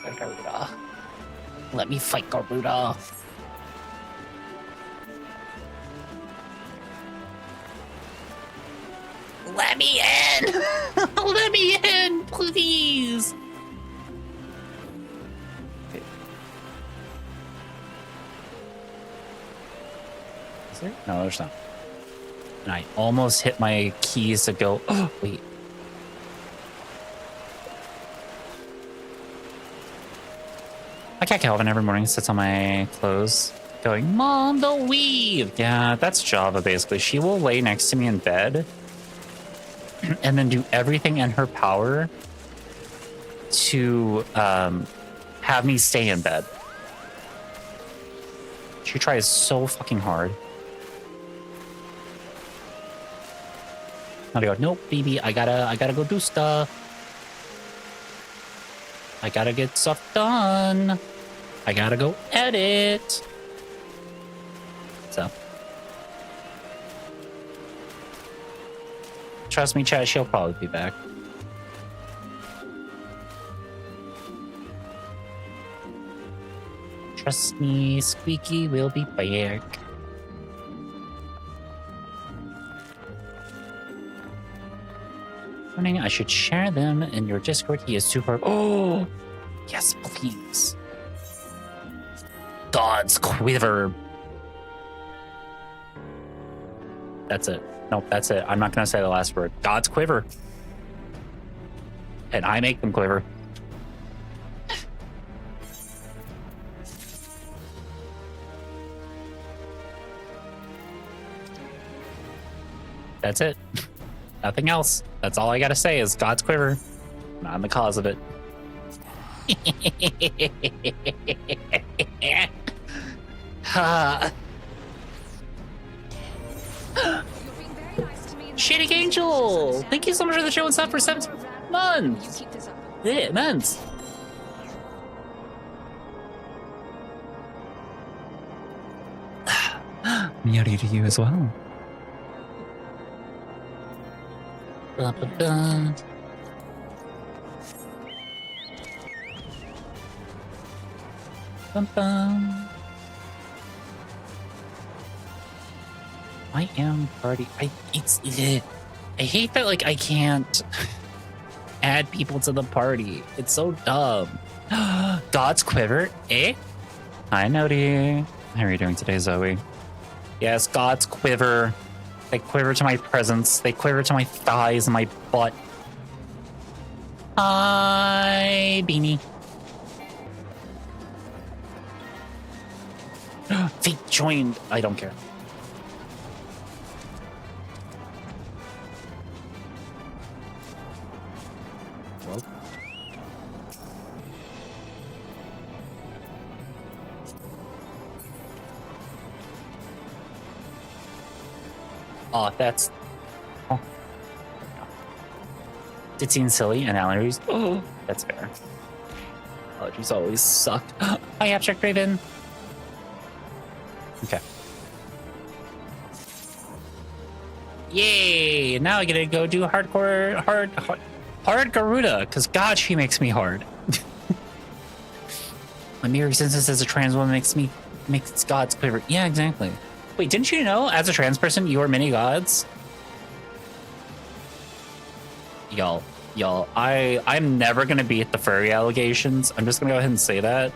fight Garuda. Let me fight Garuda. Let me in! Let me in, please! No, there's not. And I almost hit my keys to go. Oh, wait. My cat Calvin every morning sits on my clothes going, Mom, don't weave. Yeah, that's Java basically. She will lay next to me in bed and then do everything in her power to have me stay in bed. She tries so fucking hard. I go, nope, baby, I gotta go do stuff. I gotta get stuff done. I gotta go edit. So. Trust me, chat, she'll probably be back. Trust me, Squeaky will be back. I should share them in your Discord. He is super. Oh, yes, please. God's quiver. That's it. Nope, that's it. I'm not gonna say the last word. God's quiver. And I make them quiver. That's it. Nothing else. That's all I gotta say is God's quiver. I'm the cause of it. Shading Angel! Thank you so much for the show and stuff for 7 months! Yeah, months. Yuri to you as well. Ba-ba-ba. Bum-bum. I am party. I hate that like I can't add people to the party. It's so dumb. God's quiver, eh? Hi, Nodi. How are you doing today, Zoe? Yes, God's quiver. They quiver to my presence. They quiver to my thighs and my butt. Hi, Beanie. They joined. I don't care. Well. Oh, that's... Oh. It seems silly and allergies. Oh, that's fair. Allergies always suck. Hi, Abstract Raven. Okay. Yay! Now I get to go do hard Garuda, because God, she makes me hard. My mere existence as a trans woman makes God's quiver. Yeah, exactly. Wait, didn't you know, as a trans person, you are many gods? Y'all, I'm never gonna beat the furry allegations. I'm just gonna go ahead and say that.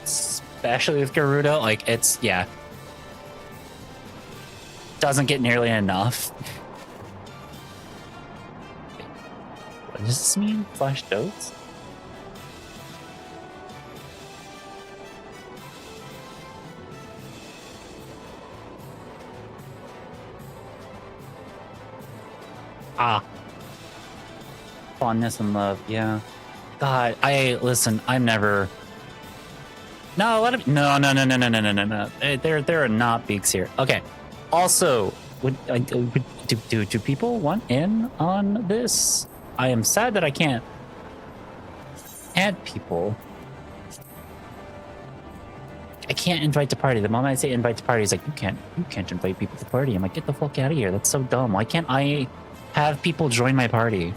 Especially with Garuda, like, it's, yeah. Doesn't get nearly enough. What does this mean? Flash dotes? Ah. Fondness and love, yeah. God, listen, I'm never... No, let him... No. There are not beaks here. Okay. Also, do people want in on this? I am sad that I can't add people. I can't invite to party. The moment I say invite to party, it's like, you can't invite people to party. I'm like, get the fuck out of here. That's so dumb. Why can't I have people join my party?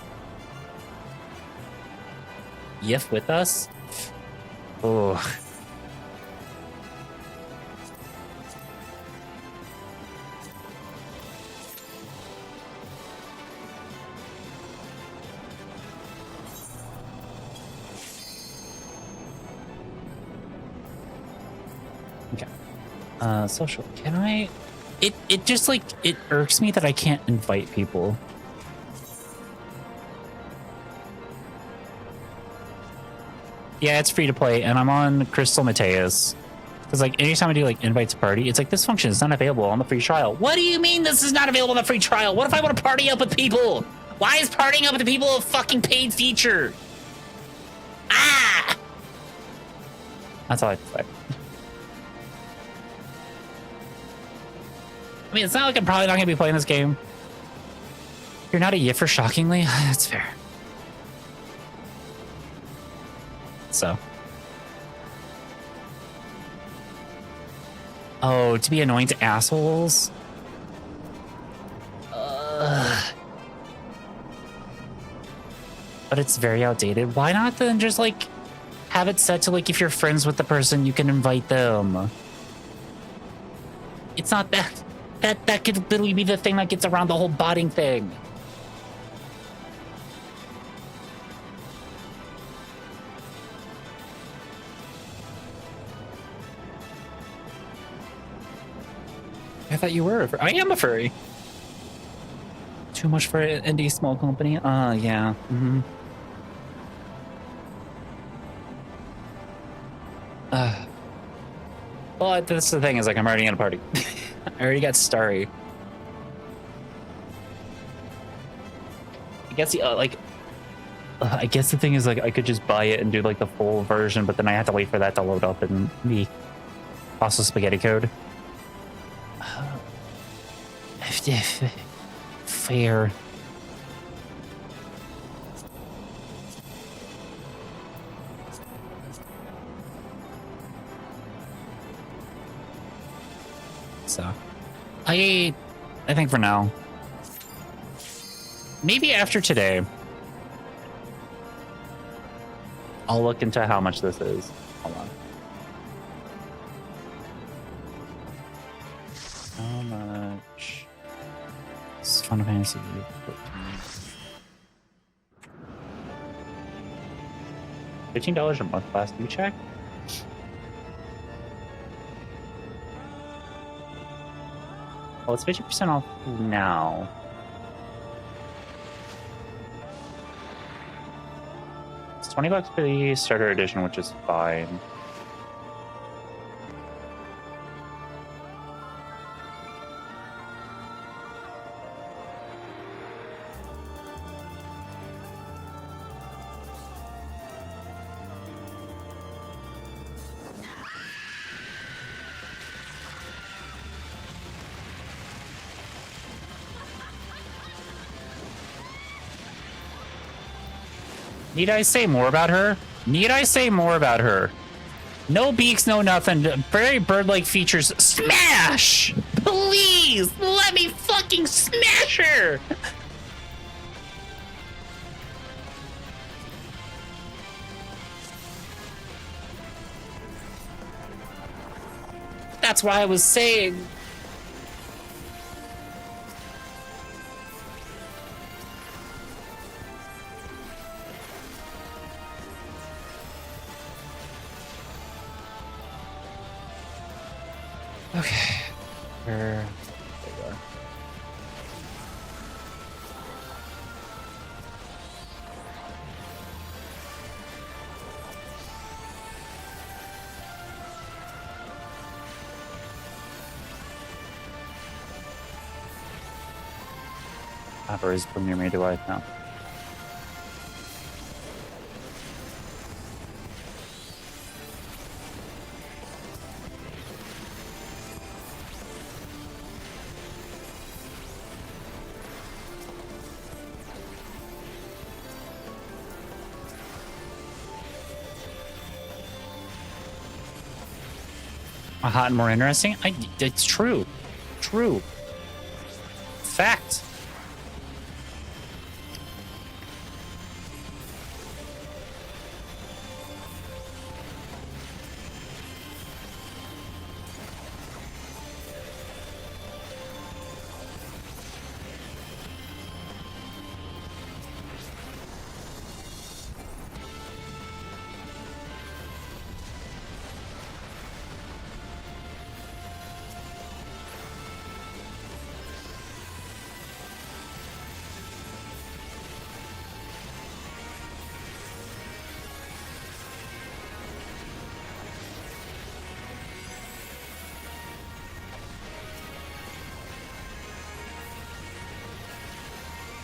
Yif with us? Oh. Okay. Social. Can I? It just like, it irks me that I can't invite people. Yeah, it's free to play, and I'm on Crystal Mateus. Because like anytime I do like invite to party, it's like this function is not available on the free trial. What do you mean this is not available on the free trial? What if I want to party up with people? Why is partying up with people a fucking paid feature? Ah! That's all I have to say. I mean, it's not like I'm probably not gonna be playing this game. You're not a yiffer, shockingly. That's fair. So. Oh, to be annoying to assholes? But it's very outdated. Why not then just like have it set to like if you're friends with the person, you can invite them. It's not that. That could literally be the thing that gets around the whole botting thing. I thought you were. I am a furry. Too much for an indie small company? Yeah. Mm-hmm. Well, that's the thing is like I'm already at a party. I already got Starry. I guess the I guess the thing is like I could just buy it and do like the full version, but then I have to wait for that to load up in the Pasta Spaghetti code. Fair. So, I think for now. Maybe after today, I'll look into how much this is. Hold on. How much? It's Final Fantasy 14. $15 a month last you check? Well, it's 50% off now. It's $20 for the starter edition, which is fine. Need I say more about her? Need I say more about her? No beaks, no nothing. Very bird-like features. Smash! Please! Let me fucking smash her! That's why I was saying. Okay. There we go. Or is Premier made to life now? Hot and more interesting? It's true. True. Fact.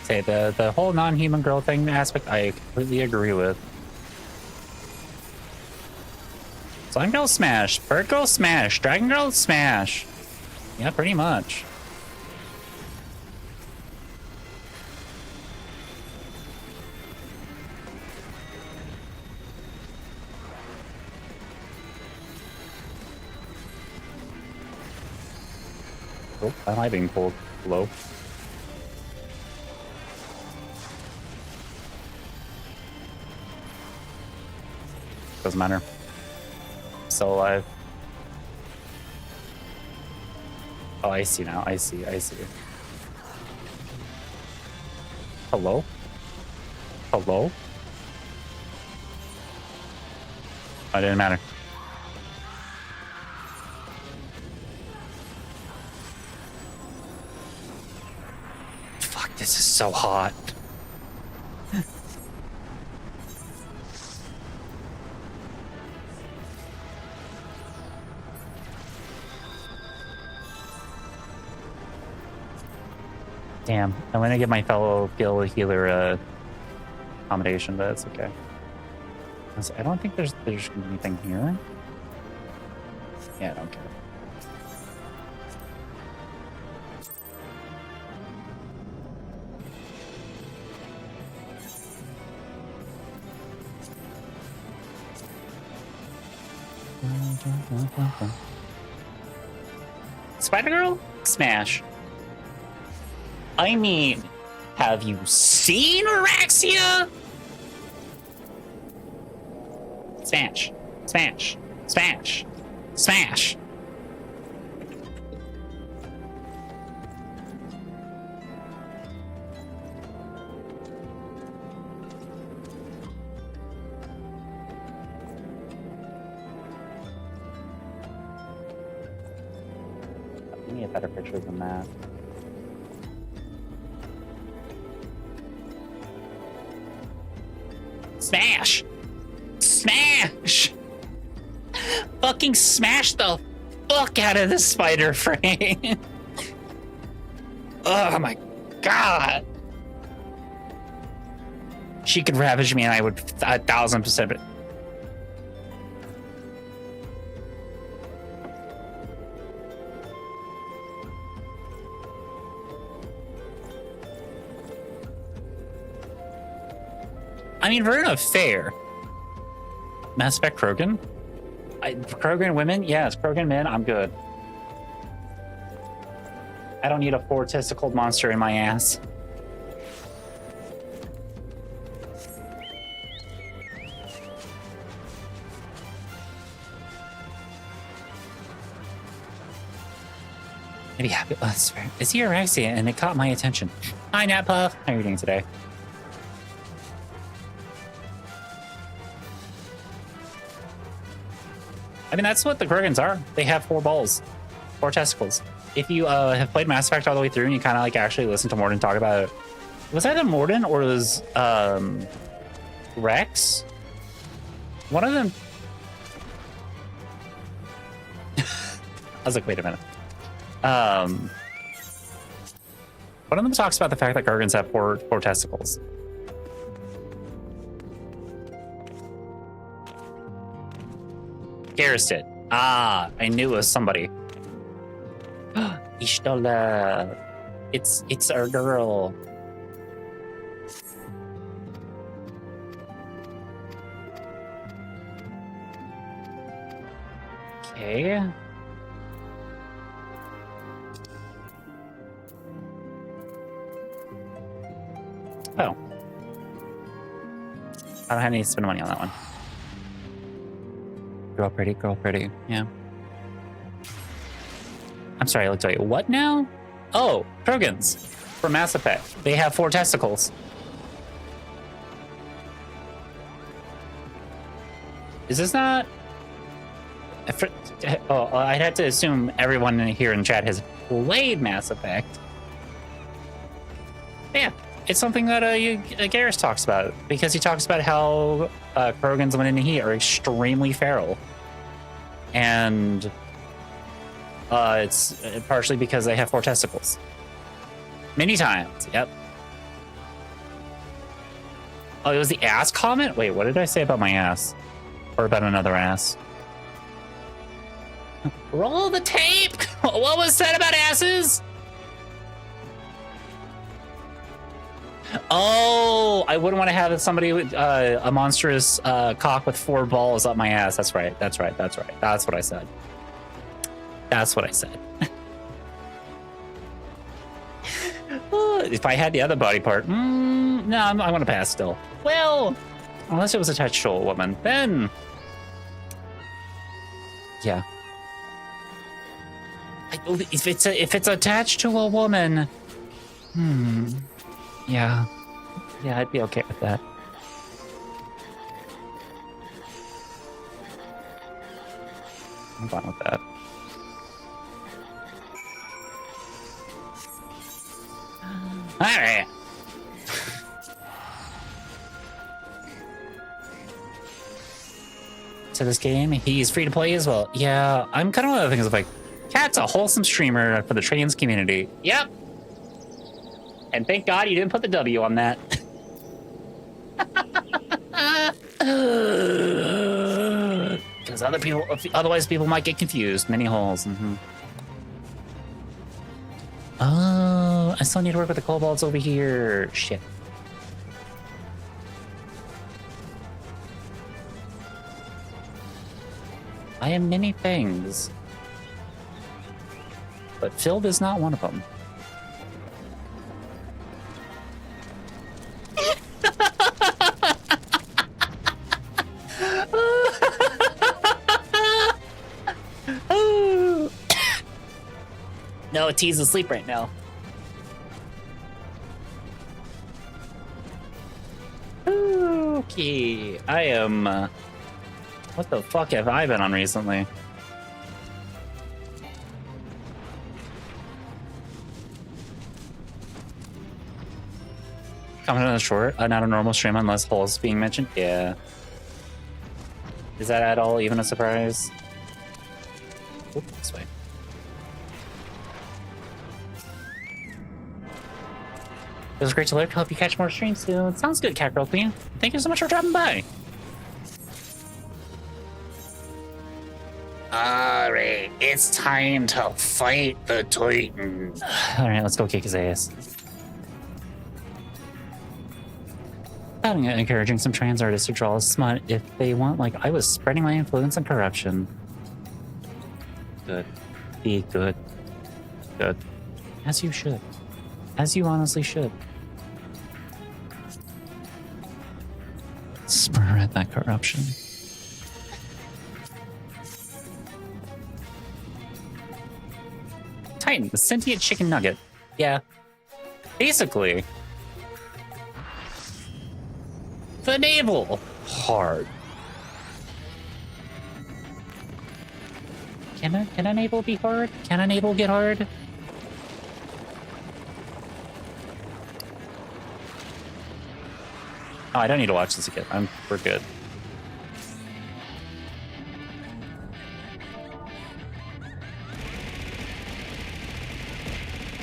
Say the whole non-human girl thing aspect, I completely agree with. Slime girl smash, bird girl smash, dragon girl smash. Yeah, pretty much. Oh, why am I being pulled low? Doesn't matter. Still alive. Oh, I see now. I see. Hello? Hello? Oh, it didn't matter. Fuck, this is so hot. Damn, I'm gonna get my fellow guild healer accommodation, but it's okay. I don't think there's gonna be anything here. Yeah, I don't care. Spider Girl? Smash. I mean, have you seen Araxia? Smash. Smash. Smash. Smash. Give me a better picture than that. Smash! Smash! Fucking smash the fuck out of this spider frame! Oh my god! She could ravage me and I would 1000%. I mean, Verna, fair. Mass Spec Krogan? Krogan women? Yes, Krogan men, I'm good. I don't need a 4-testicled monster in my ass. Maybe happy. Oh, it's the Araxia, and it caught my attention. Hi, Natpuff. How are you doing today? I mean, that's what the Krogans are. They have 4 balls, 4 testicles. If you have played Mass Effect all the way through and you kind of like actually listen to Morden talk about it, was either Morden or was Rex? One of them. I was like, wait a minute. One of them talks about the fact that Krogans have 4 testicles. Garrus did. Ah, I knew it was somebody. Ishtola. It's our girl. Okay. Oh. I don't have any to spend money on that one. Girl pretty, girl pretty. Yeah. I'm sorry, I looked at you. What now? Oh, Krogans from Mass Effect. They have 4 testicles. Is this not? Oh, I'd have to assume everyone here in chat has played Mass Effect. Yeah, it's something that Garrus talks about because he talks about how Krogans when in the heat are extremely feral, and it's partially because they have 4 testicles. Many times, yep. Oh, it was the ass comment? Wait, what did I say about my ass? Or about another ass? Roll the tape! What was said about asses? Oh, I wouldn't want to have somebody with a monstrous cock with 4 balls up my ass. That's right. That's right. That's right. That's what I said. That's what I said. If I had the other body part, no, I'm going to pass still. Well, unless it was attached to a woman, then yeah. If it's attached to a woman, yeah, I'd be okay with that. I'm fine with that. All right. To this game, he's free to play as well. Yeah, I'm kind of one of the things of like, Cat's a wholesome streamer for the trans community. Yep. And thank God you didn't put the W on that. Because otherwise people might get confused. Many holes. Oh, I still need to work with the kobolds over here. Shit. I am many things. but filled is not one of them. No, T's asleep right now. Okay, I am... what the fuck have I been on recently? Coming on a short, not a normal stream unless holes being mentioned? Yeah. Is that at all even a surprise? Oop, this way. It was great to lurk. Hope you catch more streams soon. Sounds good, Cat Girl Queen. Thank you so much for dropping by. Alright, it's time to fight the Titan. Alright, let's go kick his ass. I'm encouraging some trans artists to draw a smut if they want, like I was spreading my influence and corruption. Good. Be good. Good. As you should. As you honestly should. Spread that corruption. Titan, the sentient chicken nugget. Yeah. Basically. The navel. Hard. Can a navel be hard? Can a navel get hard? Oh, I don't need to watch this again. We're good.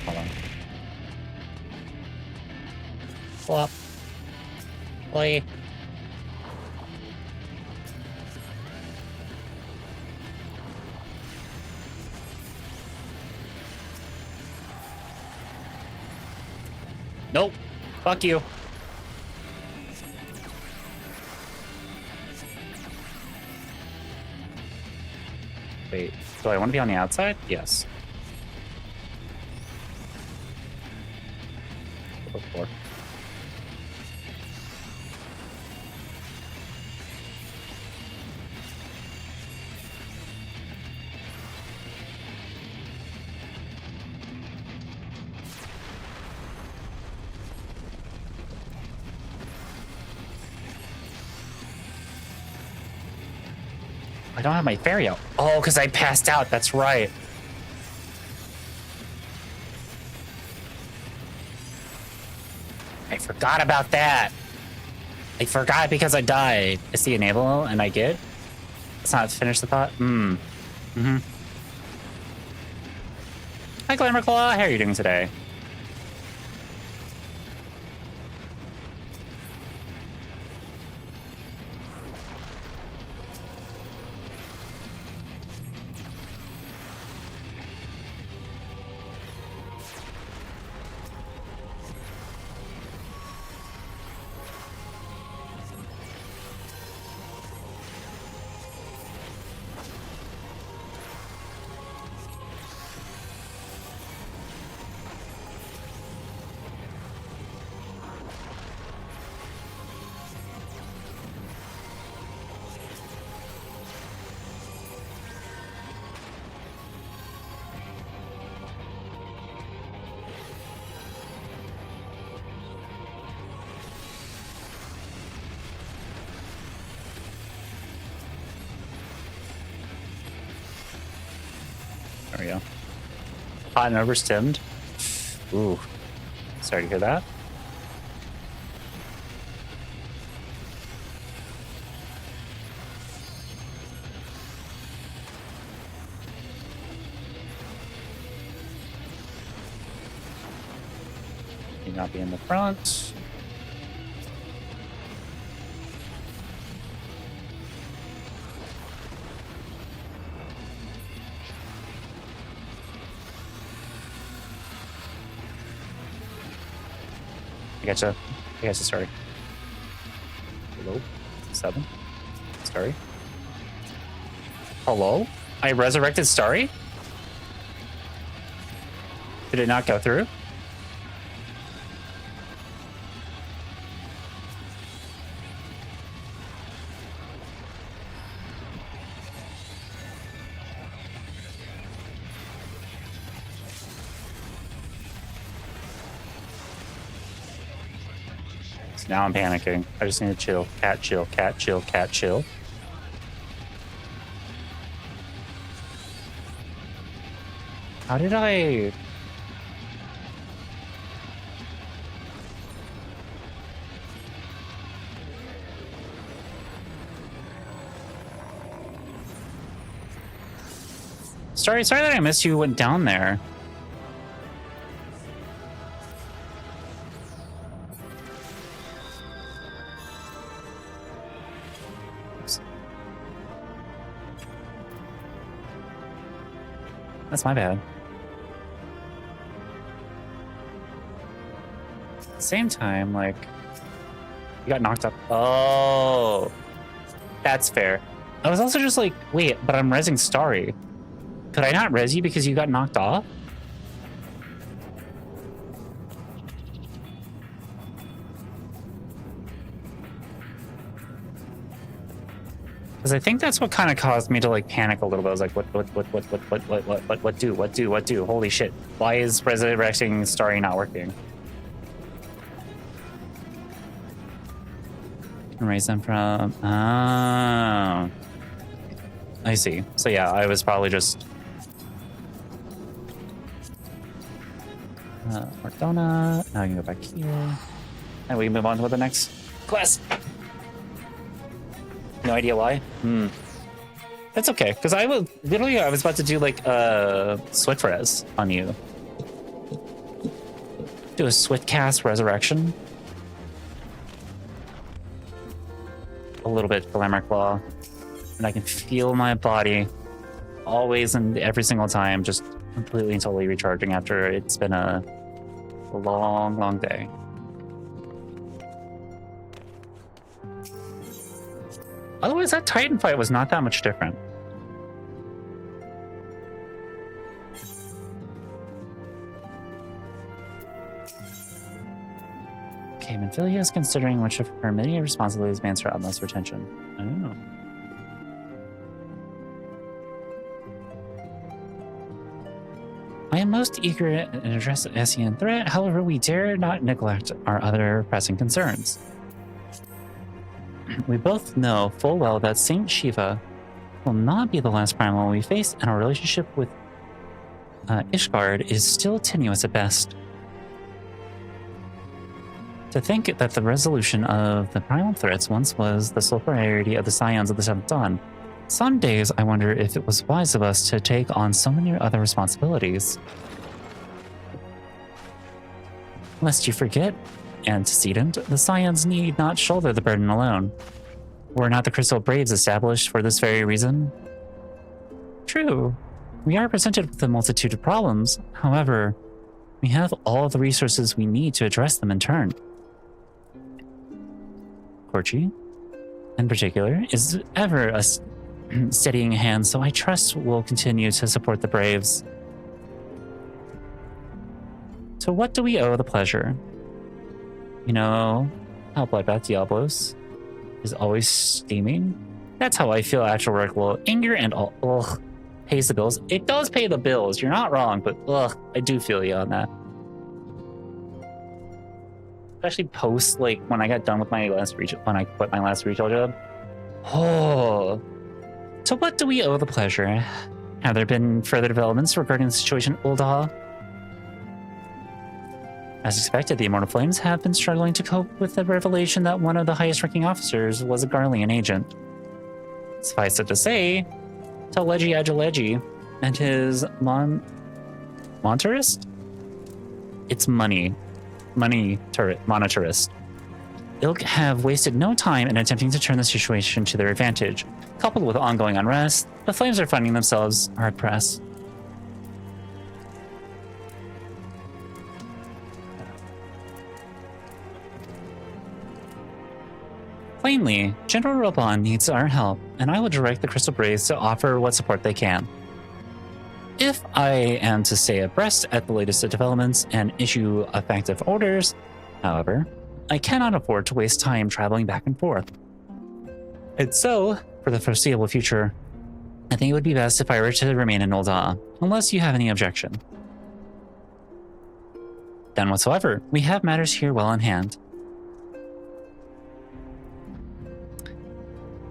Hold on. Flop. Play. Nope. Fuck you. Wait, do I want to be on the outside? Yes. Before. I don't have my fairy out. Oh, because I passed out. That's right. I forgot about that. I forgot because I died. It's the enable and I get. Let's not finish the thought. Hi, Glamour Claw. How are you doing today? There we go. Hot and overstimmed. Ooh. Sorry to hear that. Need not be in the front. I gotcha, sorry. Hello? 7? Sorry. Hello? I resurrected Starry? Did it not go through? So now I'm panicking. I just need to chill. Cat chill, cat chill, cat chill. How did I... Sorry that I missed you went down there. Oops. That's my bad. At the same time, like, you got knocked up. Oh, that's fair. I was also just like, wait, but I'm rezzing Starry. Could I not res you because you got knocked off? Because I think that's what kind of caused me to like panic a little bit. I was like, what do? Holy shit. Why is resurrecting Starry not working? Can raise them from... Oh. I see. So yeah, I was probably just... Mordona. Now I can go back here. And we can move on to the next quest. No idea why. That's okay, because I was about to do like a Swift Res on you. Do a Swift Cast Resurrection. A little bit Glamour Claw. And I can feel my body always and every single time just completely and totally recharging after it's been a long day. Otherwise, that Titan fight was not that much different. Okay, Minfilia is considering which of her many responsibilities demands her utmost attention. Oh. I am most eager to address the Essien threat, however, we dare not neglect our other pressing concerns. We both know full well that Saint Shiva will not be the last primal we face, and our relationship with Ishgard is still tenuous at best. To think that the resolution of the primal threats once was the sole priority of the Scions of the Seventh Dawn. Some days I wonder if it was wise of us to take on so many other responsibilities. Lest you forget, antecedent, the Scions need not shoulder the burden alone. Were not the Crystal Braves established for this very reason? True, we are presented with a multitude of problems. However, we have all the resources we need to address them in turn. Korchi, in particular, is ever a steadying hand, so I trust we'll continue to support the Braves. To what do we owe the pleasure? You know how Bloodbath Diablos is always steaming? That's how I feel actual work will anger and all pays the bills. It does pay the bills, you're not wrong, but I do feel you on that. Especially post, like, when I got done with my last retail, when I quit my last retail job. Oh. To what do we owe the pleasure? Have there been further developments regarding the situation at Ul'dah? As expected, the Immortal Flames have been struggling to cope with the revelation that one of the highest-ranking officers was a Garlean agent. Suffice it to say, Telegi Agilegi and his monetarist? It's monetarist. Ilk have wasted no time in attempting to turn the situation to their advantage. Coupled with ongoing unrest, the Flames are finding themselves hard pressed. Plainly, General Roban needs our help, and I will direct the Crystal Braves to offer what support they can. If I am to stay abreast at the latest developments and issue effective orders, however, I cannot afford to waste time traveling back and forth. And so, for the foreseeable future, I think it would be best if I were to remain in Ul'dah, unless you have any objection. None whatsoever. We have matters here well in hand.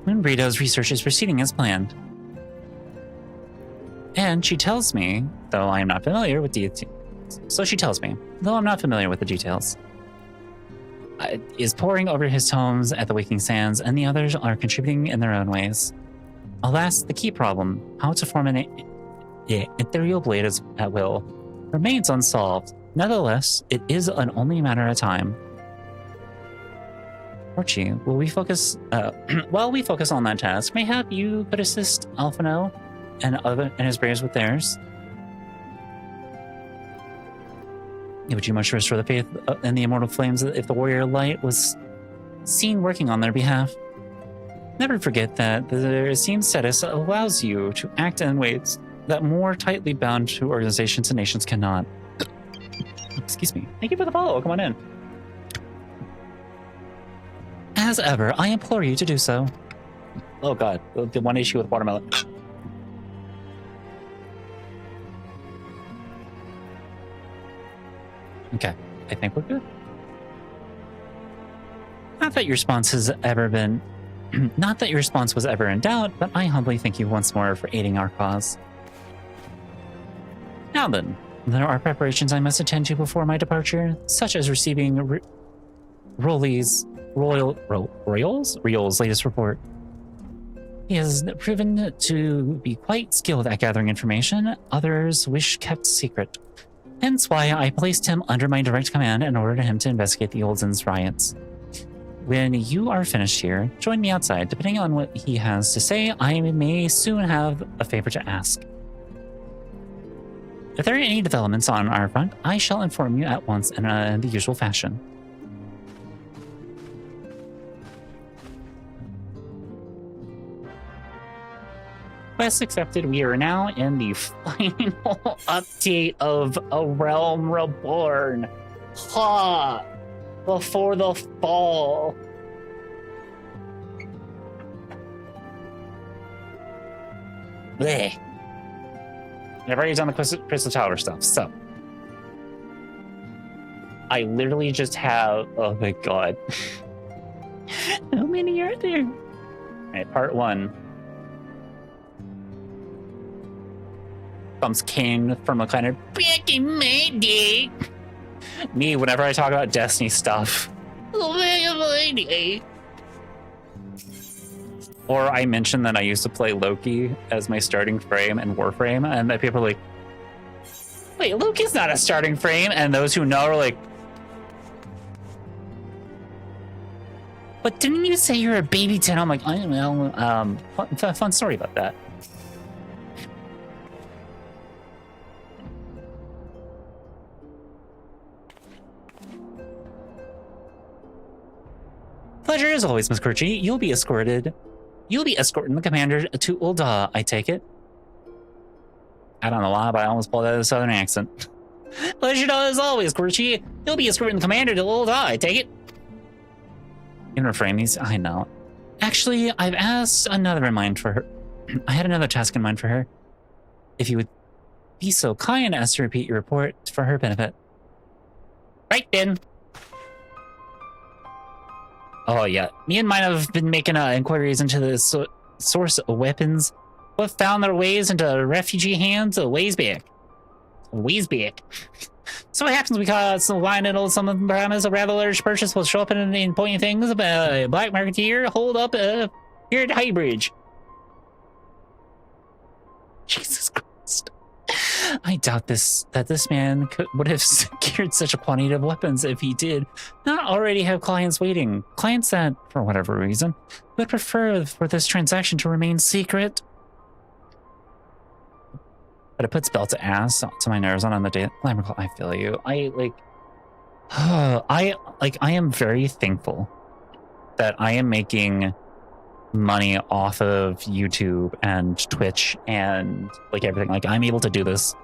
Moonbreedo's research is proceeding as planned. And she tells me, though I am not familiar with the details, is poring over his tomes at the Waking Sands, and the others are contributing in their own ways. Alas, the key problem, how to form an ethereal blade at will, remains unsolved. Nevertheless, it is an only matter of time. Archie, will we focus, while we focus on that task, mayhap you could assist Alphino and his braves with theirs? Would you much restore the faith in the immortal flames if the warrior light was seen working on their behalf? Never forget that the esteemed status allows you to act in ways that more tightly bound to organizations and nations cannot. Excuse me. Thank you for the follow. Come on in. As ever, I implore you to do so. Oh god, the one issue with watermelon. Okay, I think we're good. Not that your response was ever in doubt, but I humbly thank you once more for aiding our cause. Now then, there are preparations I must attend to before my departure, such as receiving Royal's latest report. He has proven to be quite skilled at gathering information others wish kept secret. Hence why I placed him under my direct command and ordered him to investigate the Olden's riots. When you are finished here, join me outside. Depending on what he has to say, I may soon have a favor to ask. If there are any developments on our front, I shall inform you at once in the usual fashion. Quest accepted. We are now in the final update of A Realm Reborn. Ha! Before the fall. Bleh. I've already done the Crystal Tower stuff, so. I literally just have, oh my god. How many are there? Alright, part 1. Comes King from a kind of back in my day. Me, whenever I talk about Destiny stuff. Or I mention that I used to play Loki as my starting frame in Warframe, and that people are like, wait, Loki's not a starting frame, and those who know are like, but didn't you say you're a baby 10? I'm like, I don't know, fun story about that. Pleasure as always, Miss Kurchi. You'll be escorting the commander to Ul'dah, I take it. I don't know why, but I almost pulled out a southern accent. Pleasure as always, Kurchi. You'll be escorting the commander to Ul'dah, I take it. You can reframe these. I know. Actually, I've asked another in mind for her. I had another task in mind for her. If you would be so kind as to repeat your report for her benefit. Right then. Oh yeah, me and mine have been making inquiries into the source of weapons, but found their ways into refugee hands a ways back. So what happens? We caught some line and some of them promise a rather large purchase will show up in pointing things about a black marketeer hold up here at Highbridge. Jesus Christ. I doubt that this man would have secured such a quantity of weapons if he did not already have clients waiting. Clients that, for whatever reason, would prefer for this transaction to remain secret. But it puts belt to ass to my nerves on the day. I feel you. I am very thankful that I am making money off of YouTube and Twitch and like everything. Like I'm able to do this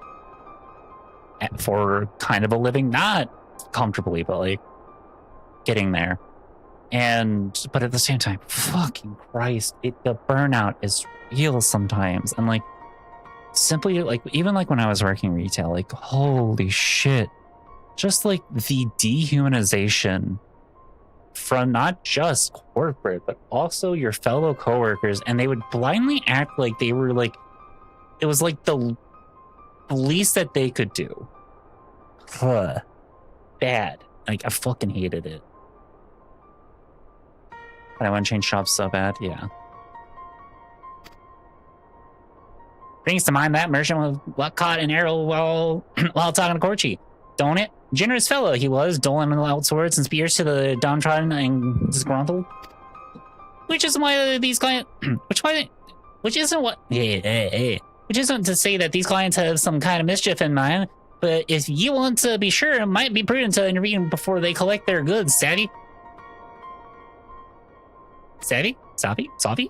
for kind of a living, not comfortably, but like getting there. But at the same time, fucking Christ, the burnout is real sometimes. And like simply like, even like when I was working retail, like holy shit, just like the dehumanization from not just corporate, but also your fellow coworkers. And they would blindly act like they were like, it was like the least that they could do. Bad. Like I fucking hated it. But I want to change shops so bad. Yeah. Brings to mind that merchant was caught an arrow while talking to Corchi. Don't it? Generous fellow he was, doling out swords and spears to the downtrodden and disgruntled. Which isn't why these clients, which isn't to say that these clients have some kind of mischief in mind, but if you want to be sure, it might be prudent to intervene before they collect their goods, savvy? Savvy? Savvy?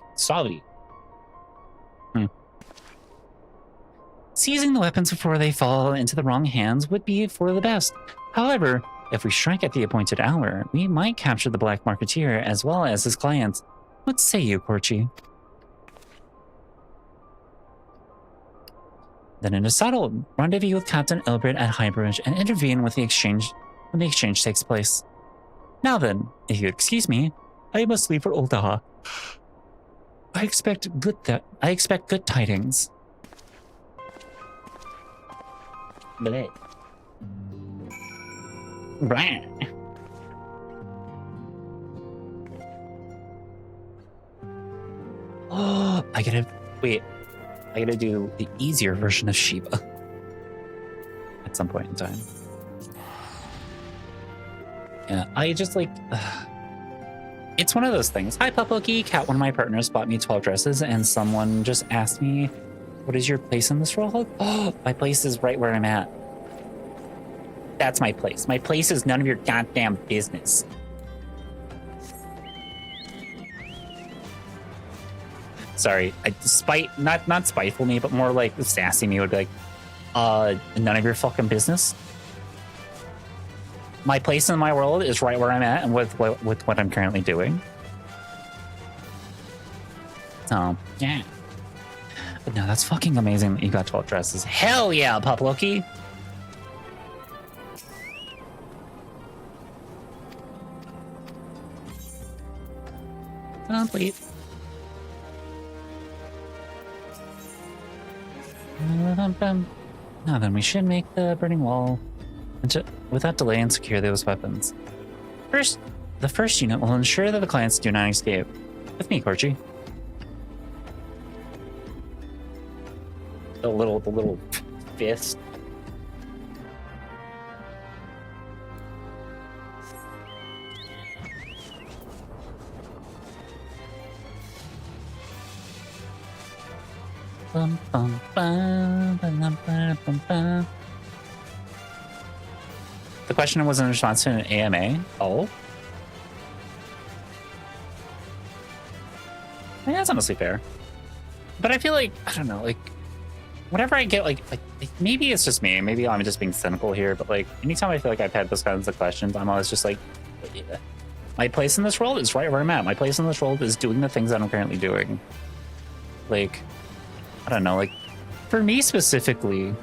Seizing the weapons before they fall into the wrong hands would be for the best. However, if we strike at the appointed hour, we might capture the black marketeer as well as his clients. What say you, Corchi? Then it is settled. Rendezvous with Captain Ilbert at Highbridge and intervene with the exchange when the exchange takes place. Now then, if you excuse me, I must leave for Uldaha. I expect good tidings. Bleh. Blah. Oh, I gotta do the easier version of Shiva at some point in time. Yeah, I just like, it's one of those things. Hi, Pupplucky. Kat, one of my partners, bought me 12 dresses, and someone just asked me, what is your place in this world? Oh, my place is right where I'm at. That's my place. My place is none of your goddamn business. Sorry, not spiteful me, but more like sassy me would be like, none of your fucking business. My place in my world is right where I'm at and with what I'm currently doing. So, yeah. But no, that's fucking amazing that you got 12 dresses. Hell yeah, Pupplucky! Complete. Now then, we should make the burning wall without delay and secure those weapons. First, the first unit will ensure that the clients do not escape. With me, Corchi. The little fist. Bum, bum, bum, bum, bum, bum, bum. The question was in response to an AMA. Oh. I mean, that's honestly fair. But I feel like, I don't know, like, whenever I get, like maybe it's just me. Maybe I'm just being cynical here, but, like, anytime I feel like I've had those kinds of questions, I'm always just like, my place in this world is right where I'm at. My place in this world is doing the things that I'm currently doing. Like, I don't know, like, for me specifically,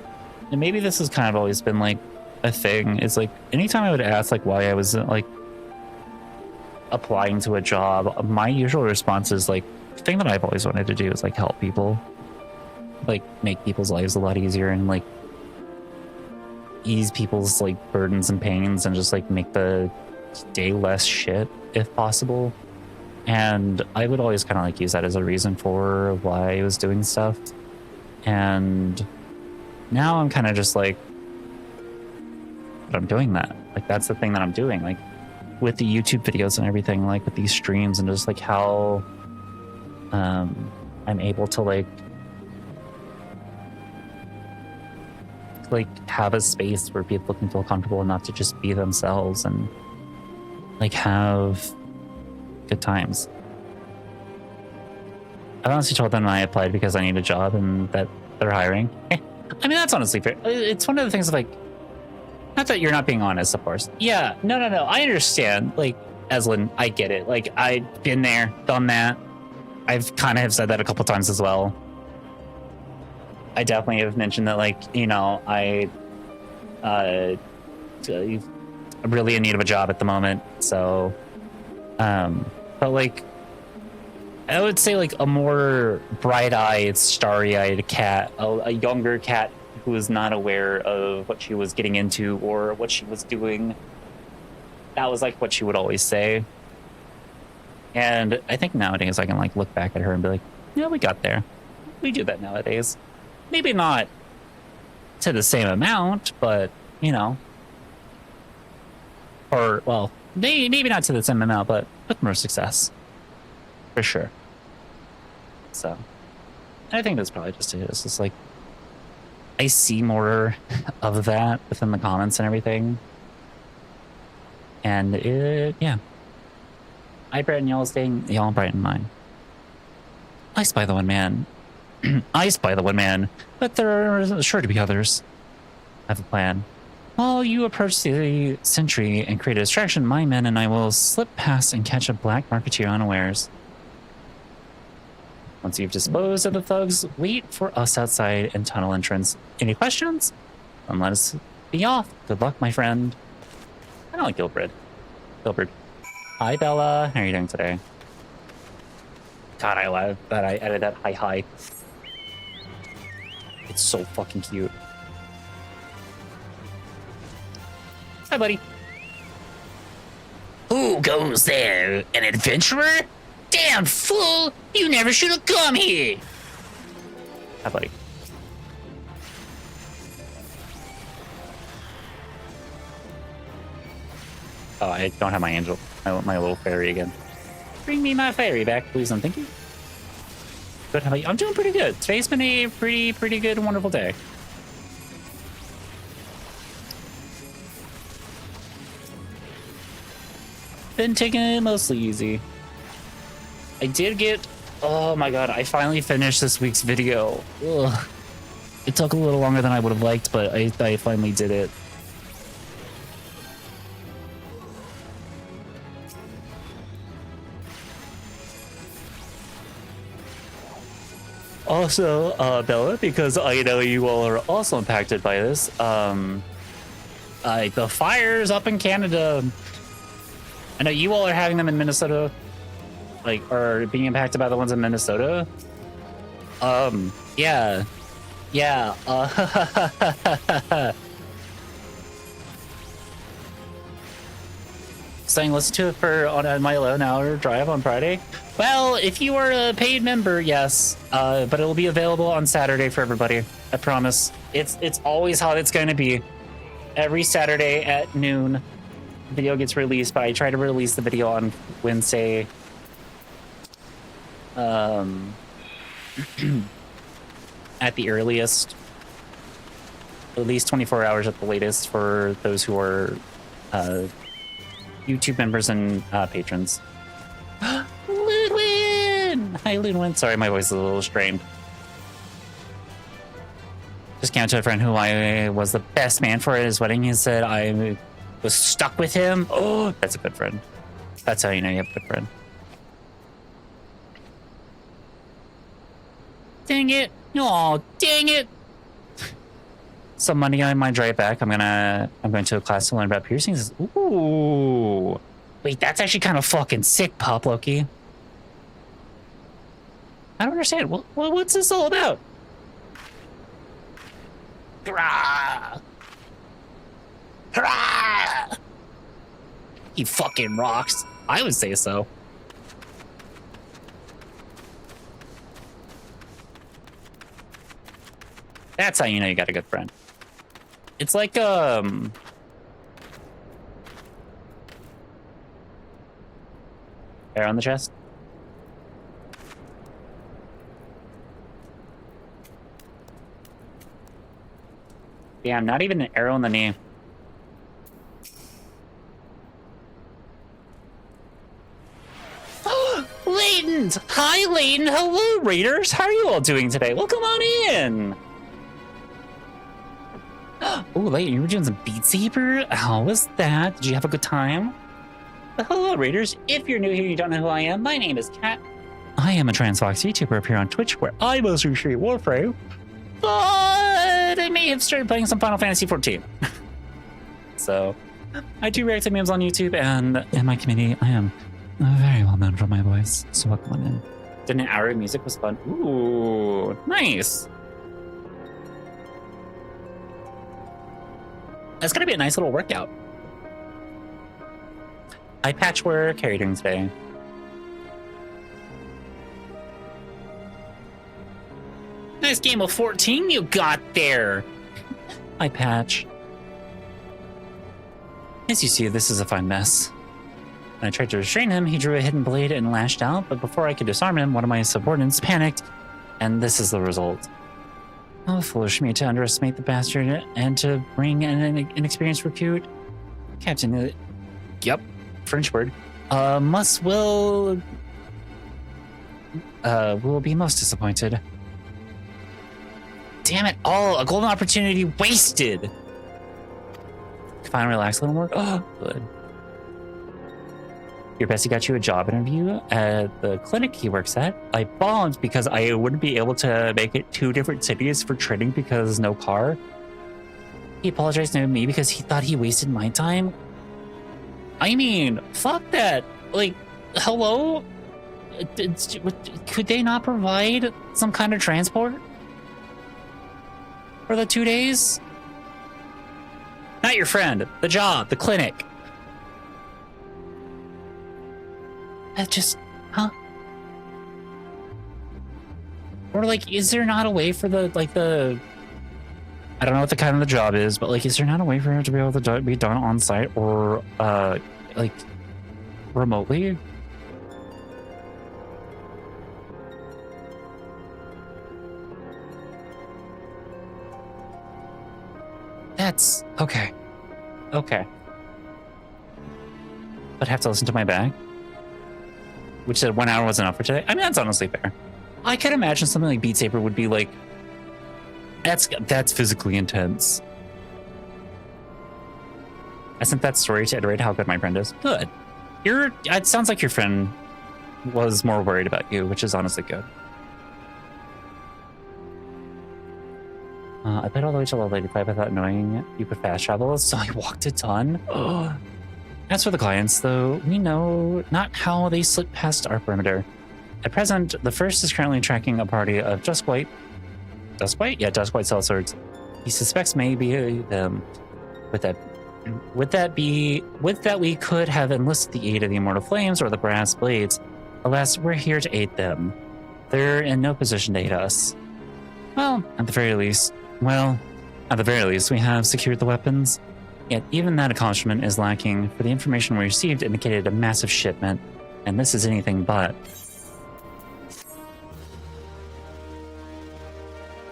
and maybe this has kind of always been, like, a thing, is, like, anytime I would ask, like, why I was, like, applying to a job, my usual response is, like, the thing that I've always wanted to do is, like, help people. Like, make people's lives a lot easier and, like, ease people's, like, burdens and pains and just, like, make the day less shit, if possible. And I would always kind of, like, use that as a reason for why I was doing stuff. And now I'm kind of just like, but I'm doing that. Like, that's the thing that I'm doing. Like, with the YouTube videos and everything, like, with these streams and just, like, how I'm able to, like, have a space where people can feel comfortable enough to just be themselves and, like, have good times. I honestly told them I applied because I need a job and that they're hiring. I mean, that's honestly fair. It's one of the things of like, not that you're not being honest, of course. Yeah, no. I understand. Like, Eslin, I get it. Like, I've been there, done that. I've kind of have said that a couple times as well. I definitely have mentioned that, like, you know, I'm really in need of a job at the moment. So, but like, I would say like a more bright-eyed, starry-eyed cat, a younger cat who was not aware of what she was getting into or what she was doing. That was like what she would always say. And I think nowadays I can like look back at her and be like, yeah, we got there. We do that nowadays. Maybe not to the same amount, but you know, or well, maybe not to the same amount, but with more success, for sure. So, I think that's probably just it. It's just like I see more of that within the comments and everything, and yeah. I brighten y'all's day, y'all brighten mine. I spy the one man. I spy the one man, but there are sure to be others. I have a plan. While you approach the sentry and create a distraction, my men and I will slip past and catch a black marketeer unawares. Once you've disposed of the thugs, wait for us outside and tunnel entrance. Any questions? Then let us be off. Good luck, my friend. I don't like Gilbert. Hi, Bella. How are you doing today? God, I love that I added that hi. It's so fucking cute. Hi, buddy. Who goes there? An adventurer? Damn fool! You never should have come here! Hi, buddy. Oh, I don't have my angel. I want my little fairy again. Bring me my fairy back, please, and thank you. Good, how about you? I'm doing pretty good. Today's been a pretty good, wonderful day. Been taking it mostly easy. I did get... Oh my god, I finally finished this week's video. Ugh. It took a little longer than I would have liked, but I finally did it. Also, Bella, because I know you all are also impacted by this, the fires up in Canada, I know you all are having them in Minnesota, like, or being impacted by the ones in Minnesota. Yeah. Saying listen to it on my 11-hour drive on Friday. Well, if you are a paid member, yes, but it will be available on Saturday for everybody. I promise. It's always how it's going to be. Every Saturday at noon, video gets released, but I try to release the video on Wednesday. At the earliest, at least 24 hours at the latest for those who are YouTube members and patrons. Ludwin! Hi, Ludwin. Sorry, my voice is a little strained. Just came out to a friend who I was the best man for at his wedding. He said I was stuck with him. Oh, that's a good friend. That's how you know you have a good friend. Dang it. Oh, dang it. Some money on my drive back. I'm going to a class to learn about piercings. Ooh. Wait, that's actually kind of fucking sick, Pop Loki. I don't understand. What's this all about? Hurrah! Hurrah! He fucking rocks. I would say so. That's how you know you got a good friend. It's like, hair on the chest? Damn, not even an arrow in the knee. Layton! And hi, Layton. Hello, Raiders. How are you all doing today? Welcome on in. Oh, Layton, you were doing some Beat Saber? How was that? Did you have a good time? Hello, Raiders. If you're new here and you don't know who I am, my name is Kat. I am a Transfox YouTuber up here on Twitch where I mostly stream Warframe, but I may have started playing some Final Fantasy XIV. So, I do react to memes on YouTube, and in my community, I am very well known for my voice, so welcome on in. Did an hour of music was fun. Ooh, nice. That's gonna be a nice little workout. Hi, Patchwork. How are you doing today? Nice game of 14 you got there. Hi, Patch. As you see, this is a fine mess. When I tried to restrain him, he drew a hidden blade and lashed out, but before I could disarm him, one of my subordinates panicked, and this is the result. How foolish of me to underestimate the bastard and to bring an inexperienced recruit. Captain, yep, French word, will be most disappointed. Damn it all, a golden opportunity wasted. Finally relax a little more. Oh, good. Your bestie got you a job interview at the clinic he works at. I bombed because I wouldn't be able to make it 2 different cities for training because no car. He apologized to me because he thought he wasted my time. I mean, fuck that. Like, hello? Could they not provide some kind of transport for the 2 days? Not your friend, the job, the clinic. That just, huh? Or like, is there not a way for the, like the, I don't know what the kind of the job is, but like, is there not a way for it to be able to be done on site or like remotely? That's okay. Okay. But have to listen to my bag, which said 1 hour was enough for today. I mean, that's honestly fair. I could imagine something like Beat Saber would be like, that's physically intense. I sent that story to iterate how good my friend is. Good. It sounds like your friend was more worried about you, which is honestly good. I played all the way to level 85 without knowing you could fast travel, so I walked a ton. As for the clients, though, we know not how they slip past our perimeter. At present, the first is currently tracking a party of Duskwhite? Yeah, Duskwhite sellswords. He suspects maybe them. With that we could have enlisted the aid of the Immortal Flames or the Brass Blades. Alas, we're here to aid them. They're in no position to aid us. Well, at the very least, we have secured the weapons. Yet even that accomplishment is lacking, for the information we received indicated a massive shipment, and this is anything but.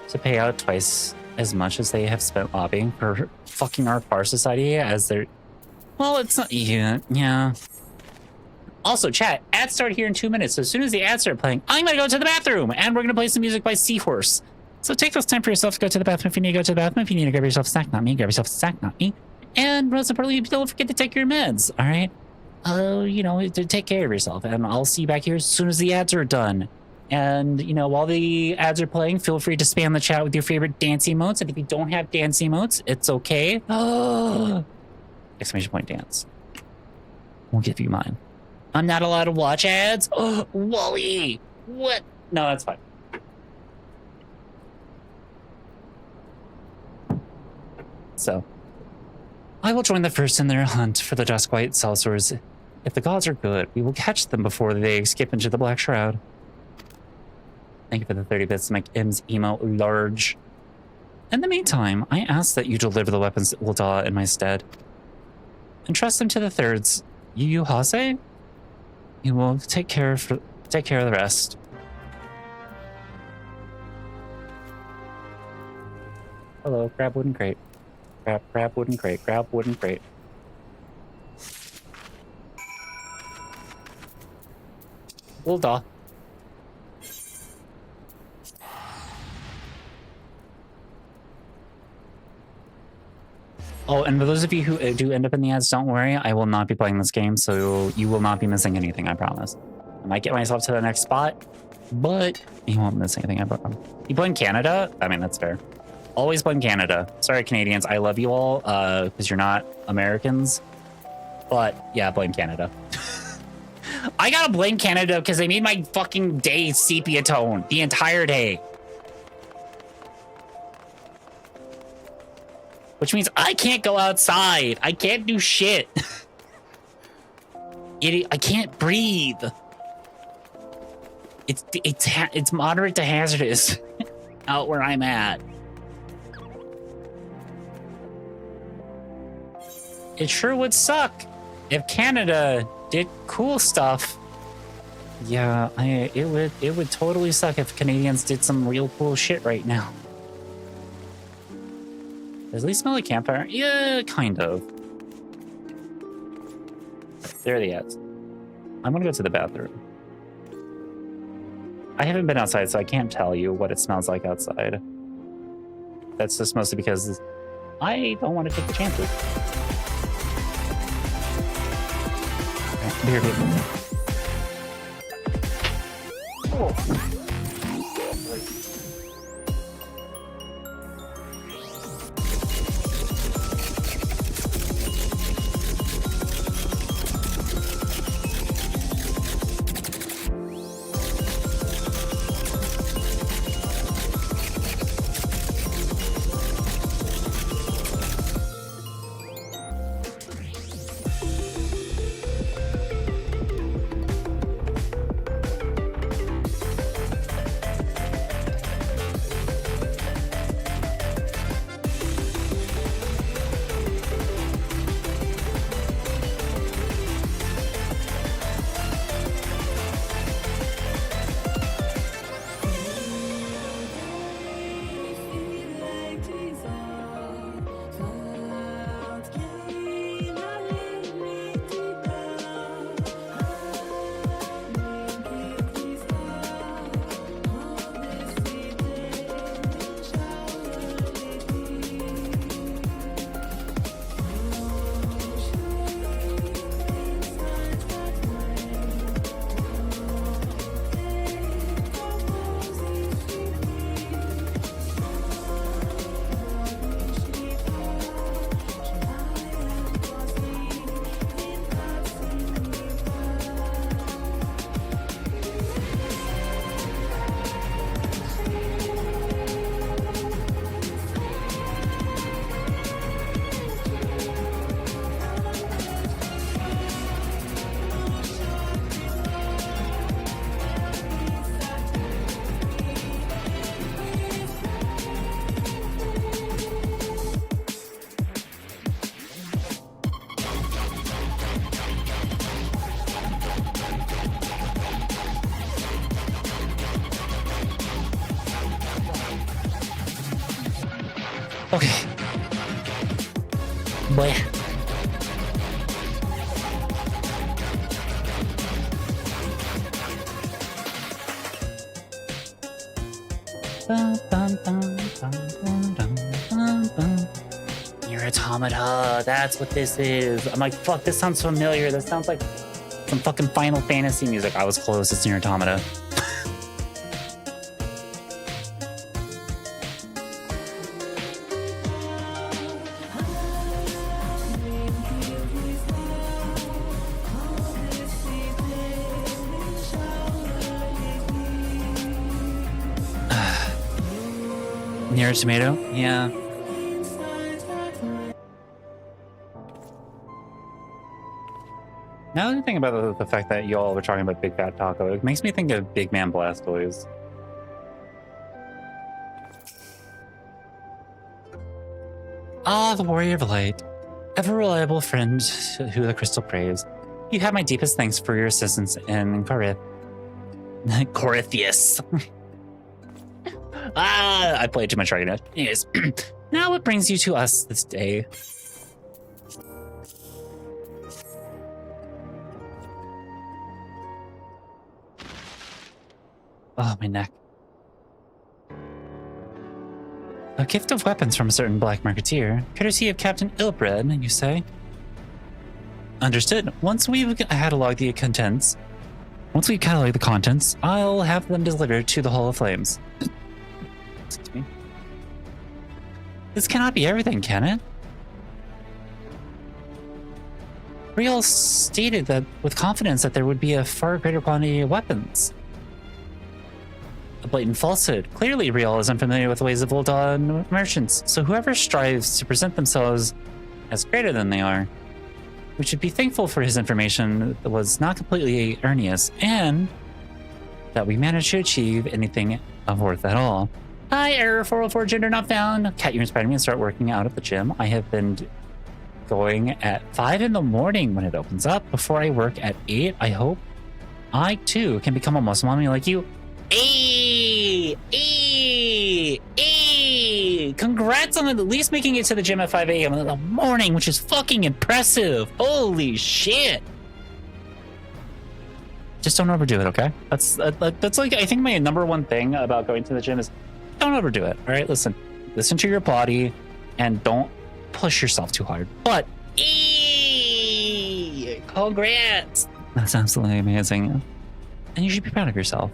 To pay out twice as much as they have spent lobbying for fucking our Far Society as their... Well, it's not... Yeah. Also, chat, ads start here in 2 minutes, so as soon as the ads start playing, I'm gonna go to the bathroom, and we're gonna play some music by Seahorse. So take this time for yourself to go to the bathroom if you need to go to the bathroom. If you need to grab yourself a snack, not me, grab yourself a snack, not me. And most importantly, don't forget to take your meds, all right? To take care of yourself. And I'll see you back here as soon as the ads are done. And, while the ads are playing, feel free to spam the chat with your favorite dance emotes. And if you don't have dance emotes, it's okay. Exclamation point dance. We'll give you mine. I'm not allowed to watch ads? Oh, Wally! What? No, that's fine. So, I will join the first in their hunt for the Duskwhite sellswords. If the gods are good, we will catch them before they skip into the Black Shroud. Thank you for the 30 bits to make M's emo large. In the meantime, I ask that you deliver the weapons to Ulda in my stead. Entrust them to the thirds, Yu Hase. You will take care of the rest. Hello, grab wooden crate. Grab wooden crate. Grab wooden crate. Ulda. Oh, and for those of you who do end up in the ads, don't worry. I will not be playing this game, so you will not be missing anything, I promise. I might get myself to the next spot, but you won't miss anything, I promise. You blame Canada? I mean, that's fair. Always blame Canada. Sorry, Canadians. I love you all, because you're not Americans. But, yeah, blame Canada. I gotta blame Canada because they made my fucking day sepia tone the entire day. Which means I can't go outside. I can't do shit. I can't breathe. It's moderate to hazardous out where I'm at. It sure would suck if Canada did cool stuff. Yeah, it would totally suck if Canadians did some real cool shit right now. Does at least smell like campfire? Yeah, kind of. There are the ads. I'm gonna go to the bathroom. I haven't been outside, so I can't tell you what it smells like outside. That's just mostly because I don't want to take the chances. Here, here. Oh. Okay. Boy. Nier Automata, that's what this is. I'm like, fuck, this sounds familiar. This sounds like some fucking Final Fantasy music. I was close, it's Nier Automata. Nier Tomato? Yeah. Now that I think about the fact that y'all were talking about Big Fat Taco, it makes me think of Big Man Blastoise. Ah, the Warrior of Light. Ever reliable friend who the crystal prays. You have my deepest thanks for your assistance in Corypheus. I played too much Dragon Age. Anyways, now what brings you to us this day? Oh, my neck. A gift of weapons from a certain black marketeer, courtesy of Captain Ilbred, you say? Understood. Once we've cataloged the contents, I'll have them delivered to the Hall of Flames. Excuse me. This cannot be everything, can it? Riel stated that with confidence that there would be a far greater quantity of weapons. A blatant falsehood. Clearly, Riel is unfamiliar with the ways of Ul'dah merchants, so whoever strives to present themselves as greater than they are, we should be thankful for his information that was not completely erroneous, and that we managed to achieve anything of worth at all. Hi, error 404, gender not found. Kat, you inspired me to start working out at the gym. I have been going at 5 in the morning when it opens up. Before I work at 8, I hope I, too, can become a muscle mommy like you. Hey! Congrats on at least making it to the gym at 5 a.m. in the morning, which is fucking impressive. Holy shit. Just don't overdo it, okay? That's like, I think my number one thing about going to the gym is don't overdo it, all right? Listen to your body and don't push yourself too hard. But, congrats. That's absolutely amazing. And you should be proud of yourself.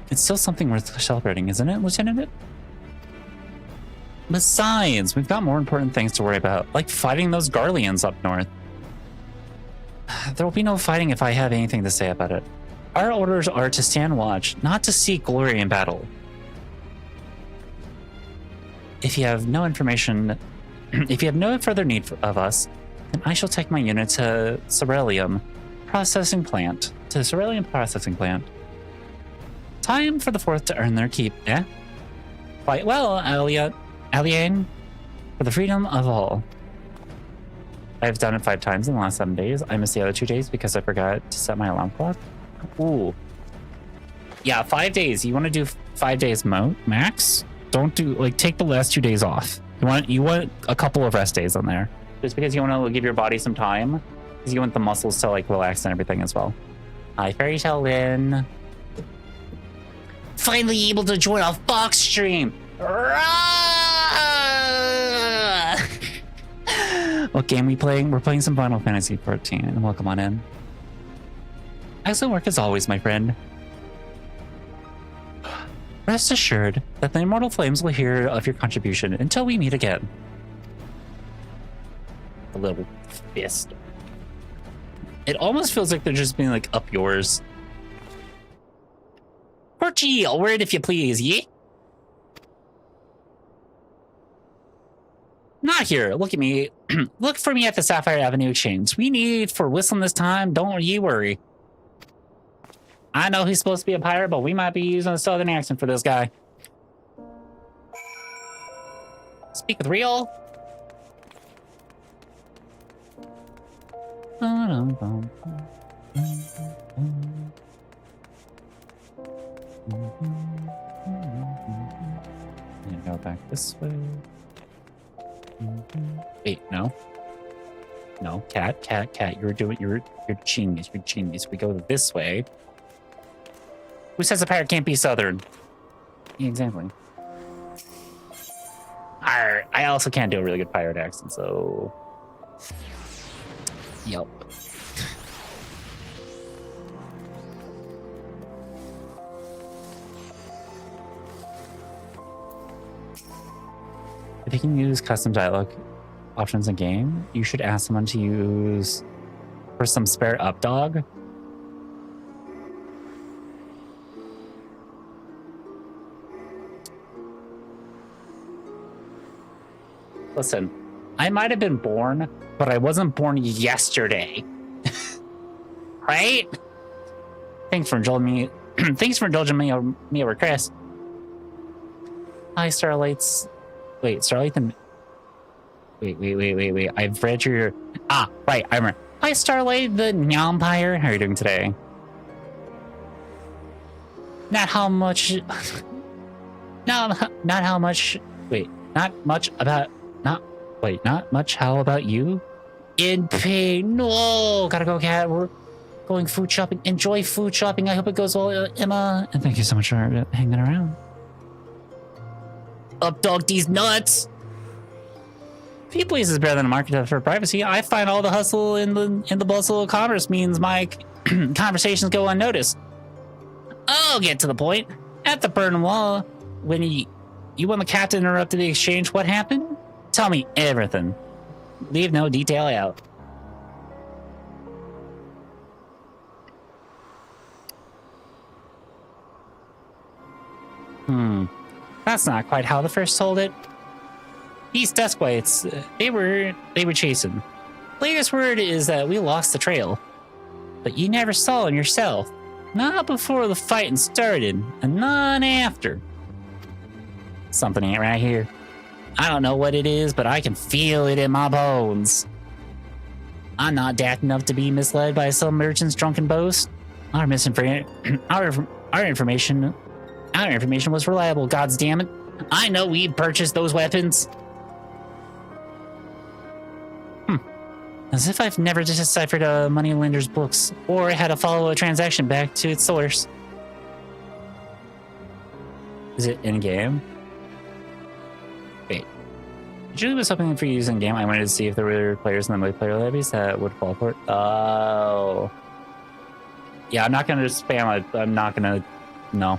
It's still something worth celebrating, isn't it, Lieutenant? Besides, we've got more important things to worry about, like fighting those Garleans up north. There will be no fighting if I have anything to say about it. Our orders are to stand watch, not to seek glory in battle. If you have no further need of us, then I shall take my unit to Cerulean Processing Plant. Time for the Fourth to earn their keep, eh? Fight well, Alien, for the freedom of all. I've done it 5 times in the last 7 days. I missed the other 2 days because I forgot to set my alarm clock. Ooh. Yeah, 5 days. You want to do 5 days max? Don't do, like, take the last 2 days off. You want a couple of rest days on there. Just because you want to give your body some time. Because you want the muscles to, like, relax and everything as well. Hi, Fairy Sheldon. Finally able to join a Fox stream. What game we playing? We're playing some Final Fantasy 14. Welcome on in. Excellent work as always, my friend. Rest assured that the Immortal Flames will hear of your contribution until we meet again. A little fist. It almost feels like they're just being like, up yours. Porgy, a word if you please, ye? Not here. Look at me. Look for me at the Sapphire Avenue Exchange. We need for whistling this time. Don't ye worry. I know he's supposed to be a pirate, but we might be using a southern accent for this guy. Speak with Riel. Go back this way. Wait, no. No, cat. You're genius. You're genius. We go this way. Who says a pirate can't be southern? Yeah, exactly. Arr, I also can't do a really good pirate accent, so. Yep. If you can use custom dialogue options in game, you should ask someone to use for some spare updog. Listen, I might have been born, but I wasn't born yesterday. Right? Thanks for indulging me. Thanks for indulging me over Chris. Hi, Starlight's. Wait, Starlight the... Wait. I've read your... Ah, right, I remember. Hi, Starlight the Nyampire. How are you doing today? Not how much... Not how much... Wait, not much about... Not much how about you? In pain. No! Gotta go, cat. We're going food shopping. Enjoy food shopping. I hope it goes well, Emma. And thank you so much for hanging around. Up dog these nuts. People is better than a market for privacy. I find all the hustle in the bustle of commerce means my conversations go unnoticed. I'll get to the point. At the Burn Wall, when you when the captain interrupted the exchange, what happened? Tell me everything. Leave no detail out. That's not quite how the first told it. These Duskwights, they were chasing. Latest word is that we lost the trail. But you never saw him yourself. Not before the fighting started, and none after. Something ain't right here. I don't know what it is, but I can feel it in my bones. I'm not daft enough to be misled by some merchant's drunken boast. Our information was reliable, gods damn it. I know we purchased those weapons. As if I've never deciphered a moneylender's books, or had to follow a transaction back to its source. Is it in-game? Wait. Did you leave us something for use in-game? I wanted to see if there were players in the multiplayer lobbies that would fall for it. Oh. Yeah, I'm not gonna spam it. I'm not gonna... No.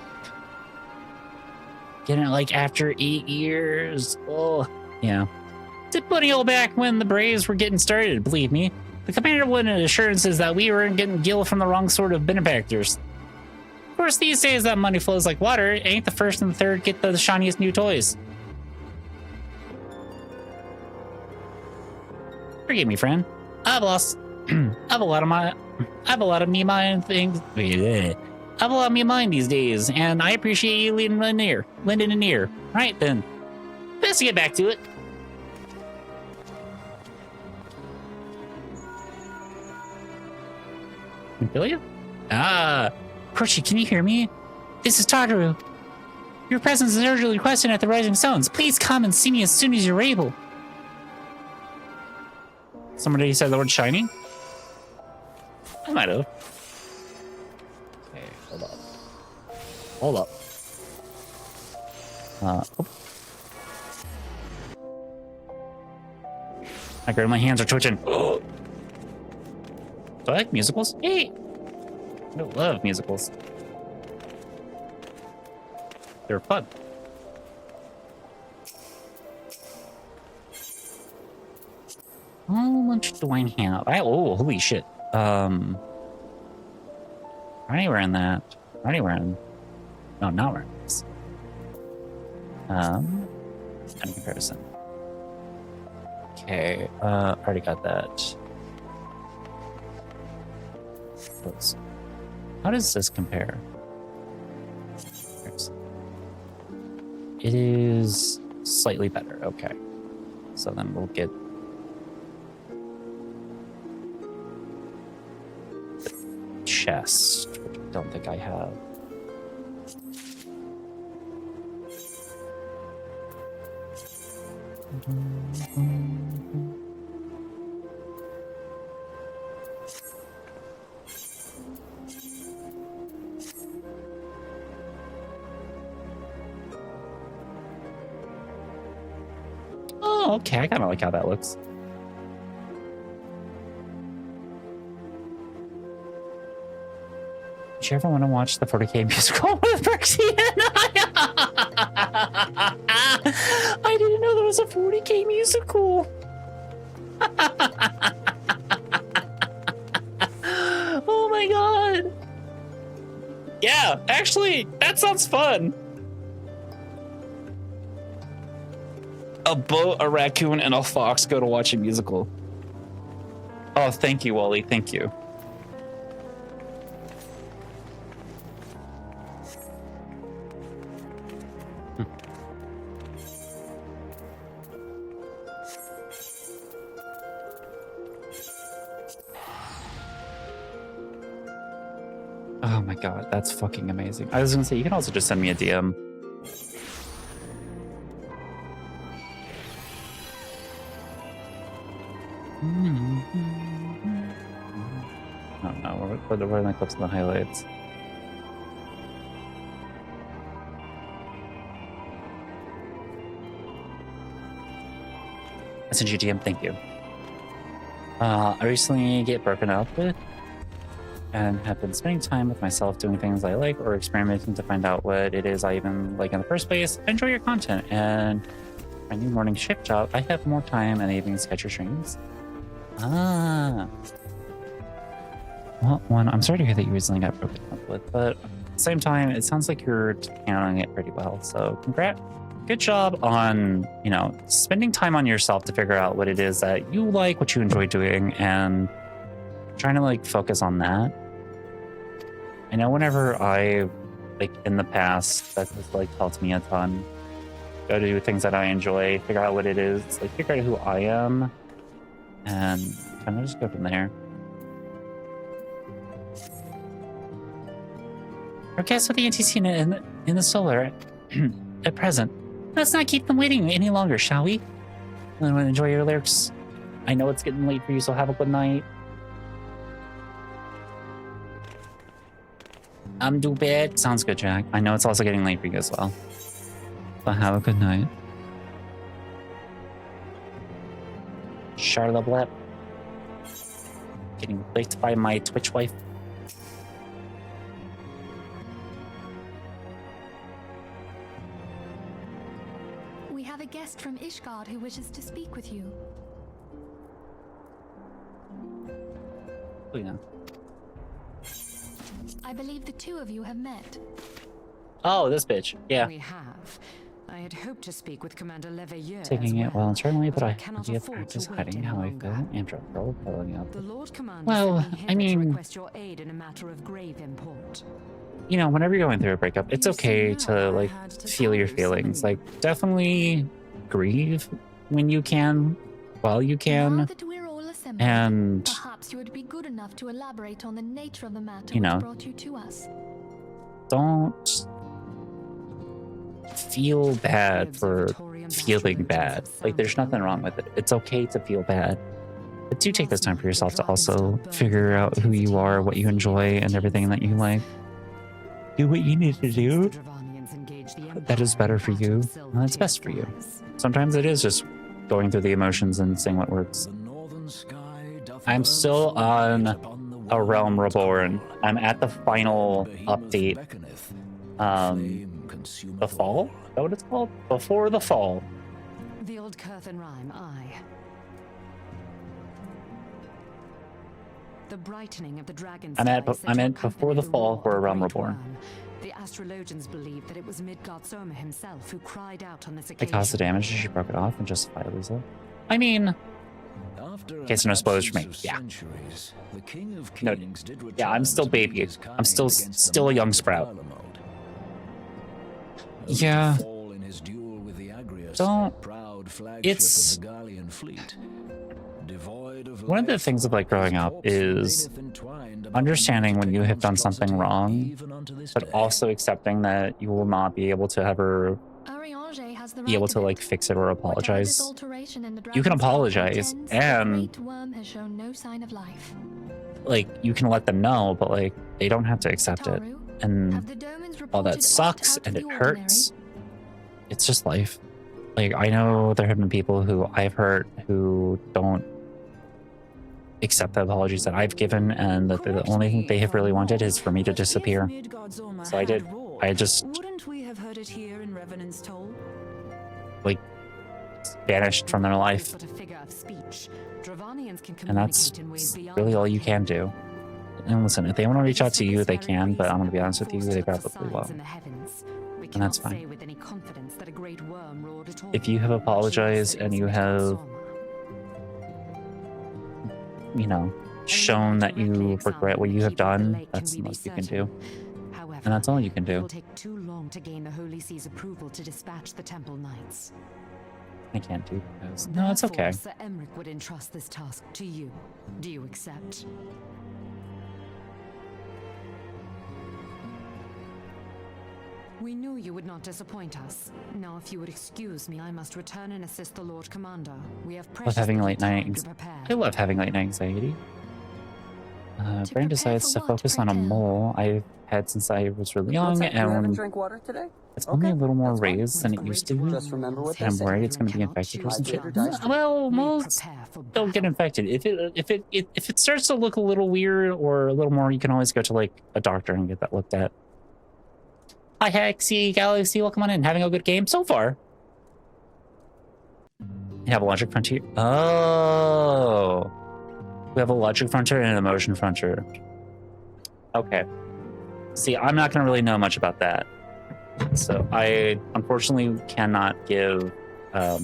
Getting it like after 8 years. Oh, yeah. Did plenty old back when the Braves were getting started, believe me. The commander wanted assurances that we weren't getting gil from the wrong sort of benefactors. Of course, these days that money flows like water. Ain't the first and the third get the shiniest new toys. Forgive me, friend. I've lost. I've a lot of me mind things. I have a lot of me mind these days, and I appreciate you lending an ear. Right then, best to get back to it. Ophelia? Percy, can you hear me? This is Tartaru. Your presence is urgently requested at the Rising Stones. Please come and see me as soon as you're able. Somebody said the word shiny? I might have. Okay, hold up. Hold up. Oh. My God, my hands are twitching. Do I like musicals? Hey! I love musicals. They're fun. How much do I have? Oh, holy shit. Already wearing that. Already wearing... No, not wearing this. In comparison. Okay, already got that. How does this compare? It is slightly better. Okay. So then we'll get the chest, which I don't think I have. Oh, okay, I kind of like how that looks. Did you ever want to watch the 40K musical with Percy and I didn't know there was a 40K musical. Oh my god. Yeah, actually, that sounds fun. A boat, a raccoon, and a fox go to watch a musical. Oh, thank you, Wally. Thank you. Oh my god, that's fucking amazing. I was gonna say, you can also just send me a DM. Oh no, what are the clips of the highlights? I sent you DM, thank you. I recently get broken up with and have been spending time with myself doing things I like or experimenting to find out what it is I even like in the first place. I enjoy your content and my new morning shift job. I have more time and evenings to catch your streams. Ah. Well, one, I'm sorry to hear that you recently got broken up with, but at the same time, it sounds like you're handling it pretty well. So congrats. Good job on, you know, spending time on yourself to figure out what it is that you like, what you enjoy doing, and trying to like focus on that. I know whenever I, like in the past, that has like helped me a ton. Go to do things that I enjoy, figure out what it is, like figure out who I am, and kind of just go from there. Our guests with the NTC in the solar at present. Let's not keep them waiting any longer, shall we? Anyone enjoy your lyrics? I know it's getting late for you, so have a good night. I'm do bad. Sounds good, Jack. I know it's also getting late for you as well. But have a good night. Charlotte Blep. Getting licked by my Twitch wife.
We have a guest from Ishgard who wishes to speak with you.
Oh, yeah.
I believe the two of you have met.
Oh, this bitch. Yeah.
We have. I had hoped to speak with Commander Leveilleur.
Taking it well internally, but I have practice hiding how I feel. Amtrak role filling up.
The Lord Commander
well, I mean,
request your aid in a matter of grave import.
You know, whenever you're going through a breakup, it's okay to like feel your feelings. Like, definitely grieve when you can, while you can. And
perhaps you would be good enough to elaborate on the nature of the matter
you know,
which brought you to us.
Don't feel bad for feeling bad. Like, there's nothing wrong with it. It's okay to feel bad. But do take this time for yourself to also figure out who you are, what you enjoy, and everything that you like. Do what you need to do. That is better for you. And that's best for you. Sometimes it is just going through the emotions and seeing what works. I'm still on A Realm Reborn. I'm at the final update. The Fall? Is that what it's called? Before the Fall.
The old Curthan rhyme, aye. The brightening of the dragon's
I'm at Before the Fall for A Realm Reborn.
The astrologians believe that it was Midgard Soma himself who cried out on this
It
occasion.
caused the damage and she broke it off and justifiably so. I mean, in case no spoilers for me, yeah. No, yeah, I'm still baby. I'm still a young sprout. Yeah. Don't. It's one of the things of like growing up is understanding when you have done something wrong, but also accepting that you will not be able to ever be able to like fix it or apologize. You can apologize and like you can let them know, but like they don't have to accept it. And while that sucks and it hurts, it's just life. Like, I know there have been people who I've hurt who don't accept the apologies that I've given, and that the only thing they have really wanted is for me to disappear. So I did. I just like vanished from their life. And that's really all you can do. And listen, if they want to reach out to you, they can, but I'm going to be honest with you, they probably won't. And that's fine. If you have apologized and you have, you know, shown that you regret what you have done, that's the most you can do. And that's all you can do.
It will take too long to gain the Holy See's approval to dispatch the Temple Knights.
I can't do this. No, it's okay.
Sir Emmerich would entrust this task to you. Do you accept? We knew you would not disappoint us. Now, if you would excuse me, I must return and assist the Lord Commander. We have
I love
precious
having
little
late night
time to prepare.
I love having late night anxiety. Brain decides to focus on a mole I've had since I was really young,
You haven't
and
drank water today?
it's only a little more raised than it used to be.
Just remember what they
And I'm
say.
worried it's going to be infected or some shit.
Hydrate or die straight.
Well, moles don't get infected. If it starts to look a little weird or a little more, you can always go to like a doctor and get that looked at. Hi, Hexy Galaxy, welcome on in. Having a good game so far. You have a logic frontier. Oh, we have a logic frontier and an emotion frontier. Okay. See, I'm not going to really know much about that. So I unfortunately cannot give a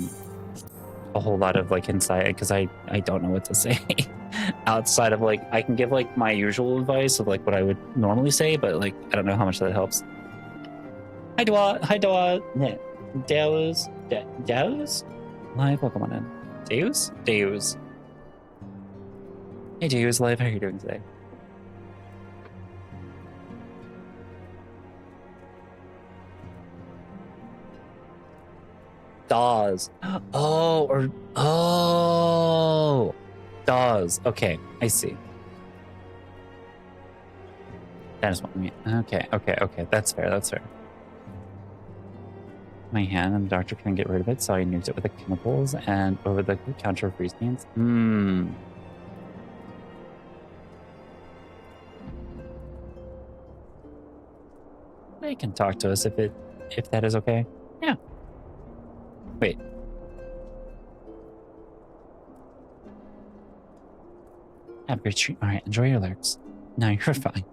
whole lot of like insight because I don't know what to say outside of like, I can give like my usual advice of like what I would normally say, but like, I don't know how much that helps. Hi, Dwa. Yeah. Deus? Live, welcome on in. Deus? Hey, Deus Live, how are you doing today? Dawes. Oh. Dawes. Okay, I see. That is what I mean. Okay. That's fair. My hand and the doctor couldn't get rid of it, so I nuked it with the chemicals and over the counter freeze paints. They can talk to us if that is okay. Yeah. Wait. Have a great treat. All right, enjoy your lurks. No, you're fine.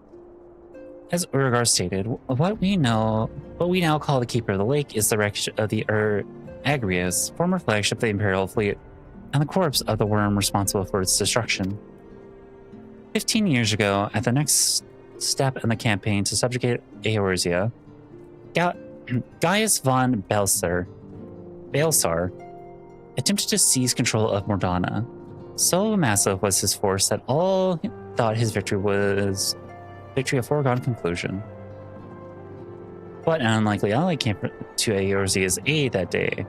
As Urgar stated, what we now call the Keeper of the Lake is the wreckage of the Agrius, former flagship of the Imperial Fleet, and the corpse of the worm responsible for its destruction. 15 years ago, at the next step in the campaign to subjugate Eorzea, Gaius von Baelsar attempted to seize control of Mordana. So massive was his force that all thought his victory a foregone conclusion. But an unlikely ally came to Eorzea's aid that day.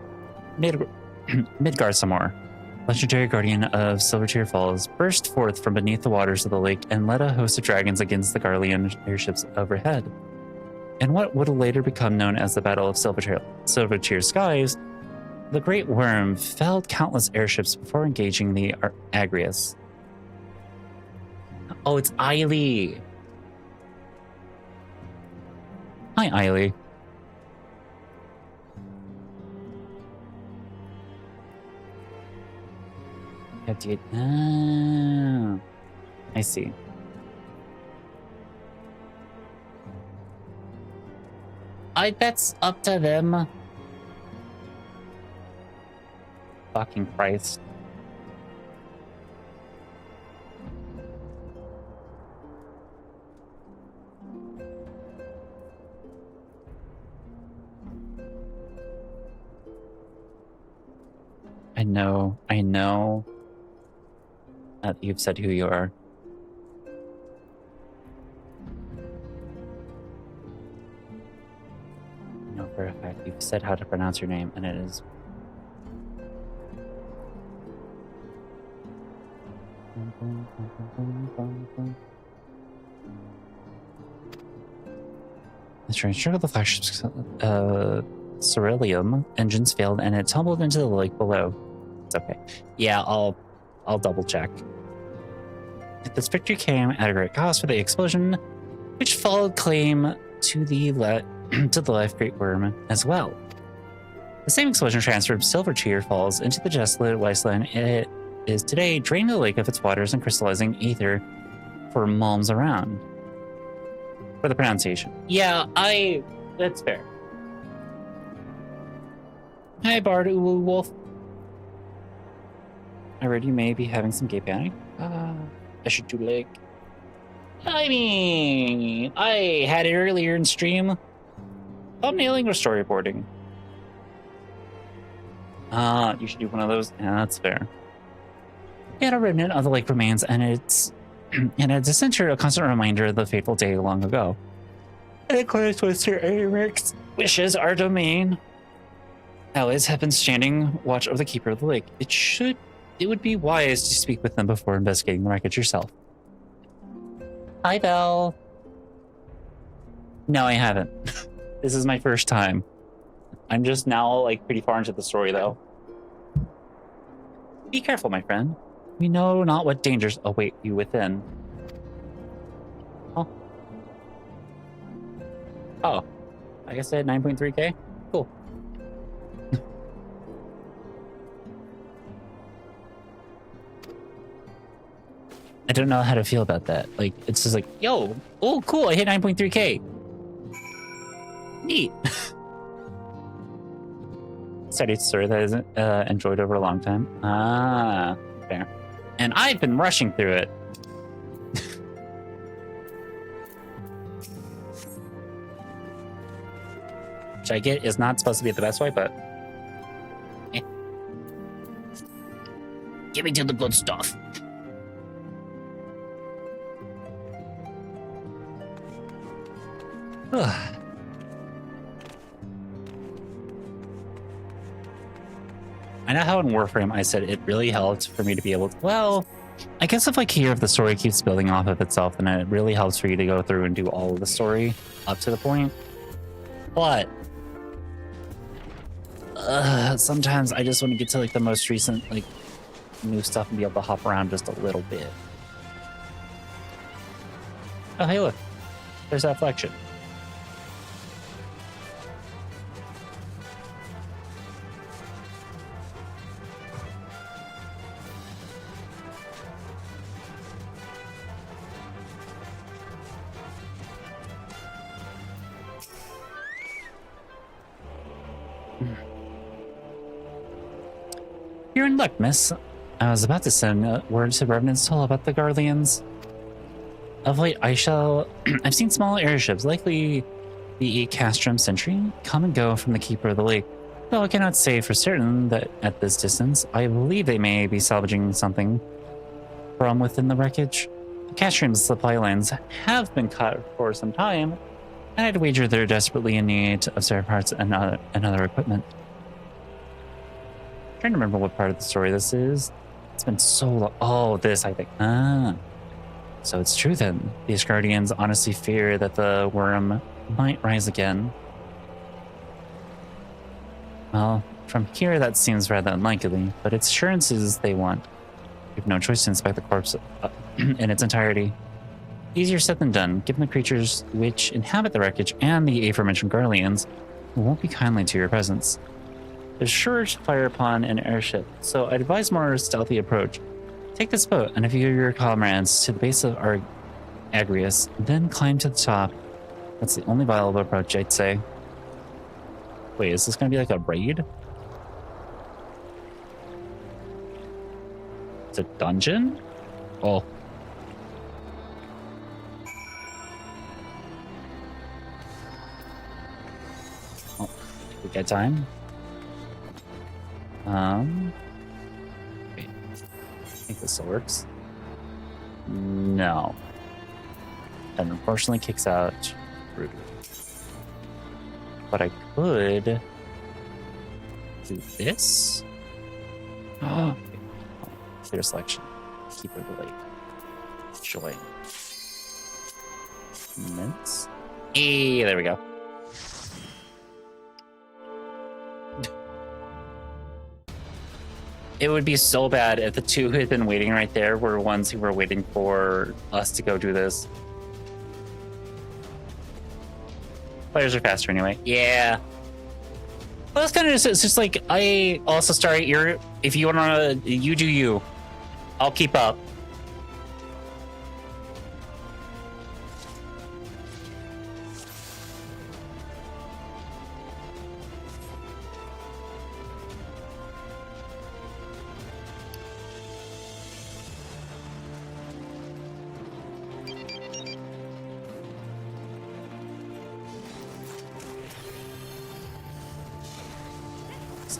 Midgard Samor, legendary guardian of Silvertear Falls, burst forth from beneath the waters of the lake and led a host of dragons against the Garlean airships overhead. In what would later become known as the Battle of Silvertear Skies, the Great Worm felled countless airships before engaging the Agrius. Oh, it's Eiley. Hi, Eiley. Have to get... Oh, I see. That's up to them. Fucking Christ. I know that you've said who you are. I know for a fact you've said how to pronounce your name, and it is... The strange stroke of the flagship's Ceruleum engines failed and it tumbled into the lake below. It's okay. Yeah, I'll double check. This victory came at a great cost for the explosion, which followed claim to the life Great Worm as well. The same explosion transferred Silvertear Falls into the desolate wasteland it is today, draining the lake of its waters and crystallizing ether for malms around. For the pronunciation. Yeah, that's fair. Hi, Bard Ulu Wolf. I read you may be having some gay panic. I should do like... I mean, I had it earlier in stream. Thumbnailing or storyboarding? You should do one of those. Yeah, that's fair. Yet a remnant of the lake remains, and it's a center, a constant reminder of the fateful day long ago. In accordance with Sir Eric's wishes, our domain allies have been standing watch over the Keeper of the Lake. It would be wise to speak with them before investigating the wreckage yourself. Hi, Belle. No, I haven't. This is my first time. I'm just now, like, pretty far into the story, though. Be careful, my friend. We know not what dangers await you within. Oh. Oh. I guess I had 9.3k? Cool. I don't know how to feel about that. Like, it's just like, yo, oh, cool, I hit 9.3k. Neat. Studied story that isn't enjoyed over a long time. Ah, fair. And I've been rushing through it. Which I get is not supposed to be the best way, but eh. Give me to the good stuff. I know how in Warframe I said it really helped for me to be able to, well, I guess if like here if the story keeps building off of itself, then it really helps for you to go through and do all of the story up to the point. But sometimes I just want to get to like the most recent like new stuff and be able to hop around just a little bit. Oh, hey, look, there's that flexion. You're in luck, miss. I was about to send word to Revenant Toll about the Guardians. Of late, I've seen small airships, likely the Castrum Sentry, come and go from the Keeper of the Lake. Though I cannot say for certain that at this distance, I believe they may be salvaging something from within the wreckage. The Castrum's supply lines have been cut for some time, and I'd wager they're desperately in need of spare parts and other equipment. I'm trying to remember what part of the story this is. It's been so long. Oh, this, I think. Ah. So it's true then. These Guardians honestly fear that the worm might rise again. Well, from here that seems rather unlikely, but it's assurances they want. We have no choice to inspect the corpse in its entirety. Easier said than done, given the creatures which inhabit the wreckage and the aforementioned Guardians won't be kindly to your presence. They're sure to fire upon an airship, so I'd advise more stealthy approach. Take this boat and a few of your comrades to the base of our Agrius, then climb to the top. That's the only viable approach, I'd say. Wait, is this gonna be like a raid? It's a dungeon? Oh. Oh, we got time? Wait. I think this still works. No. And unfortunately kicks out Rude. But I could do this. Oh, clear selection. Keeper of the Lake. Joy. Mints. Hey, there we go. It would be so bad if the two who had been waiting right there were ones who were waiting for us to go do this. Players are faster anyway. Yeah. Well, that's kind of just, it's just like, I also start, if you want to, you do you. I'll keep up.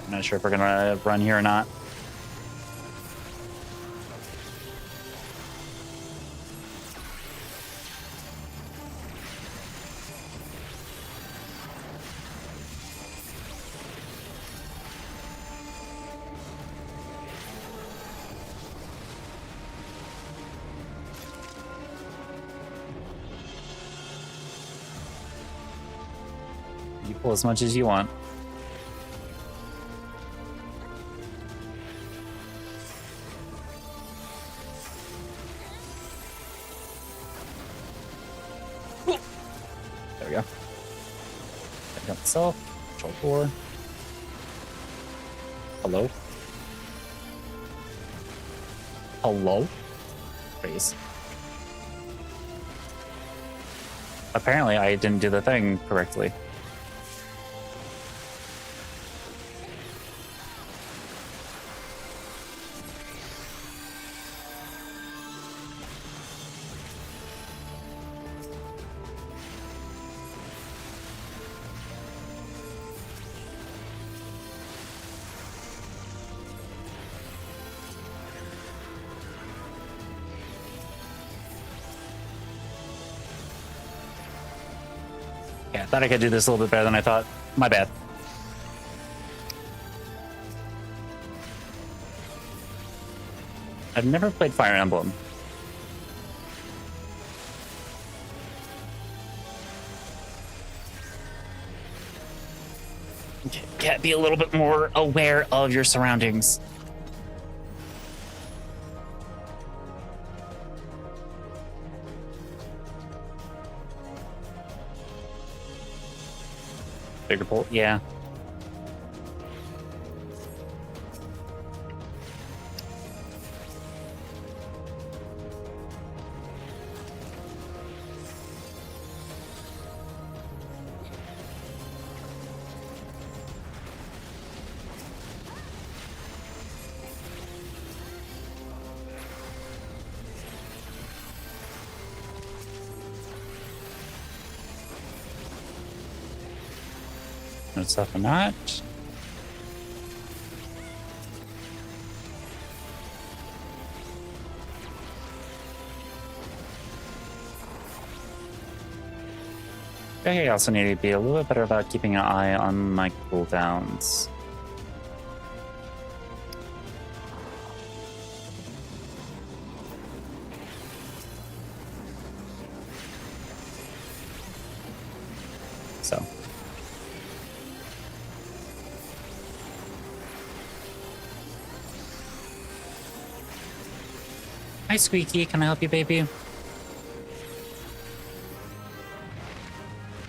I'm not sure if we're gonna run here or not. Pull as much as you want. There we go. I got myself. Control 4. Hello? Hello? Please. Apparently I didn't do the thing correctly. Yeah, I thought I could do this a little bit better than I thought. My bad. I've never played Fire Emblem. Yeah, be a little bit more aware of your surroundings. Bigger bolt, yeah. No stuff or not. I also need to be a little bit better about keeping an eye on my cooldowns. So. Hi, Squeaky. Can I help you, baby?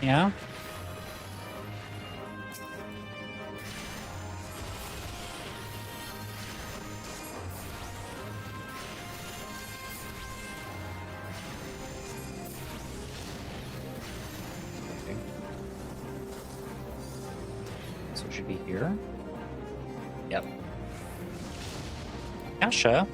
Yeah? Okay. So it should be here. Yep. Yeah, sure.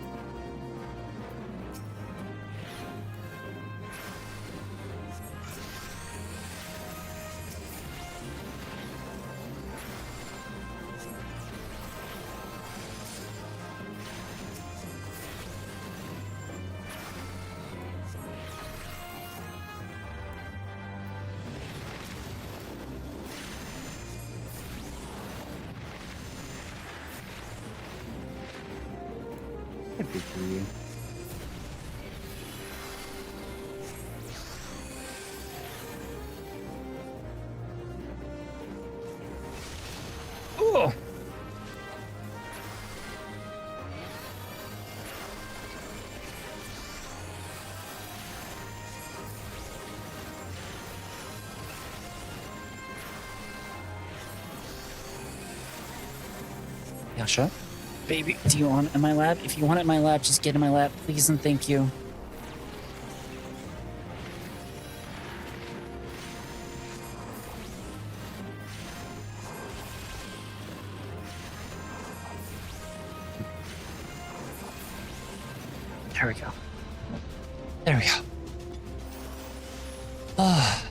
Could be for you. Oh. Yeah, sure. Baby, do you want it in my lab? If you want it in my lab, just get in my lab, please and thank you. There we go. There we go. Ah.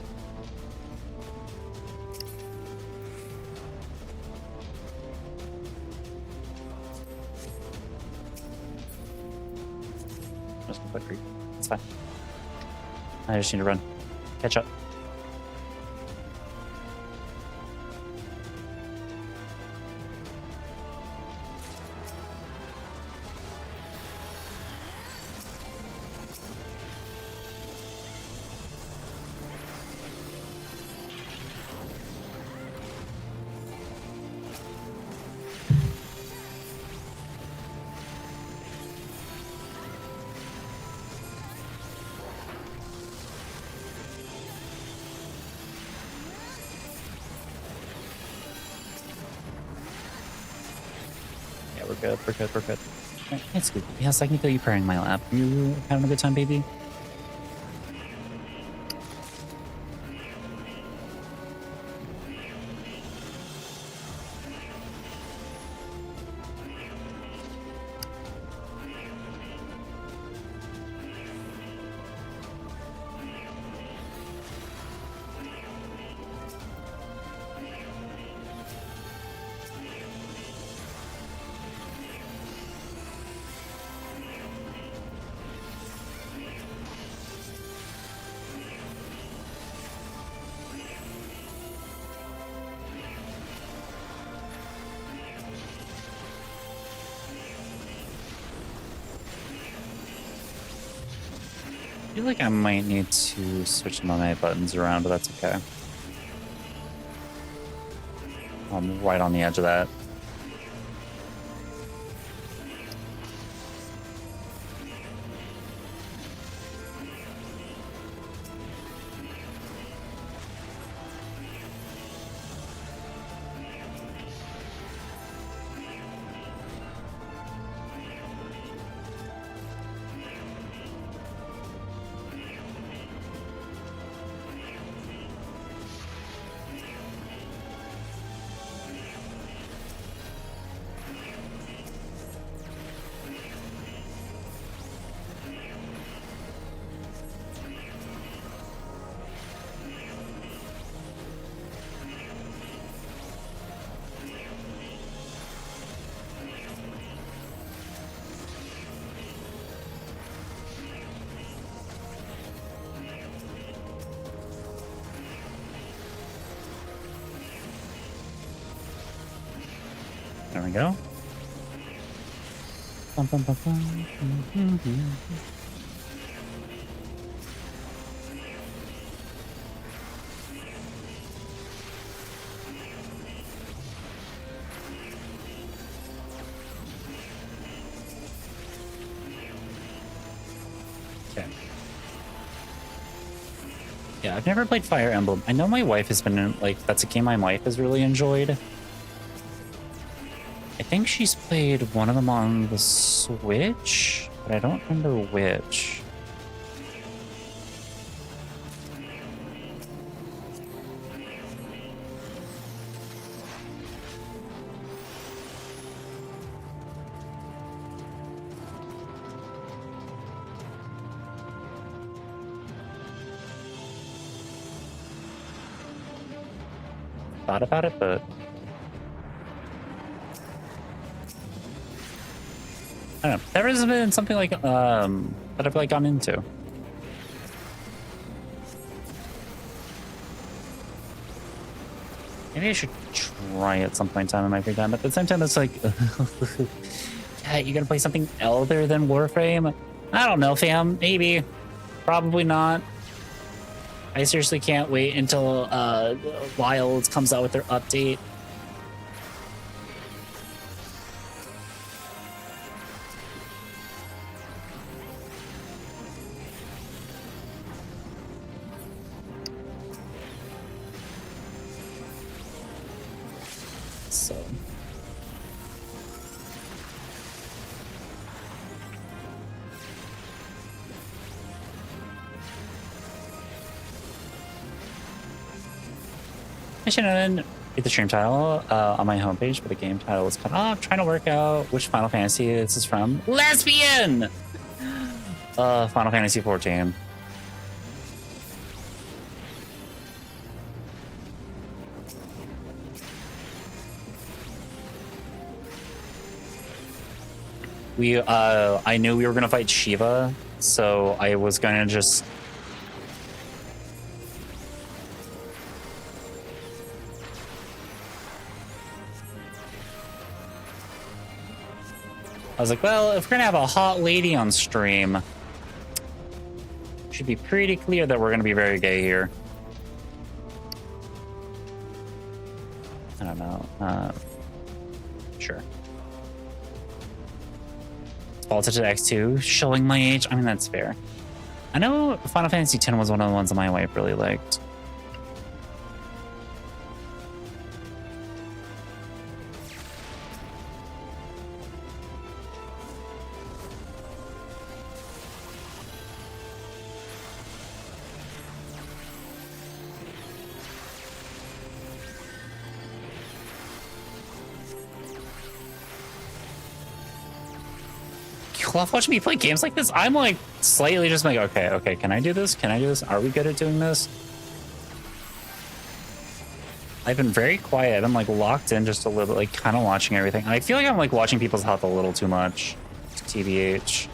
It's fine. I just need to run. Catch up. We're good. We're good. We're good. Right, it's good. Yes, I can feel you purring in my lap. You having a good time, baby? I feel like I might need to switch some of my buttons around, but that's okay. I'm right on the edge of that. There we go. Bum, bum, bum, bum. Okay. Yeah, I've never played Fire Emblem. I know my wife has been in, like, that's a game my wife has really enjoyed. I think she's played one of them on the Switch, but I don't remember which. Thought about it, but I don't know. There has been something like that I've like gone into. Maybe I should try at some point in time in my free time. But at the same time, it's like, yeah, you gonna play something other than Warframe? I don't know, fam. Maybe, probably not. I seriously can't wait until Wilds comes out with their update. So I shouldn't read the stream title on my homepage, but the game title is cut off. Trying to work out which Final Fantasy this is from. Lesbian! Final Fantasy 14. I knew we were gonna fight Shiva, so I was gonna just I was like, well, if we're gonna have a hot lady on stream, it should be pretty clear that we're gonna be very gay here. I don't know. Sure. Vaulted to X2, showing my age. I mean, that's fair. I know Final Fantasy X was one of the ones that my wife really liked. love watching me play games like this. I'm like slightly just like, okay, can I do this? Can I do this? Are we good at doing this? I've been very quiet. I'm like locked in just a little bit, like kind of watching everything. I feel like I'm like watching people's health a little too much. TBH.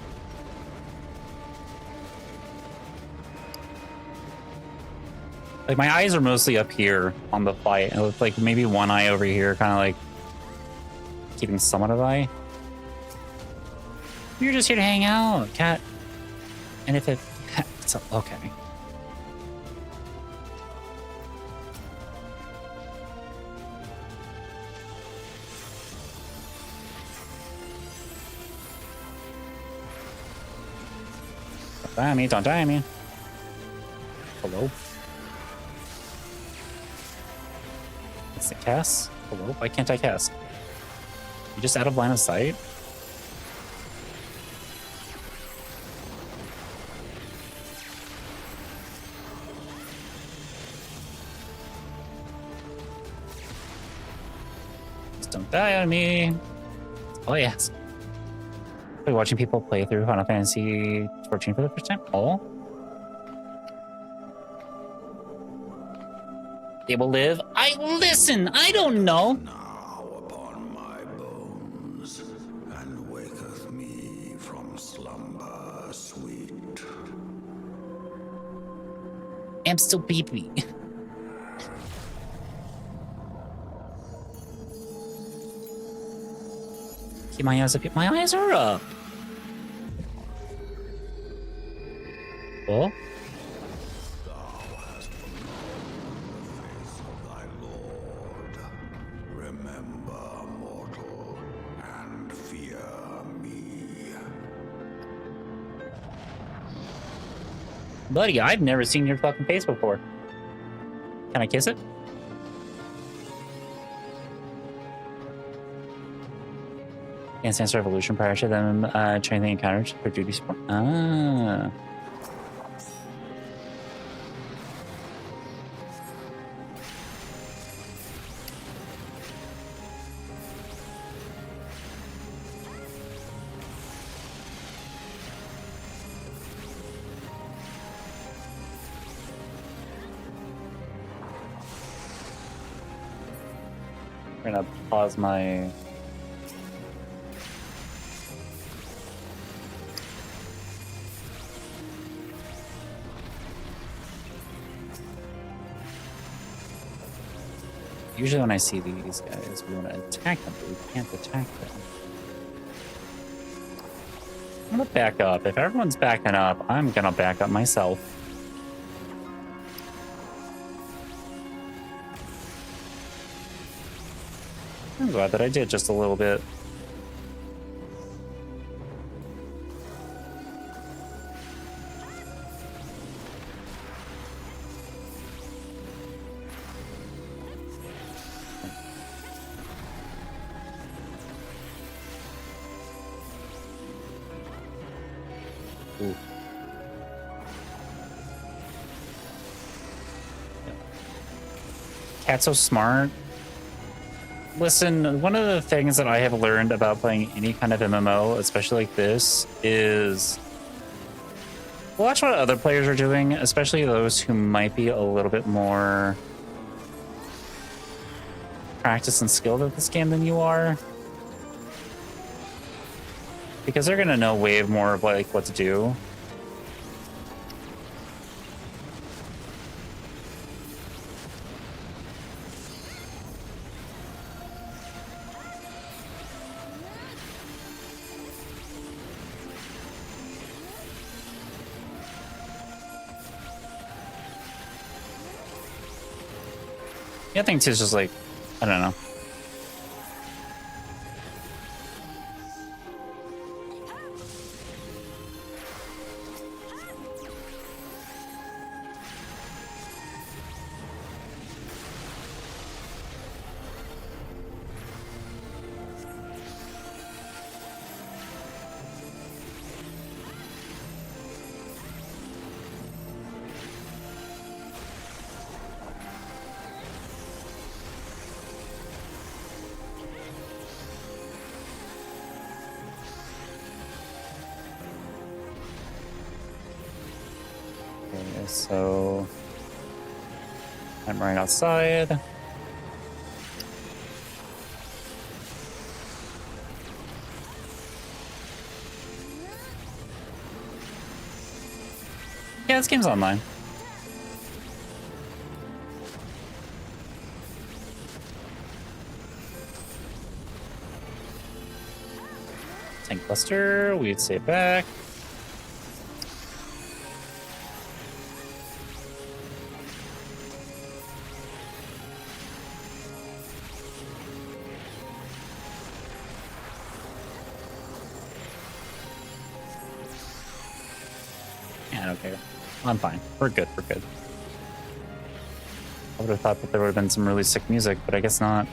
Like my eyes are mostly up here on the fight, and with like maybe one eye over here, kind of like keeping somewhat of eye. You're just here to hang out, cat. And if it's okay. Don't die on me, don't die on me. Hello? It's a cast? Hello? Why can't I cast? You just out of line of sight? Just don't die on me. Oh yes. Are you watching people play through Final Fantasy 14 for the first time? Oh. They will live. Listen, I don't know.
Now upon my bones, and waketh me from slumber sweet.
I'm still beepy. Keep my eyes up. My eyes are up. Oh. Buddy, I've never seen your fucking face before. Can I kiss it? Dance Dance Revolution prior to them training the encounters for duty support. Ah. I'm gonna pause my... Usually when I see these guys, we want to attack them, but we can't attack them. I'm gonna back up. If everyone's backing up, I'm gonna back up myself. I'm glad that I did just a little bit. Ooh. Cat's so smart. Listen, one of the things that I have learned about playing any kind of MMO, especially like this, is watch what other players are doing, especially those who might be a little bit more practiced and skilled at this game than you are. Because they're gonna know way more of like what to do. I think it's just like, I don't know. so I'm right outside. Yeah, this game's online. Tank Buster, we'd say back. Yeah, I don't care. I'm fine. We're good, we're good. I would have thought that there would have been some really sick music, but I guess not.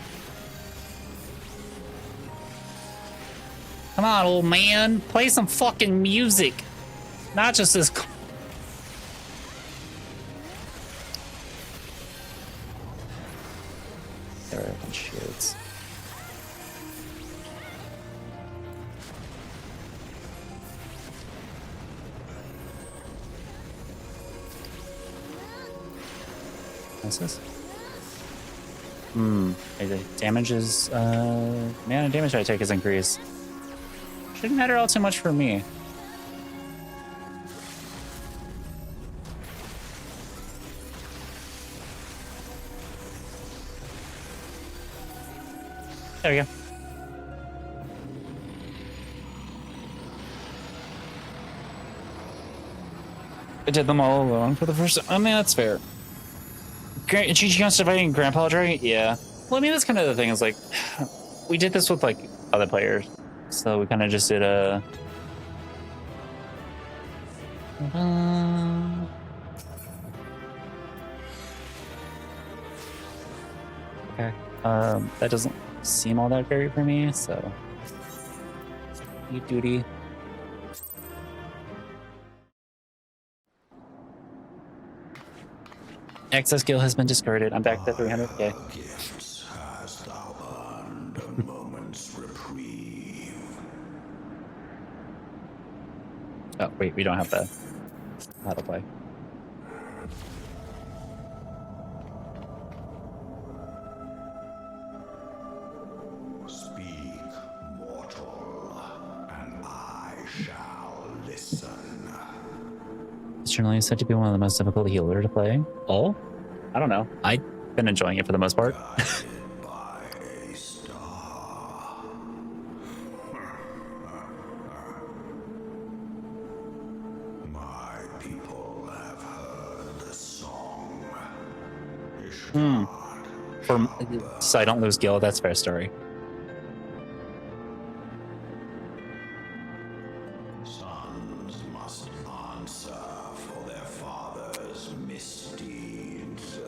Come on, old man. Play some fucking music. Not just this. There are shits. What's this? The damage is, mana damage I take is increased. Shouldn't matter all too much for me. There we go. I did them all alone for the first time. I mean, that's fair. GG on surviving Grandpa Dre? Yeah. Well, I mean, that's kind of the thing is like, we did this with like other players. So we kind of just did a... Okay. That doesn't seem all that great for me, so... You duty. Access skill has been discarded. I'm back to 300k. Oh, wait, we don't have the how to play.
Speak, mortal, and I shall listen.
It's generally said to be one of the most difficult healer to play. Oh? I don't know. I've been enjoying it for the most part. So I don't lose gil, that's a fair story.
Sons must answer for their father's misdeeds.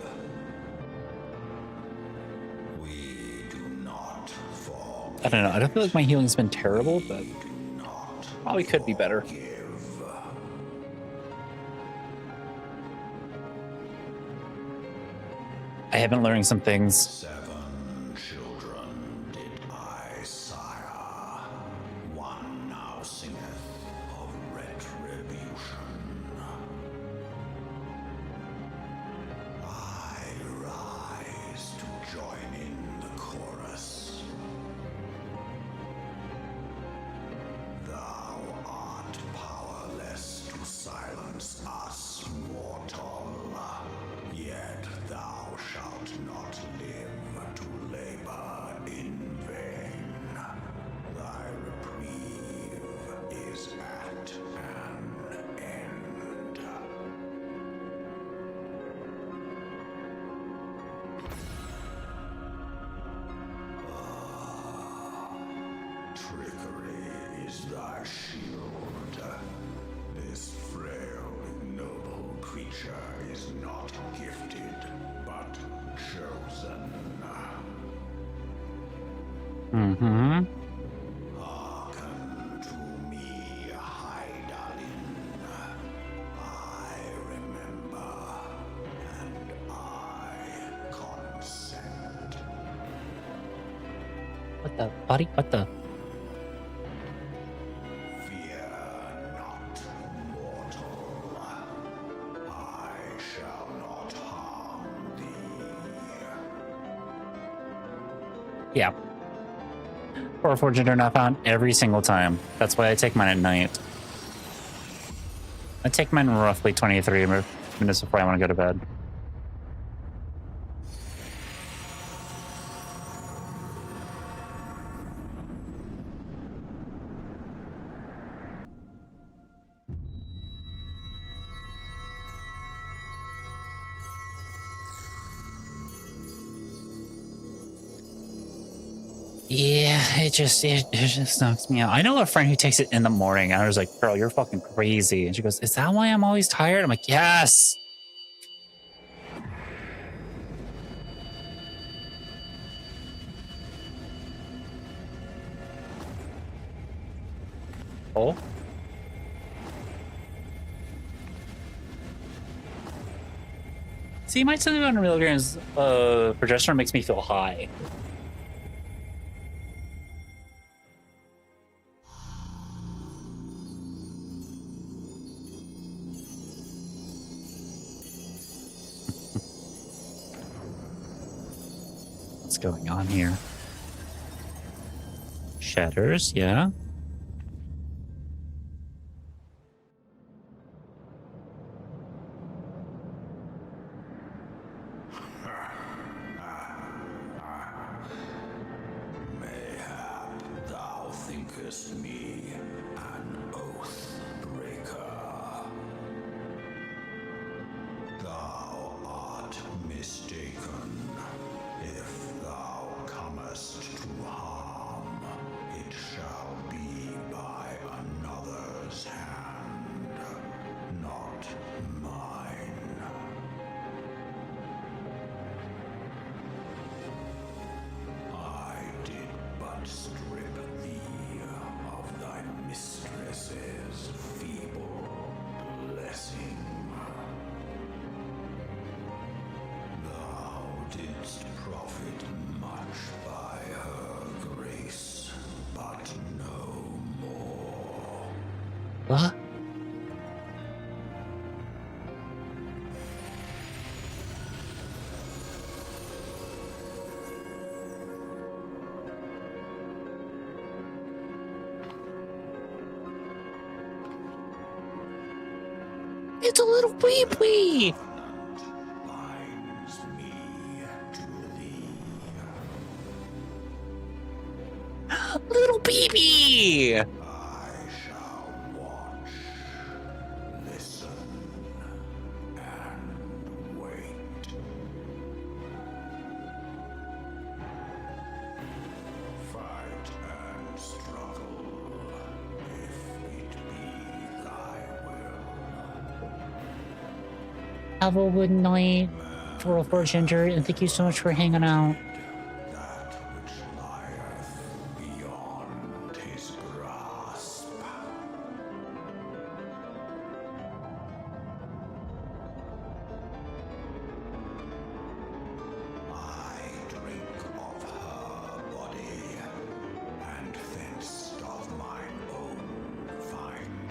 We do not forgive.
I don't know. I don't feel like my healing's been terrible, but probably could be better. I have been learning some things.
7 children did I sire. One now singeth of retribution. I rise to join in the chorus. Thou art powerless to silence us, mortal. Yet thou shalt not live to labor in vain. Thy reprieve is at an end. Trickery is thy shield. This frail, ignoble creature is not gifted, but chosen.
Mm-hmm.
Hearken to me, Hydaelyn. I remember, and I consent.
What the? Buddy? What the?
Fear not, mortal. I
Yeah. Or fortune not found every single time. That's why I take mine at night. I take mine roughly 23 minutes before I want to go to bed. Yeah, it just knocks me out. I know a friend who takes it in the morning. I was like, girl, you're fucking crazy. And she goes, is that why I'm always tired? I'm like, yes. Oh. See, my 700 milligrams progesterone makes me feel high. What's going on here? Shatters, yeah.
Me an oath breaker. Thou art mistaken. If thou comest to harm, it shall be by another's hand, not mine. I did but strip thee of thy mistress's feeble blessing. Thou didst profit much by her grace, but no more.
What? It's a little wee-wee! Little baby!
I shall watch, listen, and wait. Fight and struggle, if it be thy will.
Have a good night, 404 Ginger, and thank you so much for hanging out.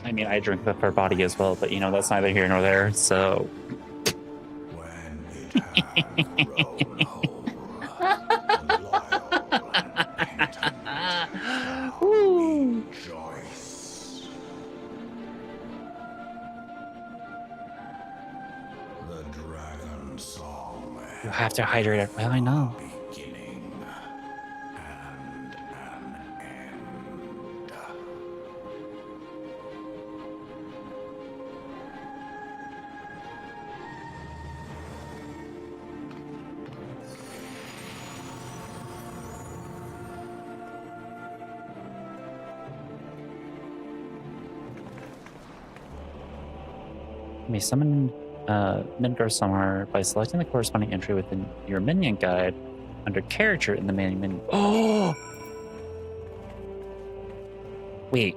I mean, I drink of her body as well, but you know, that's neither here nor there, so. You have to hydrate it. Well, I know. You may summon Midgar somewhere by selecting the corresponding entry within your minion guide under character in the main menu. Oh! Wait.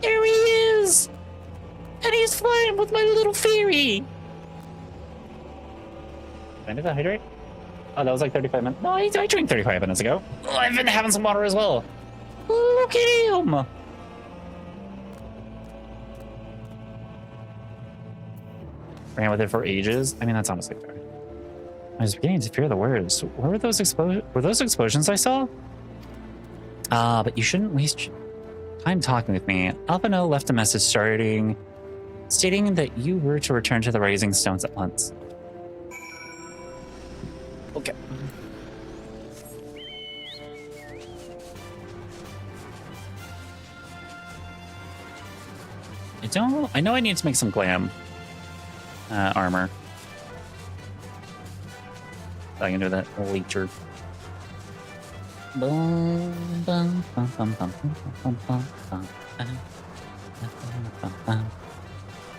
There he is! And he's flying with my little fairy. When did I hydrate? Oh, that was like 35 minutes. No, I drank 35 minutes ago. Oh, I've been having some water as well. Look at him. Ran with it for ages. I mean, that's honestly fair. I was beginning to fear the words. What were those explosions I saw? But you shouldn't waste time talking with me. Alpino left a message stating that you were to return to the Rising Stones at once. Okay. I know I need to make some glam armor. I can do that later.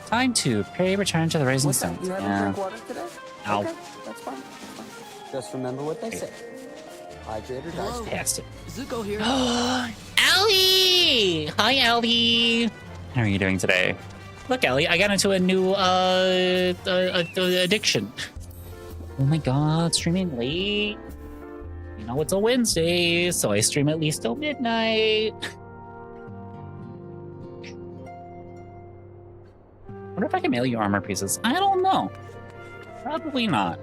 Time to pay return to the Rising Stones.
You haven't drank water today?
Ow.
Okay, that's fine. Just remember what they say. Hydrate or die.
Past it.
Zuko here.
Allie! Hi, Allie. How are you doing today? Look, Allie, I got into a new addiction. Oh my god, streaming late. You know, it's a Wednesday, so I stream at least till midnight. Wonder if I can mail you armor pieces. I don't know. Probably not.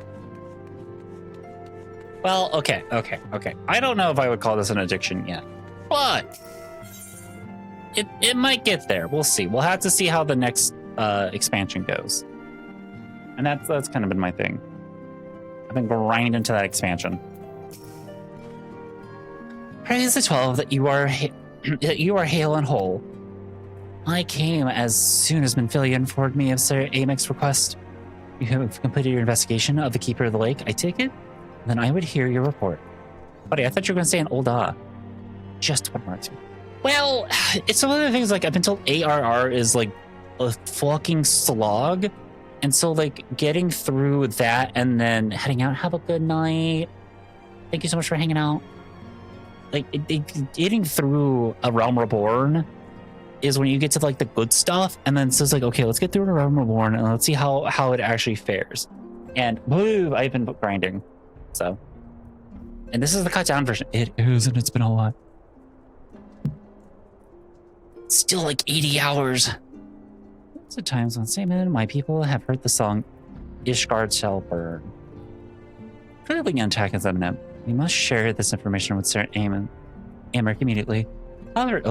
Well, okay. I don't know if I would call this an addiction yet, but it might get there. We'll see. We'll have to see how the next expansion goes. And that's kind of been my thing. I've been grinding into that expansion. Praise the 12 that you are hale and whole. I came as soon as Minfilia informed me of Sir Amek's request. You have completed your investigation of the Keeper of the Lake, I take it? Then I would hear your report. Buddy, I thought you were going to say an old Just what marks me. Well, it's one of the things, like, I've been told ARR is, like, a fucking slog. And so, like, getting through that and then heading out, have a good night. Thank you so much for hanging out. Like, getting through A Realm Reborn is when you get to, like, the good stuff. And then so it's like, okay, let's get through A Realm Reborn and let's see how it actually fares. And, woo, I've been grinding. So. And this is the cut down version. It is, and it's been a lot. Still like 80 hours. Lots of times on Saman, my people have heard the song Ishgard Shall Burn. Clearly attack is imminent. We must share this information with Sir Amric immediately. However,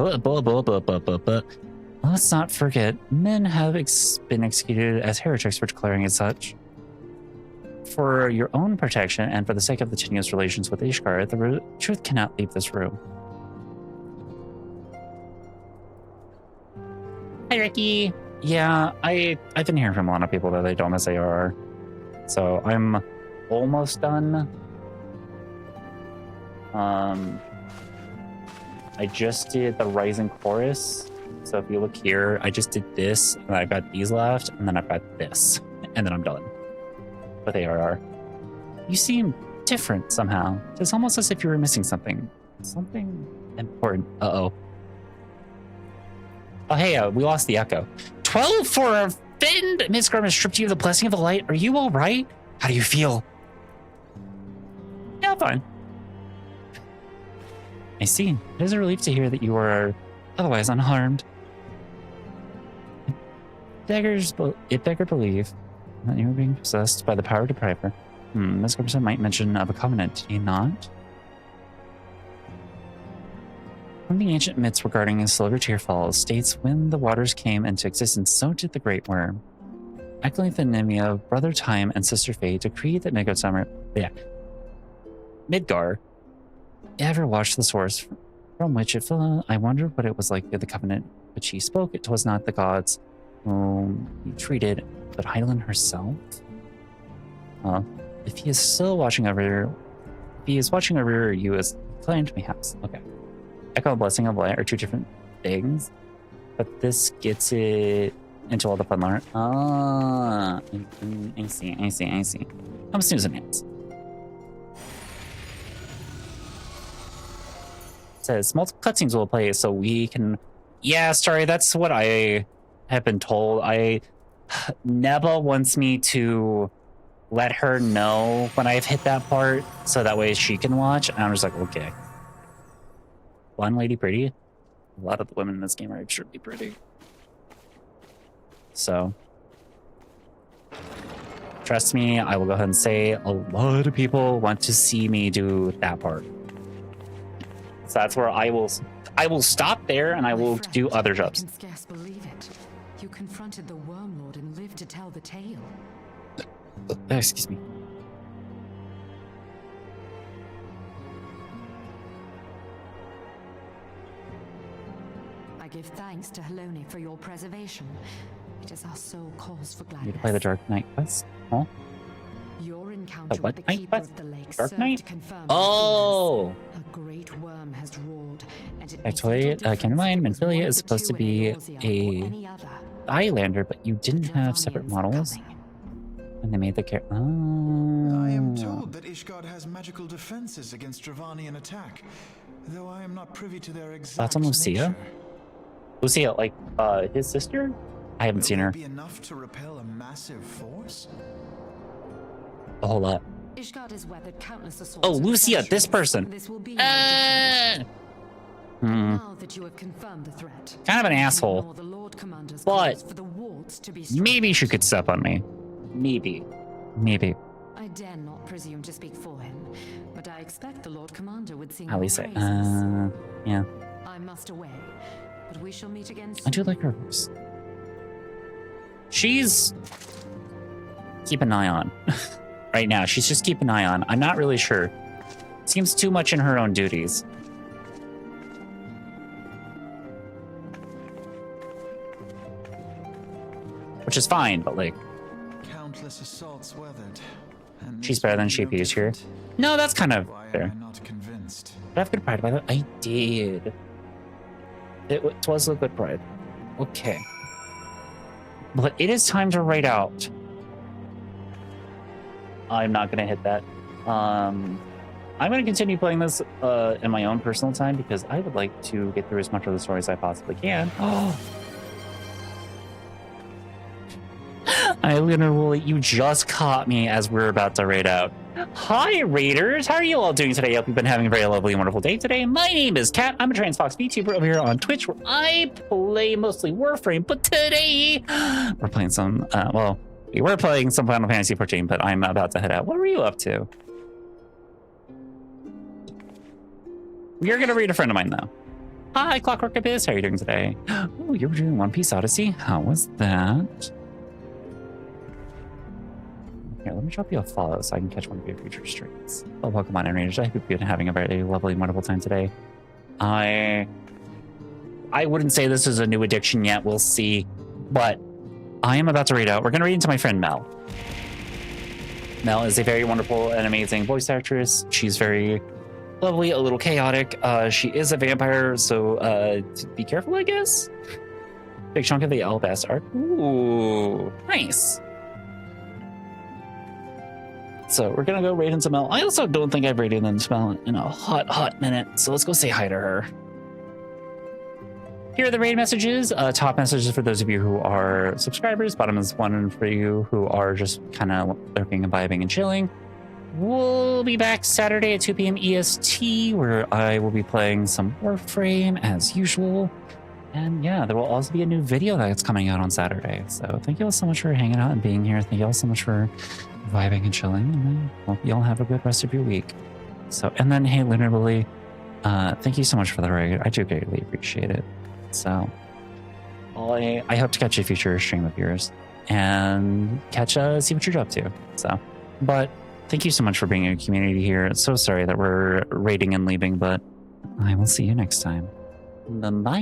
let's not forget, men have been executed as heretics for declaring as such. For your own protection and for the sake of the tenuous relations with Ishgard, the truth cannot leave this room. Hi, Ricky. Yeah, I've been hearing from a lot of people that they don't miss ARR. So I'm almost done. I just did the Rising Chorus. So if you look here, I just did this, and I've got these left, and then I've got this, and then I'm done with ARR. You seem different somehow. It's almost as if you were missing something. Something important. Uh-oh. Oh, hey, we lost the echo. 12 for a Fend! Midgard has stripped you of the blessing of the light. Are you all right? How do you feel? Yeah, I'm fine. I see. It is a relief to hear that you are otherwise unharmed. It beggars believe that you are being possessed by the power depriver. Midgard might mention of a covenant, did he not? From the ancient myths regarding the Silver Tear Falls states when the waters came into existence, so did the Great Worm. Echlithonymia, Brother Time, and Sister Fate decreed that Midgar ever watched the source from which it fell. I wondered what it was like with the covenant which he spoke. It was not the gods whom he treated, but Hydaelyn herself. If he is still watching over, you as claimed, perhaps. Okay. Echo and Blessing of Light are two different things, but this gets it into all the fun lore. I see. I'm snoozing hands. It says multiple cutscenes will play, so we can. Yeah, sorry, that's what I have been told. Neba wants me to let her know when I've hit that part, so that way she can watch. And I'm just like, okay. Blonde lady pretty? A lot of the women in this game are extremely pretty. So, trust me, I will go ahead and say a lot of people want to see me do that part. So that's where I will stop there and I will do other jobs.
I can scarce believe it. You confronted the Wormlord and lived to tell the tale.
Excuse me.
I give thanks to Helone for your preservation. It is our sole cause for
You
gladness.
to play the Dark Knight quest? Oh.
Your encounter
what
with the
knight
Keeper
quest?
of the Lake
Dark
served
Knight?
to confirm
Oh!
a great worm has roared, and it
Actually, keep in mind, Manphilia is supposed to be a Islander, but you didn't have separate models. And they made the character. Oh.
I am told that Ishgard has magical defenses against Dravanian attack, though I am not privy to their exact
That's on Lucia.
nature.
Lucia, like his sister? I haven't seen her.
Be enough to repel a massive force?
A whole lot.
Ishgard has weathered countless assaults.
Oh, Lucia, this person.
This will be now that you have confirmed the threat.
Kind of an asshole. But maybe she could step on me. Maybe. Maybe.
I dare not presume to speak for him, but I expect the Lord Commander would sing
At least
your
I,
praises.
yeah.
I must away, but we shall meet again soon.
I do like her voice. She's keep an eye on right now. She's just keep an eye on. I'm not really sure. Seems too much in her own duties. Which is fine, but like,
Countless assaults weathered. And
she's better than Sheepy's here. No, that's kind of fair.
I'm not convinced.
But I have good pride by that. I did. It was a good pride. Okay. But it is time to write out. I'm not going to hit that. I'm going to continue playing this in my own personal time because I would like to get through as much of the story as I possibly can. Oh. I literally, you just caught me as we're about to raid out. Hi, raiders. How are you all doing today? I hope you've been having a very lovely and wonderful day today. My name is Kat. I'm a TransFox VTuber over here on Twitch where I play mostly Warframe, but today we're playing some, well, we were playing some Final Fantasy 14, but I'm about to head out. What were you up to? You're going to read a friend of mine, though. Hi, Clockwork Abyss. How are you doing today? Oh, you were doing One Piece Odyssey? How was that? Here, let me drop you a follow so I can catch one of your future streams. Well, welcome on, Raiders. I hope you've been having a very lovely and wonderful time today. I wouldn't say this is a new addiction yet. We'll see. But I am about to read out. We're going to read into my friend Mel. Mel is a very wonderful and amazing voice actress. She's very lovely, a little chaotic. She is a vampire, so be careful, I guess. Big chunk of the Alabast arc. Ooh, nice. So we're going to go raid into Mel. I also don't think I've raided into Mel in a hot minute. So let's go say hi to her. Here are the raid messages. Top messages for those of you who are subscribers. Bottom is one for you who are just kind of lurking and vibing and chilling. We'll be back Saturday at 2 p.m. EST where I will be playing some Warframe as usual. And yeah, there will also be a new video that's coming out on Saturday. So thank you all so much for hanging out and being here. Thank you all so much for vibing and chilling. And I hope you all have a good rest of your week. So, and then, hey, literally, thank you so much for the raid. I do greatly appreciate it. So, I hope to catch a future stream of yours and see what you're up to. So, but thank you so much for being in a community here. So sorry that we're raiding and leaving, but I will see you next time. Bye-bye.